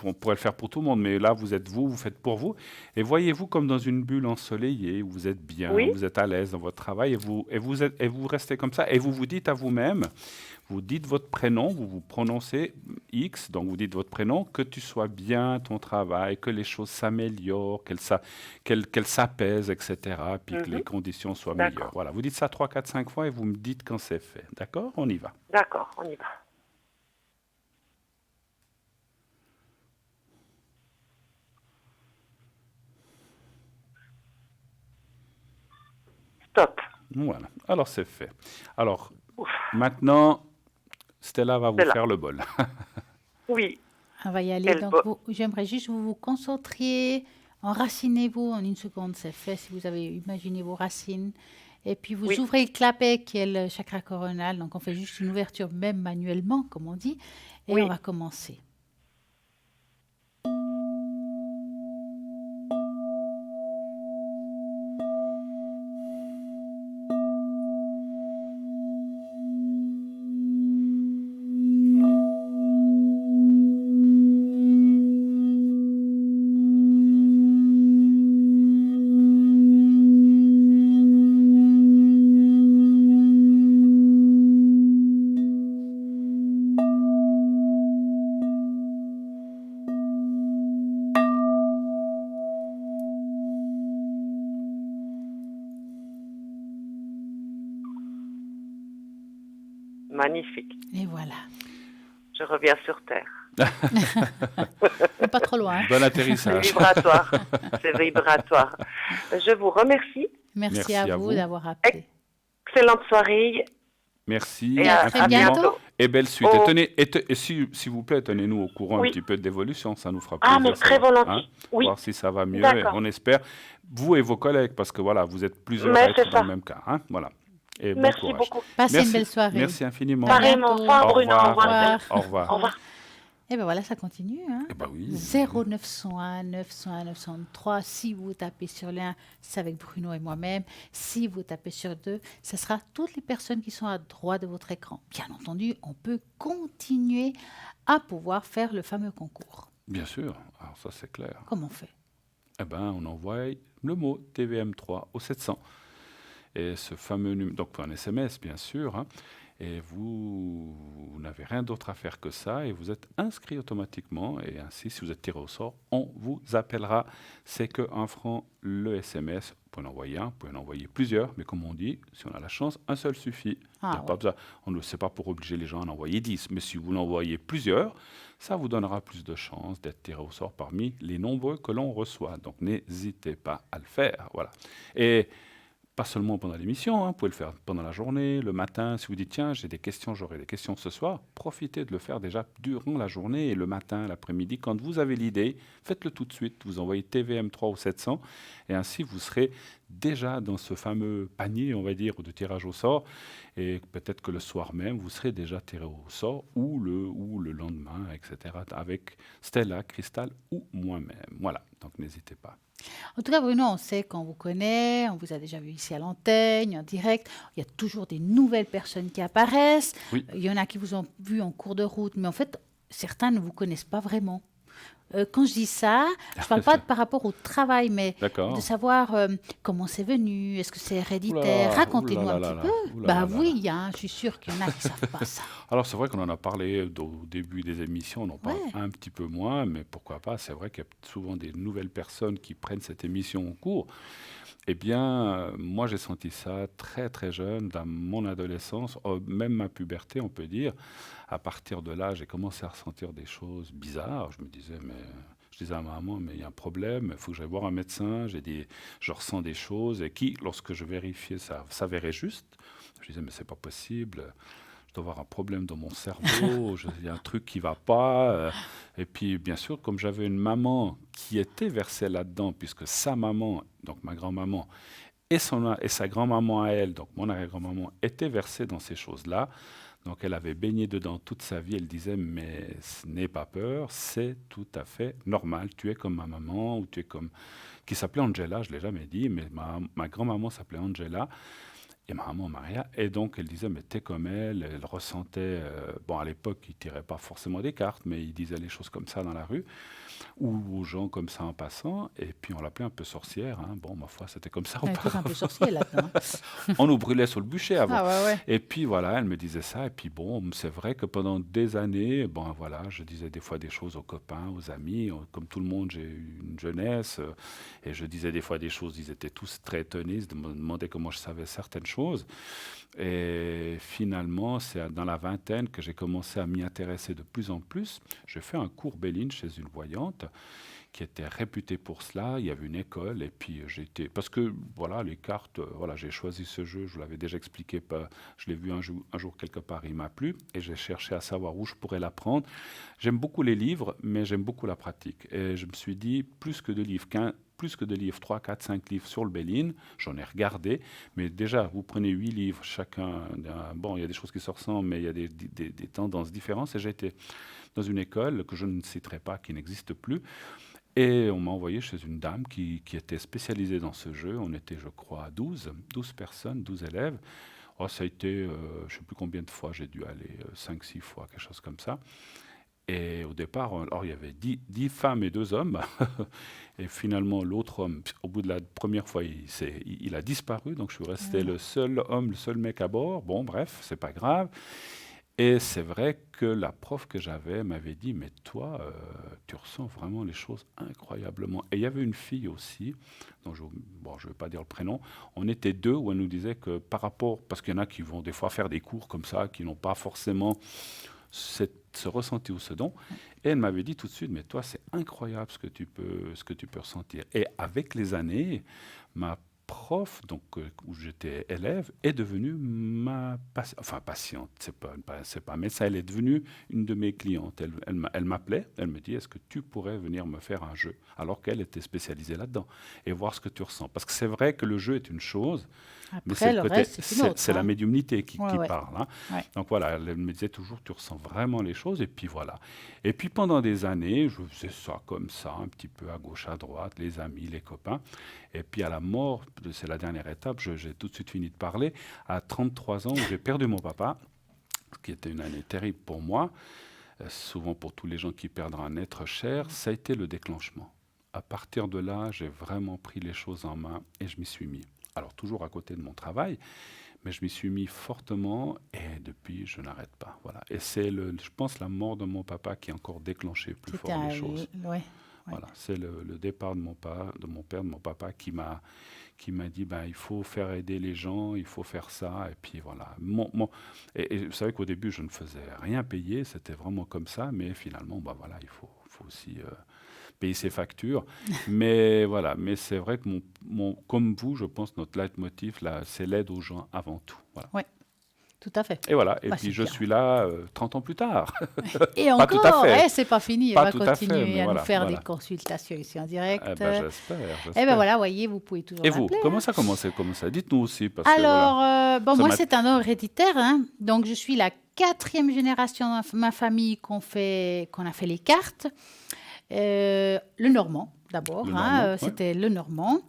on pourrait le faire pour tout le monde, mais là, vous êtes vous faites pour vous. Et voyez-vous comme dans une bulle ensoleillée où vous êtes bien, Oui, vous êtes à l'aise dans votre travail et vous restez comme ça et vous vous dites à vous-même, vous dites votre prénom, vous vous prononcez X, donc vous dites votre prénom, que tu sois bien à ton travail, que les choses s'améliorent, qu'elles s'apaisent, etc., puis que les mhm, conditions soient meilleures. d'accord. Voilà, vous dites ça 3, 4, 5 fois et vous me dites quand c'est fait. D'accord? On y va. D'accord, on y va. Stop. Voilà, alors c'est fait. Alors, Ouf, maintenant, Stella va vous c'est là. faire le bol. Oui, On va y aller. quel Donc, beau. j'aimerais juste que vous vous concentriez, enracinez-vous en une seconde, c'est fait si vous avez imaginé vos racines. Et puis vous Oui, ouvrez le clapet qui est le chakra coronal. Donc on fait juste une ouverture même manuellement, comme on dit. Et on oui. va commencer. Magnifique. Et voilà. Je reviens sur Terre. Mais pas trop loin, hein. Bon C'est atterrissage. vibratoire. C'est vibratoire. Je vous remercie. Merci Merci à à vous vous. d'avoir appelé. Excellente soirée Merci et Et à très infiniment. bientôt. Et belle suite. Oh. S'il vous plaît, tenez-nous au courant un Oui. petit peu de l'évolution. Ça nous fera Ah, plaisir. mais très savoir, volontiers. hein, Oui, voir si ça va mieux. Et d'accord. on espère, vous et vos collègues, parce que voilà, vous êtes plusieurs Mais à être c'est dans ça. le même cas. Hein, voilà. Et bon Merci courage. beaucoup. Passez une Merci, belle soirée. merci infiniment. À Pareillement. Au bientôt. revoir, Au Bruno. Au revoir. revoir. revoir. Au revoir. Au revoir. Et bien voilà, ça continue, hein. Eh ben oui. 0901 901 903. Si vous tapez sur l'un, c'est avec Bruno et moi-même. Si vous tapez sur deux, ce sera toutes les personnes qui sont à droite de votre écran. Bien entendu, on peut continuer à pouvoir faire le fameux concours. Bien sûr. Alors ça, c'est clair. Comment on fait? Eh ben, on envoie le mot TVM3 au 700. Et ce fameux numéro, donc un SMS bien sûr, hein, et vous n'avez rien d'autre à faire que ça, et vous êtes inscrit automatiquement, et ainsi, si vous êtes tiré au sort, on vous appellera. C'est que 1 franc le SMS. Vous pouvez en envoyer un, vous pouvez en envoyer plusieurs, mais comme on dit, si on a la chance, un seul suffit. Il n'y a Ah pas ouais. besoin, on ne sait pas pour obliger les gens à en envoyer 10, mais si vous l'envoyez plusieurs, ça vous donnera plus de chances d'être tiré au sort parmi les nombreux que l'on reçoit. Donc n'hésitez pas à le faire. Voilà. Et pas seulement pendant l'émission, hein, vous pouvez le faire pendant la journée, le matin. Si vous dites, tiens, j'ai des questions, j'aurai des questions ce soir, profitez de le faire déjà durant la journée et le matin, l'après-midi. Quand vous avez l'idée, faites-le tout de suite. Vous envoyez TVM3 au 700 et ainsi vous serez déjà dans ce fameux panier, on va dire, de tirage au sort. Et peut-être que le soir même, vous serez déjà tiré au sort ou le lendemain, etc. avec Stella, Cristal ou moi-même. Voilà, donc n'hésitez pas. En tout cas, Bruno, on sait qu'on vous connaît, on vous a déjà vu ici à l'antenne, en direct. Il y a toujours des nouvelles personnes qui apparaissent. Oui. Il y en a qui vous ont vu en cours de route, mais en fait, certains ne vous connaissent pas vraiment. Quand je dis ça, je ne parle pas par rapport au travail, mais D'accord. de savoir comment c'est venu, est-ce que c'est héréditaire. Oula, Racontez-nous un oulala, petit peu. oulala. Bah oui, hein, je suis sûre qu'il y en a qui ne savent pas ça. Alors c'est vrai qu'on en a parlé au début des émissions, on en parle Ouais. un petit peu moins, mais pourquoi pas, c'est vrai qu'il y a souvent des nouvelles personnes qui prennent cette émission en cours. Eh bien, moi j'ai senti ça très très jeune, dans mon adolescence, même ma puberté on peut dire. À partir de là, j'ai commencé à ressentir des choses bizarres. Je disais à ma maman, mais il y a un problème, il faut que j'aille voir un médecin, je ressens des choses, et qui, lorsque je vérifiais, ça s'avérait juste. Je disais, mais c'est pas possible, je dois avoir un problème dans mon cerveau, il y a un truc qui va pas. Et puis, bien sûr, comme j'avais une maman qui était versée là-dedans, puisque sa maman, donc ma grand-maman, et sa grand-maman à elle, donc mon arrière-grand-maman, était versée dans ces choses-là. Donc elle avait baigné dedans toute sa vie. Elle disait, mais n'aie pas peur, c'est tout à fait normal. Tu es comme ma maman, ou tu es comme... Qui s'appelait Angela, je ne l'ai jamais dit, mais ma grand-maman s'appelait Angela. Et ma maman Maria, et donc elle disait, mais t'es comme elle ressentait, bon à l'époque il tirait pas forcément des cartes, mais il disait les choses comme ça dans la rue, ou aux gens comme ça en passant, et puis on l'appelait un peu sorcière, hein. Bon ma foi c'était comme ça On est tous un auparavant. peu sorciers là-dedans. On nous brûlait sur le bûcher avant. Ah ouais, ouais. Et puis voilà, elle me disait ça, et puis bon, c'est vrai que pendant des années, bon voilà, je disais des fois des choses aux copains, aux amis, comme tout le monde j'ai eu une jeunesse, et je disais des fois des choses, ils étaient tous très étonnés, ils me demandaient comment je savais certaines choses. Et finalement, c'est dans la vingtaine que j'ai commencé à m'y intéresser de plus en plus. J'ai fait un cours Béline chez une voyante qui était réputée pour cela. Il y avait une école et puis j'étais... Parce que voilà, les cartes, voilà, j'ai choisi ce jeu, je vous l'avais déjà expliqué, je l'ai vu un jour quelque part, il m'a plu et j'ai cherché à savoir où je pourrais l'apprendre. J'aime beaucoup les livres, mais j'aime beaucoup la pratique. Et je me suis dit, plus que de livres, 3, 4, 5 livres sur le Béline, j'en ai regardé, mais déjà, vous prenez 8 livres, chacun, bon, il y a des choses qui se ressemblent, mais il y a des tendances différentes, et j'ai été dans une école que je ne citerai pas, qui n'existe plus, et on m'a envoyé chez une dame qui était spécialisée dans ce jeu, on était, je crois, 12 personnes, 12 élèves. Oh, ça a été, je ne sais plus combien de fois, j'ai dû aller 5, 6 fois, quelque chose comme ça. Et au départ, alors, il y avait 10 femmes et 2 hommes. Et finalement, l'autre homme, au bout de la première fois, il a disparu. Donc, je suis resté le seul homme, le seul mec à bord. Bon, bref, c'est pas grave. Et c'est vrai que la prof que j'avais m'avait dit, mais toi, tu ressens vraiment les choses incroyablement. Et il y avait une fille aussi, dont je ne vais pas dire le prénom, on était 2 où elle nous disait que par rapport, parce qu'il y en a qui vont des fois faire des cours comme ça, qui n'ont pas forcément ce ressenti ou ce don. Et elle m'avait dit tout de suite, mais toi, c'est incroyable ce que tu peux ressentir. Et avec les années, ma prof, donc où j'étais élève, est devenue ma patiente. C'est pas un médecin, elle est devenue une de mes clientes. Elle m'appelait, elle me dit, est-ce que tu pourrais venir me faire un jeu, alors qu'elle était spécialisée là-dedans, et voir ce que tu ressens. Parce que c'est vrai que le jeu est une chose, mais Après, le reste, c'est une autre. c'est la hein. médiumnité qui Ouais. parle. Hein. Ouais. Donc voilà, elle me disait toujours, tu ressens vraiment les choses, et puis voilà. Et puis pendant des années, je faisais ça comme ça, un petit peu à gauche, à droite, les amis, les copains. Et puis à la mort, c'est la dernière étape, j'ai tout de suite fini de parler, à 33 ans, où j'ai perdu mon papa, ce qui était une année terrible pour moi, souvent pour tous les gens qui perdent un être cher, ça a été le déclenchement. À partir de là, j'ai vraiment pris les choses en main et je m'y suis mis. Alors toujours à côté de mon travail, mais je m'y suis mis fortement et depuis, je n'arrête pas. Voilà. Et c'est, je pense, la mort de mon papa qui a encore déclenché plus C'était fort les choses. ouais. Voilà, c'est le départ de mon père, de mon papa qui m'a dit, ben, il faut faire aider les gens, il faut faire ça. Et puis voilà. Et vous savez qu'au début, je ne faisais rien payer, c'était vraiment comme ça, mais finalement, ben, voilà, il faut aussi payer ses factures. Mais voilà, mais c'est vrai que comme vous, je pense, notre leitmotiv, là, c'est l'aide aux gens avant tout. Voilà. Ouais, tout à fait. Et voilà, et Bah, puis c'est je bien. suis là 30 ans plus tard. Et Pas tout à encore, fait. c'est pas fini. Pas Elle tout va à fait, continuer mais à voilà, nous faire voilà. des consultations ici en direct. Eh ben, j'espère. Et ben voilà, voyez, vous pouvez toujours Et vous, l'appeler. comment ça commence? Dites-nous aussi. Parce que, Alors, voilà. bon, Ça moi, m'a- c'est un nom héréditaire. Hein. Donc, je suis la 4e génération dans ma famille qu'on a fait les cartes. Le Normand, d'abord. Le hein, Normand, ouais. C'était le Normand.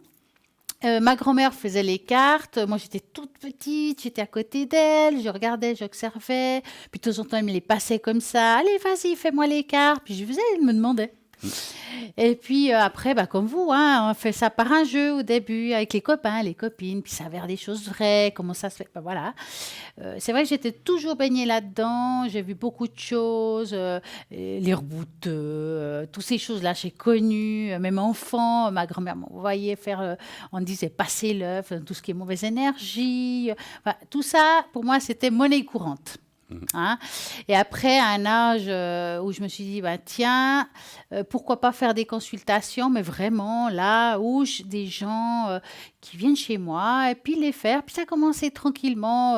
Ma grand-mère faisait les cartes. Moi, j'étais toute petite, j'étais à côté d'elle. Je regardais, j'observais. Puis, de temps en temps, elle me les passait comme ça. Allez, vas-y, fais-moi les cartes. Puis, je faisais, elle me demandait. Et puis après, bah, comme vous, hein, on fait ça par un jeu au début, avec les copains, les copines, puis ça avère des choses vraies, comment ça se fait. Bah, voilà. C'est vrai que j'étais toujours baignée là-dedans, j'ai vu beaucoup de choses, les rebouteux, toutes ces choses-là, j'ai connu, même enfant, ma grand-mère m'envoyait faire, on disait passer l'œuf, tout ce qui est mauvaise énergie. Tout ça, pour moi, c'était monnaie courante. Hein. Et après, à un âge où je me suis dit, ben, tiens, pourquoi pas faire des consultations, mais vraiment là où des gens qui viennent chez moi et puis les faire. Puis ça a commencé tranquillement.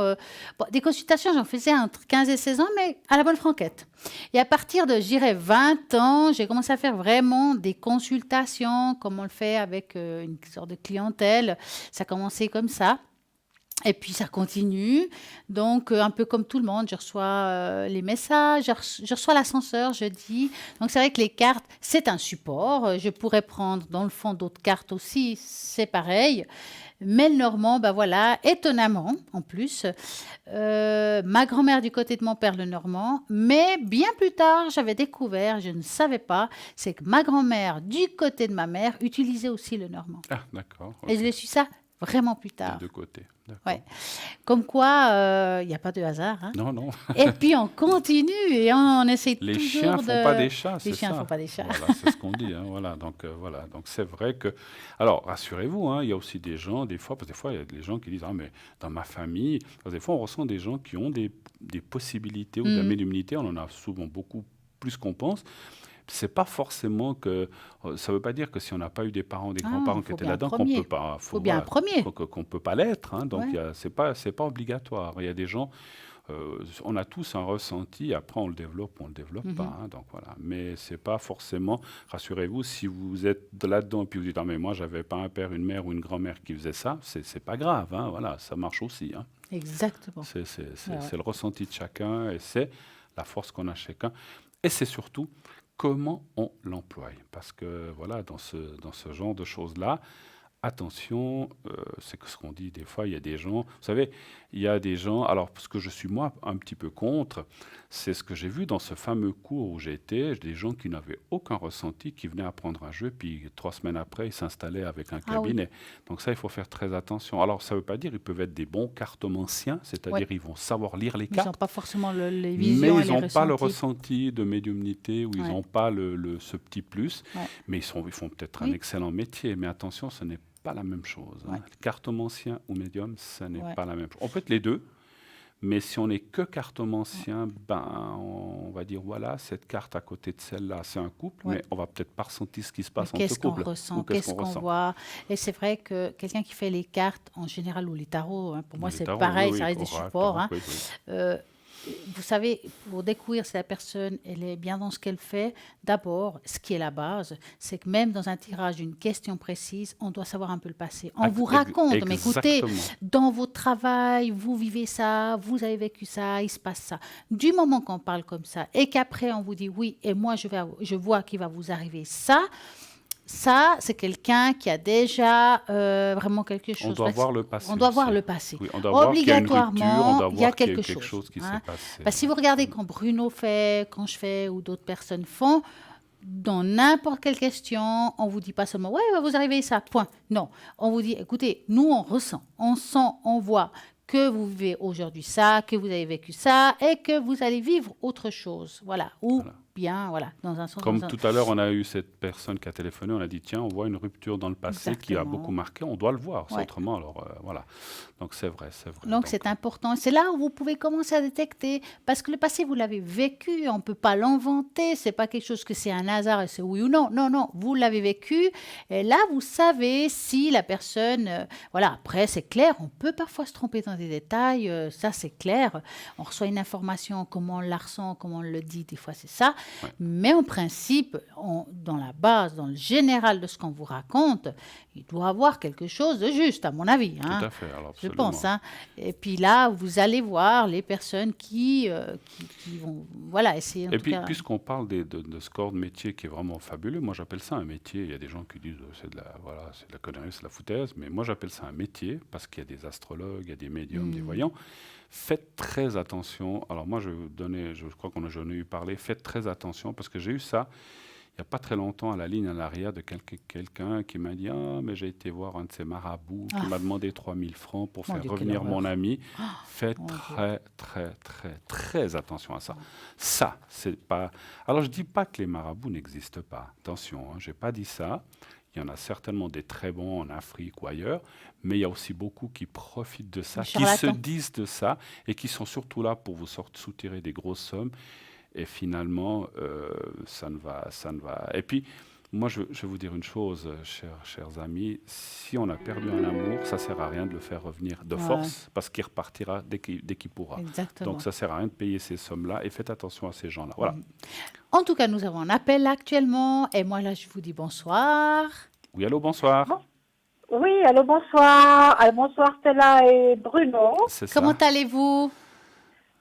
Bon, des consultations, j'en faisais entre 15 et 16 ans, mais à la bonne franquette. Et à partir de, je dirais, 20 ans, j'ai commencé à faire vraiment des consultations, comme on le fait avec une sorte de clientèle. Ça a commencé comme ça. Et puis ça continue, donc un peu comme tout le monde, je reçois les messages, je reçois l'ascenseur, je dis. Donc c'est vrai que les cartes, c'est un support. Je pourrais prendre dans le fond d'autres cartes aussi, c'est pareil. Mais le normand, ben voilà, étonnamment en plus, ma grand-mère du côté de mon père, le normand, mais bien plus tard, j'avais découvert, je ne savais pas, c'est que ma grand-mère du côté de ma mère utilisait aussi le normand. Ah, d'accord. Et Ok. je l'ai su ça vraiment plus Des tard. deux côtés. D'accord. Ouais. Comme quoi, il n'y a pas de hasard. Hein. Non, non. Et puis on continue et on essaie Les toujours chiens de... font pas des chats, Les c'est chiens ne ça. font pas des chats. Voilà, c'est ce qu'on dit. Hein, voilà. Donc c'est vrai que. Alors rassurez-vous, hein, il y a aussi des gens, des fois, parce que des fois il y a des gens qui disent ah mais dans ma famille, parce que des fois on ressent des gens qui ont des possibilités ou de la médiumnité, on en a souvent beaucoup plus qu'on pense. C'est pas forcément que ça veut pas dire que si on n'a pas eu des parents, des grands-parents qui faut étaient bien là-dedans un qu'on premier. peut pas, Faut bien un voilà, premier. qu'on peut pas l'être. Hein, donc Ouais. c'est pas obligatoire. Il y a des gens. On a tous un ressenti, après on le développe ou on le développe pas. Hein, donc voilà. Mais c'est pas forcément, rassurez-vous, si vous êtes là-dedans et puis vous dites, ah mais moi j'avais pas un père, une mère ou une grand-mère qui faisait ça, c'est pas grave. Hein, voilà, ça marche aussi. Hein. Exactement. C'est le ressenti de chacun et c'est la force qu'on a chacun. Et c'est surtout comment on l'emploie. Parce que voilà, dans ce genre de choses-là, attention, c'est ce qu'on dit des fois, il y a des gens, vous savez, il y a des gens, alors ce que je suis moi un petit peu contre, c'est ce que j'ai vu dans ce fameux cours où j'ai été, des gens qui n'avaient aucun ressenti, qui venaient apprendre un jeu, puis 3 semaines après, ils s'installaient avec un Ah oui. cabinet. Donc ça, il faut faire très attention. Alors ça ne veut pas dire qu'ils peuvent être des bons cartomanciens, c'est-à-dire ils vont savoir lire les Ils n'ont cartes, pas forcément les mais visions et ils les n'ont pas le ressentis. ressenti de médiumnité ou ils Ouais. n'ont pas ce petit plus. Ouais. Mais ils font peut-être un Oui. excellent métier. Mais attention, ce n'est pas la même chose. Hein. Ouais. Cartomancien ou médium, ce n'est Ouais. pas la même chose. On peut être les deux. Mais si on n'est que cartomancien, ben, on va dire voilà, cette carte à côté de celle-là, c'est un couple, Ouais. mais on va peut-être pas ressentir ce qui se Mais passe entre qu'est-ce qu'on couples. ressent, Ou qu'est-ce qu'on voit. Et c'est vrai que quelqu'un qui fait les cartes en général ou les tarots, hein, pour moi Les c'est tarots, pareil, oui, ça reste des oracle, supports. Hein. oui, oui. Euh, vous savez, pour découvrir si la personne elle est bien dans ce qu'elle fait, d'abord, ce qui est la base, c'est que même dans un tirage d'une question précise, on doit savoir un peu le passé. On vous raconte, mais écoutez, Exactement. dans votre travail, vous vivez ça, vous avez vécu ça, il se passe ça. Du moment qu'on parle comme ça et qu'après on vous dit oui, et moi je vois qu'il va vous arriver ça, c'est quelqu'un qui a déjà vraiment quelque chose. On doit voir le passé. On doit voir aussi. le passé. Oui, on doit voir qu'il y a une rupture, on Obligatoirement, doit il y a voir qu'il y a quelque quelque chose. chose qui Hein. s'est passé. Parce que si vous regardez quand Bruno fait, quand je fais ou d'autres personnes font, dans n'importe quelle question, on vous dit pas seulement ouais, va vous arriver ça, point. Non, on vous dit écoutez, nous on ressent, on sent, on voit que vous vivez aujourd'hui ça, que vous avez vécu ça et que vous allez vivre autre chose. Voilà. Ou Voilà. bien, voilà, dans un sens. Comme dans un- tout à l'heure, on a eu cette personne qui a téléphoné, on a dit tiens, on voit une rupture dans le passé qui a Exactement. beaucoup marqué, on doit le voir, c'est Ouais. autrement. Alors voilà. Donc c'est vrai, c'est vrai. Donc c'est important. C'est là où vous pouvez commencer à détecter. Parce que le passé, vous l'avez vécu. On ne peut pas l'inventer. Ce n'est pas quelque chose que c'est un hasard et c'est oui ou non. Non, non. Vous l'avez vécu. Et là, vous savez si la personne... voilà. Après, c'est clair. On peut parfois se tromper dans des détails. Ça, c'est clair. On reçoit une information. Comment on la ressent, comment on le dit. Des fois, c'est ça. Ouais. Mais en principe, dans la base, dans le général de ce qu'on vous raconte, il doit avoir quelque chose de juste, à mon avis. Hein. Tout à fait. Alors, Je absolument. pense. Hein. Et puis là, vous allez voir les personnes qui vont essayer. En Et tout puis, cas, puisqu'on parle de ce corps de métier qui est vraiment fabuleux, moi j'appelle ça un métier. Il y a des gens qui disent c'est de la connerie, c'est de la foutaise, mais moi j'appelle ça un métier parce qu'il y a des astrologues, il y a des médiums, des voyants. Faites très attention. Alors moi je crois j'en ai eu parlé. Faites très attention parce que j'ai eu ça. Il n'y a pas très longtemps, à la ligne à l'arrière de quelqu'un qui m'a dit « Ah, mais j'ai été voir un de ces marabouts qui m'a demandé 3000 francs pour Mon faire Dieu, quelle revenir mon horreur. ami. » Faites mon Dieu. très, très, très, très attention à ça. Ça, c'est pas... Alors, je ne dis pas que les marabouts n'existent pas. Attention, hein, je n'ai pas dit ça. Il y en a certainement des très bons en Afrique ou ailleurs, mais il y a aussi beaucoup qui profitent de ça, Les qui se charlatans. disent de ça et qui sont surtout là pour vous soutirer des grosses sommes. Et finalement, ça ne va. Et puis, moi, je vais vous dire une chose, chers amis, si on a perdu un amour, ça sert à rien de le faire revenir de Ouais, force, parce qu'il repartira dès qu'il pourra. Donc, exactement. ça sert à rien de payer ces sommes-là, et faites attention à ces gens-là. Voilà. En tout cas, nous avons un appel actuellement. Et moi, là, je vous dis bonsoir. Oui, allô, bonsoir. Bon. Oui, allô, bonsoir. Bonsoir Stella et Bruno. C'est Comment ça. allez-vous?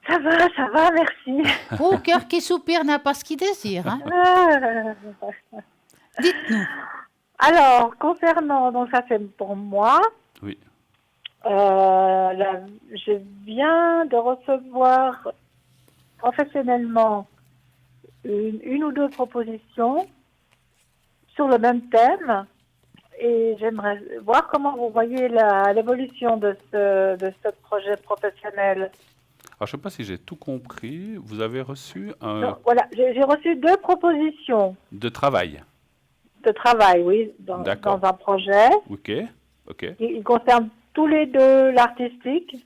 Ça va, merci. Oh, cœur qui soupire n'a pas ce qu'il désire. Hein. Euh, Dites-nous. alors, concernant, donc ça c'est pour moi, Oui. je viens de recevoir professionnellement une ou deux propositions sur le même thème et j'aimerais voir comment vous voyez l'évolution de ce projet professionnel. Alors, je ne sais pas si j'ai tout compris. Vous avez reçu Donc, voilà, j'ai reçu deux propositions de travail. de travail, oui, D'accord. dans un projet. OK. OK. Ils concernent tous les deux l'artistique.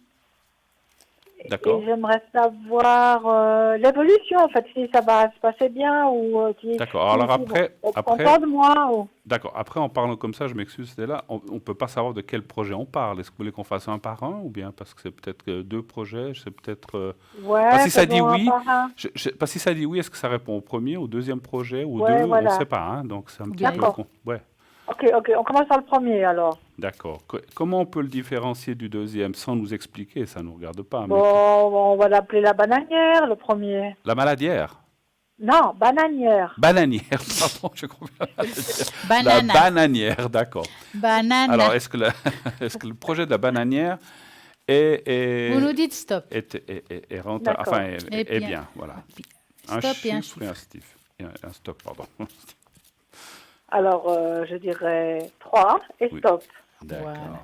D'accord. Et j'aimerais savoir l'évolution, en fait, si ça va se passer bien ou D'accord. Alors si après, vont être contents de moi. Ou... d'accord. Après, en parlant comme ça, je m'excuse, c'est là, on ne peut pas savoir de quel projet on parle. Est-ce que vous voulez qu'on fasse un par un ou bien parce que c'est peut-être deux projets, c'est peut-être. Ouais, Si ça dit faisons un oui, par un. parce que si ça dit oui, est-ce que ça répond au premier, au deuxième projet, ou Ouais, deux? On ne voilà. sait pas, hein, donc c'est un petit peu. D'accord. Ouais. Ok, on commence par le premier alors. D'accord. Comment on peut le différencier du deuxième sans nous expliquer? Ça ne nous regarde pas. Mais Bon, on va l'appeler la bananière, le premier. la maladière. Non, bananière. Bananière, pardon, je crois bien. La Banana. bananière, d'accord. Banana. Alors, est-ce que le projet de la bananière est, Vous nous dites stop. est rentable, D'accord. enfin, Et est puis bien, voilà. Stop et un chiffre et un chiffre. chiffre. Un stop, pardon. Alors, je dirais 3 et Oui. stop. D'accord. Voilà.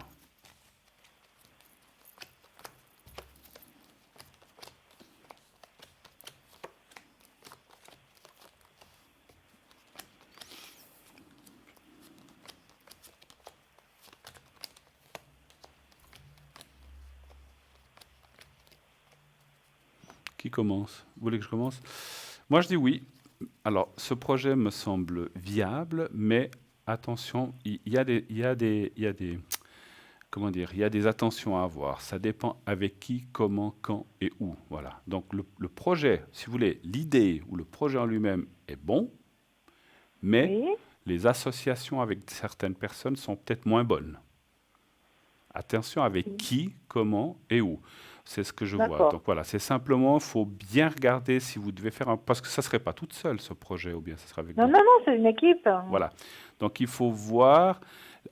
Qui commence? Vous voulez que je commence? Moi, je dis oui. Alors, ce projet me semble viable, mais attention, il y a des, comment dire, il y a des attentions à avoir. Ça dépend avec qui, comment, quand et où. Voilà. Donc, le projet, si vous voulez, l'idée ou le projet en lui-même est bon, mais Oui. les associations avec certaines personnes sont peut-être moins bonnes. Attention avec qui, comment et où. C'est ce que je vois. D'accord. Donc voilà, c'est simplement, il faut bien regarder si vous devez faire un... Parce que ça ne serait pas toute seule, ce projet, ou bien ça serait avec Non, d'autres. non, c'est une équipe. Voilà. Donc il faut voir,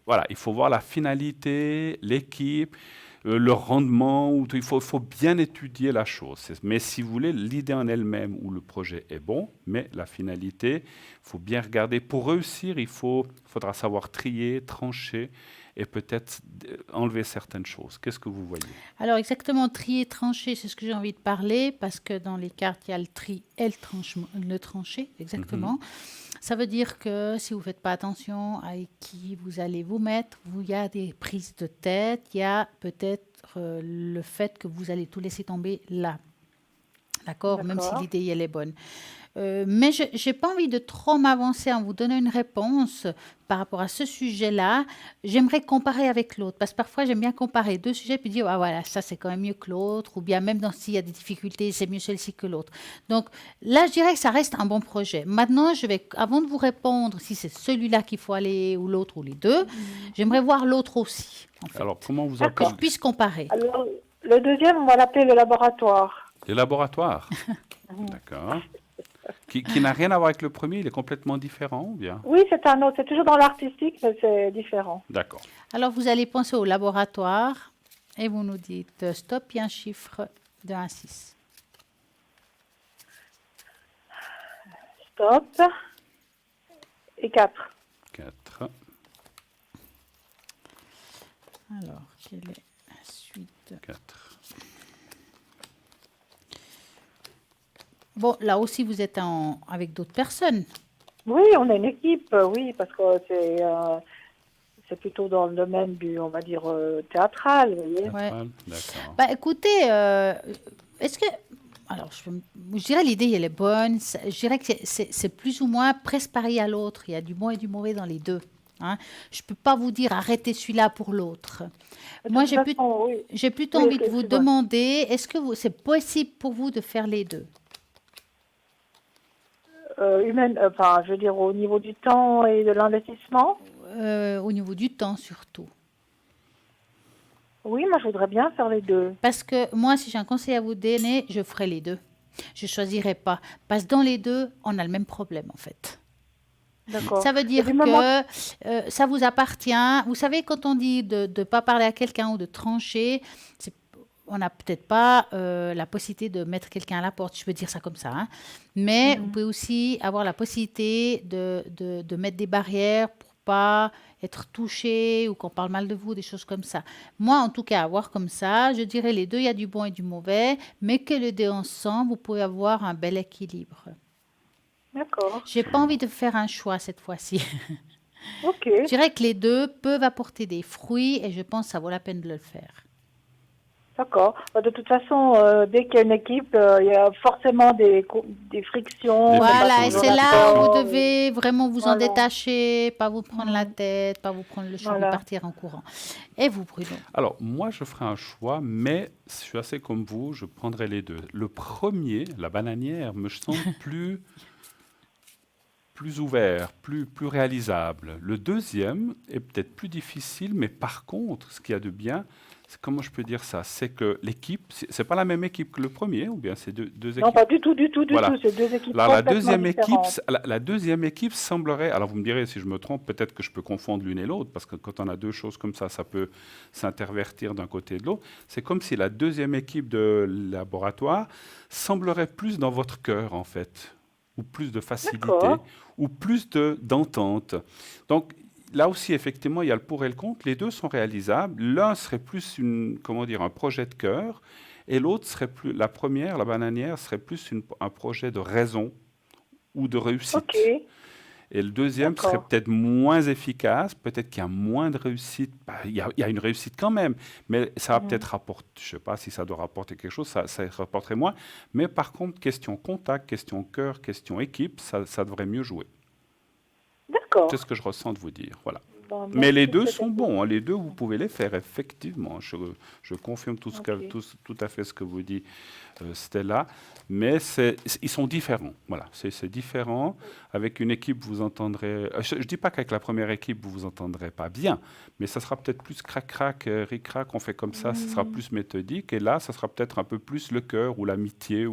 voilà, il faut voir la finalité, l'équipe, le rendement. Il faut bien étudier la chose. Mais si vous voulez, l'idée en elle-même où le projet est bon, mais la finalité, il faut bien regarder. Pour réussir, faudra savoir trier, trancher et peut-être enlever certaines choses. Qu'est-ce que vous voyez? Alors exactement, trier, trancher, c'est ce que j'ai envie de parler, parce que dans les cartes, il y a le tri et le trancher, exactement. Ça veut dire que si vous ne faites pas attention à qui vous allez vous mettre, il y a des prises de tête, il y a peut-être le fait que vous allez tout laisser tomber là. D'accord? Même si D'accord. l'idée, elle est bonne. Mais je n'ai pas envie de trop m'avancer en vous donnant une réponse par rapport à ce sujet-là. J'aimerais comparer avec l'autre, parce que parfois, j'aime bien comparer deux sujets puis dire, ah voilà, ça, c'est quand même mieux que l'autre, ou bien même s'il y a des difficultés, c'est mieux celui-ci que l'autre. Donc là, je dirais que ça reste un bon projet. Maintenant, avant de vous répondre si c'est celui-là qu'il faut aller, ou l'autre, ou les deux, j'aimerais voir l'autre aussi, en fait, Alors, comment vous que je appelez puisse comparer. Alors, le deuxième, on va l'appeler le laboratoire. les laboratoires? D'accord. Qui n'a rien à voir avec le premier, il est complètement différent, ou bien? Oui, c'est un autre. C'est toujours dans l'artistique, mais c'est différent. D'accord. Alors, vous allez penser au laboratoire et vous nous dites stop et un chiffre de 1 à 6. Stop. Et 4. 4. Alors, quelle est la suite? 4. Bon, là aussi, vous êtes avec d'autres personnes. Oui, on est une équipe, oui, parce que c'est plutôt dans le domaine du, on va dire, théâtral, vous voyez. Ouais. Théâtral, d'accord. Bah, écoutez, est-ce que... Alors, je dirais l'idée, elle est bonne. Je dirais que c'est plus ou moins presque pareil à l'autre. Il y a du bon et du mauvais dans les deux. Hein. Je ne peux pas vous dire arrêtez celui-là pour l'autre. De Moi, toute façon, oui. j'ai plutôt Oui, envie de vous excuse-moi. demander, est-ce que c'est possible pour vous de faire les deux? Enfin, je veux dire, au niveau du temps et de l'investissement, Au niveau du temps surtout. oui, moi, je voudrais bien faire les deux. Parce que moi, si j'ai un conseil à vous donner, je ferai les deux. Je ne choisirai pas. Parce que dans les deux, on a le même problème, en fait. D'accord. Ça veut Et dire du moment que ça vous appartient. Vous savez, quand on dit de ne pas parler à quelqu'un ou de trancher, on n'a peut-être pas la possibilité de mettre quelqu'un à la porte, je peux dire ça comme ça. Hein. Mais vous pouvez aussi avoir la possibilité de mettre des barrières pour pas être touché ou qu'on parle mal de vous, des choses comme ça. Moi, en tout cas, avoir comme ça, je dirais les deux, il y a du bon et du mauvais, mais que les deux ensemble, vous pouvez avoir un bel équilibre. D'accord. J'ai pas envie de faire un choix cette fois-ci. Ok. Je dirais que les deux peuvent apporter des fruits et je pense que ça vaut la peine de le faire. D'accord. De toute façon, dès qu'il y a une équipe, il y a forcément des frictions. Des Voilà, et frictions, c'est des là où vous d'accord. devez vraiment vous en Voilà. détacher, pas vous prendre la tête, pas vous prendre le cheveu, Voilà. partir en courant. Et vous, Bruno? Alors, moi, je ferai un choix, mais je suis assez comme vous, je prendrai les deux. Le premier, la bananière, me semble plus ouvert, plus réalisable. Le deuxième est peut-être plus difficile, mais par contre, ce qu'il y a de bien, comment je peux dire ça? C'est que l'équipe, c'est pas la même équipe que le premier, ou bien c'est deux équipes? Non, pas du tout, du tout. Voilà. C'est deux équipes Alors, complètement différentes. la deuxième équipe semblerait, alors vous me direz si je me trompe, peut-être que je peux confondre l'une et l'autre, parce que quand on a deux choses comme ça peut s'intervertir d'un côté et de l'autre. C'est comme si la deuxième équipe de laboratoire semblerait plus dans votre cœur, en fait, ou plus de facilité, D'accord. ou plus d'entente. Donc, là aussi, effectivement, il y a le pour et le contre. Les deux sont réalisables. L'un serait plus un projet de cœur, et l'autre serait plus, la première, la bananière, serait plus un projet de raison ou de réussite. Ok. Et le deuxième serait D'accord. peut-être moins efficace, peut-être qu'il y a moins de réussite. Bah, il y a une réussite quand même, mais ça va peut-être rapporter, je ne sais pas si ça doit rapporter quelque chose, ça rapporterait moins. Mais par contre, question contact, question cœur, question équipe, ça devrait mieux jouer. D'accord. C'est ce que je ressens de vous dire. Voilà. Bon, Mais les merci, deux c'était sont tout. bons, hein. Les deux, vous pouvez les faire, effectivement. Je confirme tout Ok. tout à fait ce que vous dit Stella. Mais ils sont différents. Voilà, c'est différent. Avec une équipe, vous entendrez... Je ne dis pas qu'avec la première équipe, vous vous entendrez pas bien, mais ça sera peut-être plus crac-crac, ric-crac, on fait comme ça sera plus méthodique. Et là, ça sera peut-être un peu plus le cœur ou l'amitié,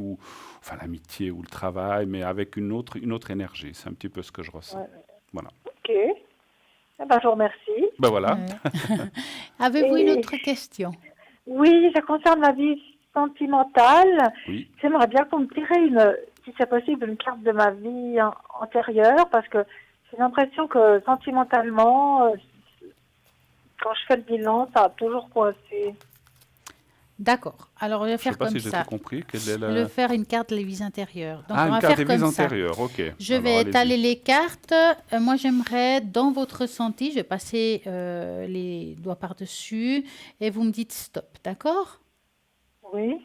enfin l'amitié ou le travail, mais avec une autre énergie. C'est un petit peu ce que je ressens. Ouais. Voilà. Ok. Eh ben, je vous remercie. Ben voilà. Ouais. Avez-vous une autre question? Oui, ça concerne ma vie sentimentale. Oui. J'aimerais bien qu'on me tire si c'est possible, une carte de ma vie antérieure, parce que j'ai l'impression que sentimentalement, quand je fais le bilan, ça a toujours coincé. D'accord. Alors, on va Je ne sais faire pas comme si j'ai ça. tout compris. Quelle est Je vais la... faire une carte des vies intérieures. Donc, Ah, on une va carte faire des vies comme ça. antérieures, ok. Je Alors, vais allez-y. étaler les cartes. Moi, j'aimerais, dans votre ressenti, je vais passer les doigts par-dessus et vous me dites stop, d'accord? Oui.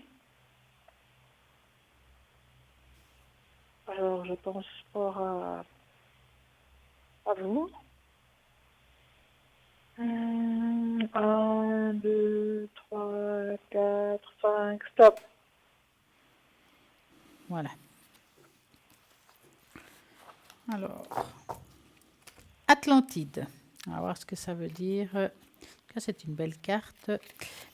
Alors, je pense pas à vous. 1, 2, 3, 4, 5, stop. Voilà. Alors, Atlantide. On va voir ce que ça veut dire. Ça, c'est une belle carte.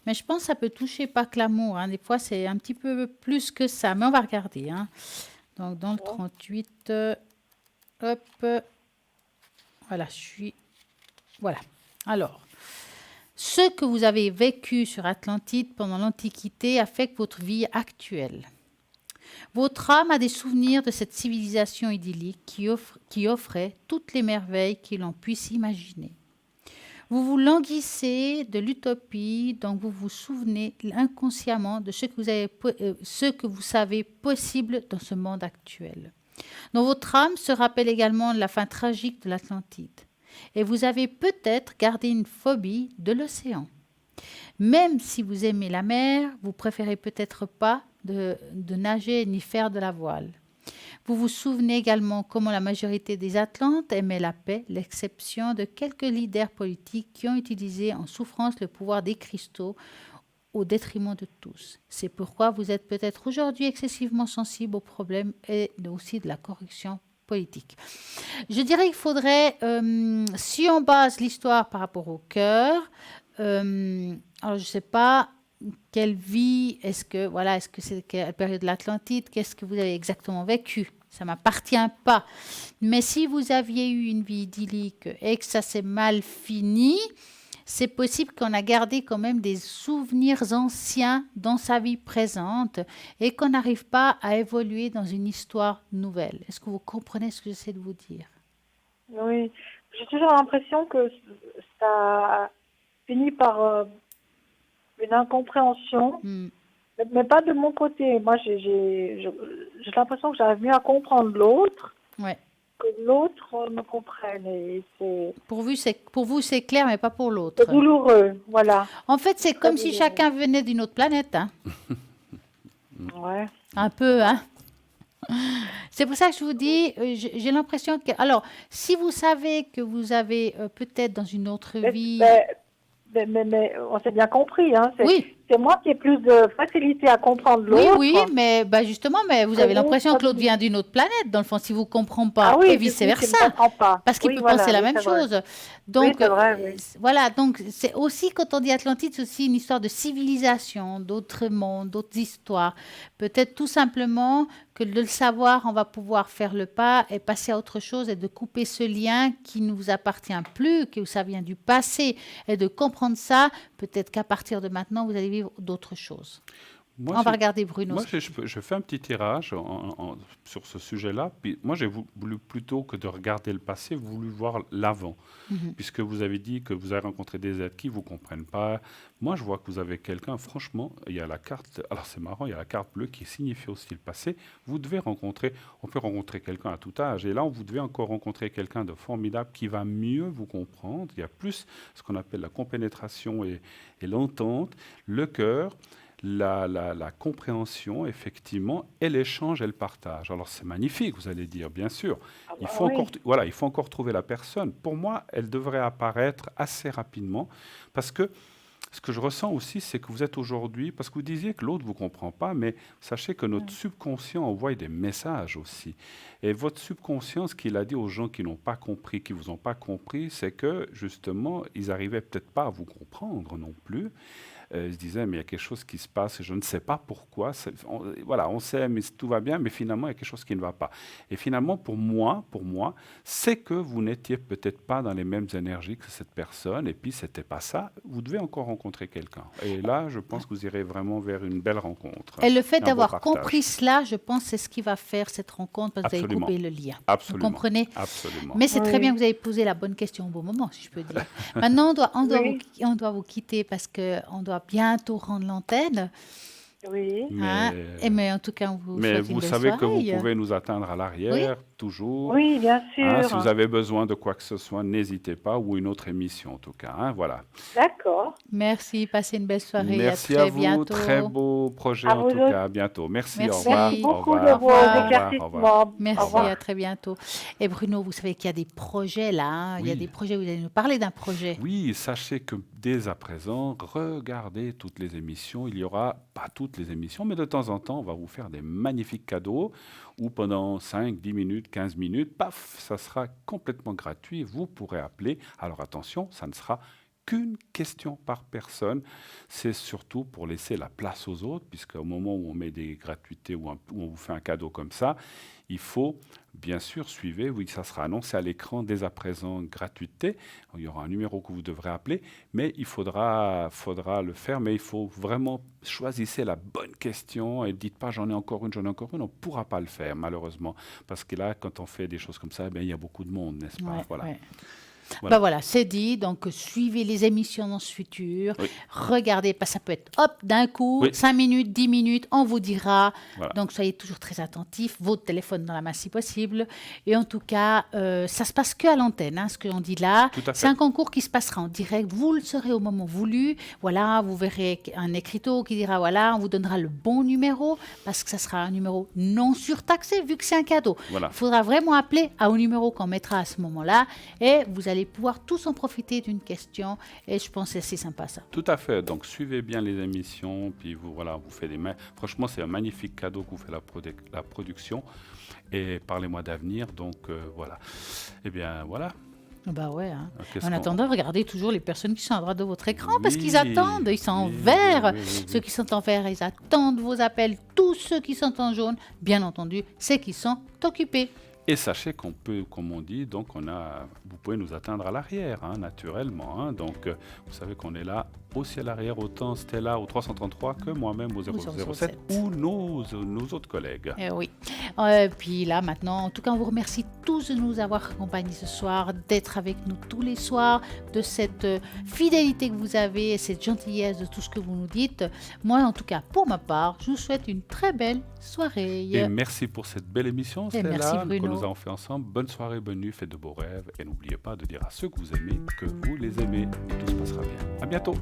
Mais je pense que ça peut toucher pas que l'amour. Hein. Des fois, c'est un petit peu plus que ça. Mais on va regarder. Hein. Donc, dans le 38, hop. Voilà, je suis... Voilà. Alors, ce que vous avez vécu sur Atlantide pendant l'Antiquité affecte votre vie actuelle. Votre âme a des souvenirs de cette civilisation idyllique qui offrait toutes les merveilles que l'on puisse imaginer. Vous vous languissez de l'utopie, donc vous vous souvenez inconsciemment de ce que vous savez possible dans ce monde actuel. Donc votre âme se rappelle également de la fin tragique de l'Atlantide. Et vous avez peut-être gardé une phobie de l'océan. Même si vous aimez la mer, vous préférez peut-être pas de nager ni faire de la voile. Vous vous souvenez également comment la majorité des Atlantes aimaient la paix, l'exception de quelques leaders politiques qui ont utilisé en souffrance le pouvoir des cristaux au détriment de tous. C'est pourquoi vous êtes peut-être aujourd'hui excessivement sensible aux problèmes et aussi de la corruption politique. Je dirais qu'il faudrait, si on base l'histoire par rapport au cœur, alors je ne sais pas quelle vie, est-ce que c'est quelle période de l'Atlantide, qu'est-ce que vous avez exactement vécu? Ça ne m'appartient pas. Mais si vous aviez eu une vie idyllique et que ça s'est mal fini, c'est possible qu'on a gardé quand même des souvenirs anciens dans sa vie présente et qu'on n'arrive pas à évoluer dans une histoire nouvelle. Est-ce que vous comprenez ce que j'essaie de vous dire? Oui, j'ai toujours l'impression que ça finit par une incompréhension, mais pas de mon côté. Moi, j'ai l'impression que j'arrive mieux à comprendre l'autre. Ouais. Que l'autre me comprenne. Et c'est... Pour vous, c'est clair, mais pas pour l'autre. C'est douloureux, voilà. En fait, c'est comme si chacun venait d'une autre planète. Hein. Ouais. Un peu, hein. C'est pour ça que je vous dis, j'ai l'impression que... Alors, si vous savez que vous avez peut-être dans une autre vie... Mais on s'est bien compris, hein. Oui. C'est moi qui ai plus de facilité à comprendre l'autre. Oui, mais justement, mais vous avez l'impression que l'autre vient d'une autre planète, dans le fond, si vous ne comprenez pas, et vice-versa. Parce qu'il peut penser la même chose. Donc, c'est vrai, voilà, donc c'est aussi, quand on dit Atlantide, c'est aussi une histoire de civilisation, d'autres mondes, d'autres histoires. Peut-être tout simplement que de le savoir, on va pouvoir faire le pas et passer à autre chose et de couper ce lien qui ne vous appartient plus, que ça vient du passé, et de comprendre ça, peut-être qu'à partir de maintenant, vous allez vivre d'autres choses. On va regarder Bruno. Moi, je fais un petit tirage sur ce sujet-là. Puis moi, j'ai voulu, plutôt que de regarder le passé, voulu voir l'avant. Puisque vous avez dit que vous avez rencontré des êtres qui ne vous comprennent pas. Moi, je vois que vous avez quelqu'un, franchement, il y a la carte, alors c'est marrant, il y a la carte bleue qui signifie aussi le passé. Vous devez rencontrer, on peut rencontrer quelqu'un à tout âge. Et là, vous devez encore rencontrer quelqu'un de formidable qui va mieux vous comprendre. Il y a plus ce qu'on appelle la compénétration et l'entente, le cœur. La compréhension, effectivement, et l'échange et le partage. Alors, c'est magnifique, vous allez dire, bien sûr. Il faut encore trouver la personne. Pour moi, elle devrait apparaître assez rapidement, parce que ce que je ressens aussi, c'est que vous êtes aujourd'hui, parce que vous disiez que l'autre ne vous comprend pas, mais sachez que notre subconscient envoie des messages aussi. Et votre subconscient, ce qu'il a dit aux gens qui n'ont pas compris, qui ne vous ont pas compris, c'est que, justement, ils n'arrivaient peut-être pas à vous comprendre non plus. Je disais, mais il y a quelque chose qui se passe et je ne sais pas pourquoi. On sait, mais tout va bien, mais finalement, il y a quelque chose qui ne va pas. Et finalement, pour moi, c'est que vous n'étiez peut-être pas dans les mêmes énergies que cette personne, et puis c'était pas ça. Vous devez encore rencontrer quelqu'un. Et là, je pense que vous irez vraiment vers une belle rencontre. Et le fait d'avoir compris cela, je pense, c'est ce qui va faire cette rencontre, parce que vous avez coupé le lien. Absolument. Vous comprenez? Absolument. Mais c'est très bien que vous avez posé la bonne question au bon moment, si je peux dire. Maintenant, on doit vous quitter parce qu'on doit bientôt rendre l'antenne. Oui. Mais en tout cas, on vous souhaite une belle soirée. Mais vous savez que vous pouvez nous atteindre à l'arrière, toujours. Oui, bien sûr. Si vous avez besoin de quoi que ce soit, n'hésitez pas, ou une autre émission en tout cas. Voilà. D'accord. Merci, passez une belle soirée. Merci à vous, bientôt. très beau projet en tout cas. À bientôt. Merci, au revoir. Merci beaucoup de vos éclaircissements. Merci, à très bientôt. Et Bruno, vous savez qu'il y a des projets là. Il y a des projets, vous allez nous parler d'un projet. Oui, sachez que dès à présent, regardez toutes les émissions. Il y aura, pas toutes les émissions, mais de temps en temps, on va vous faire des magnifiques cadeaux où pendant 5, 10 minutes, 15 minutes, paf, ça sera complètement gratuit. Vous pourrez appeler. Alors attention, ça ne sera qu'une question par personne. C'est surtout pour laisser la place aux autres, puisqu'au moment où on met des gratuités ou on vous fait un cadeau comme ça, il faut, bien sûr, suivez, oui, ça sera annoncé à l'écran dès à présent, gratuité. Il y aura un numéro que vous devrez appeler, mais il faudra le faire, mais il faut vraiment choisissez la bonne question et dites pas j'en ai encore une, on ne pourra pas le faire, malheureusement. Parce que là, quand on fait des choses comme ça, il y a beaucoup de monde, n'est-ce pas? Voilà. Voilà. Voilà, c'est dit. Donc, suivez les émissions dans ce futur. Oui. Regardez, ça peut être hop, d'un coup, Oui. 5 minutes, 10 minutes, on vous dira. Voilà. Donc, soyez toujours très attentifs. Votre téléphone dans la main si possible. Et en tout cas, ça se passe qu'à l'antenne, hein, ce que l'on dit là. Tout à C'est fait. un concours qui se passera en direct. Vous le saurez au moment voulu. Voilà, vous verrez un écriteau qui dira voilà, on vous donnera le bon numéro parce que ça sera un numéro non surtaxé vu que c'est un cadeau. Voilà. Il faudra vraiment appeler au numéro qu'on mettra à ce moment-là et vous allez pouvoir tous en profiter d'une question et je pense que c'est assez sympa ça. Tout à fait. Donc, suivez bien les émissions, puis vous faites franchement, c'est un magnifique cadeau que vous fait la production. Et parlez-moi d'avenir. Donc, voilà. Eh bien, voilà. Bah ouais. Hein. Qu'est-ce En qu'on- attendant, regardez toujours les personnes qui sont à droite de votre écran parce Oui, qu'ils attendent. Ils sont en oui, vert. oui, oui, oui. Ceux qui sont en vert, ils attendent vos appels. Tous ceux qui sont en jaune, bien entendu, c'est qu'ils sont occupés. Et sachez qu'on peut, comme on dit, donc vous pouvez nous atteindre à l'arrière, hein, naturellement. Hein. Donc, vous savez qu'on est là aussi à l'arrière, autant Stella au 333 que moi-même au 007 ou nos autres collègues. Oui. Puis là, maintenant, en tout cas, on vous remercie tous de nous avoir accompagnés ce soir, d'être avec nous tous les soirs, de cette fidélité que vous avez et cette gentillesse de tout ce que vous nous dites. Moi, en tout cas, pour ma part, je vous souhaite une très belle soirée. Et merci pour cette belle émission, Et merci, Stella, que Bruno. nous avons fait ensemble. Bonne soirée, bonne nuit, faites de beaux rêves. Et n'oubliez pas de dire à ceux que vous aimez que vous les aimez. Et tout se passera bien. À bientôt.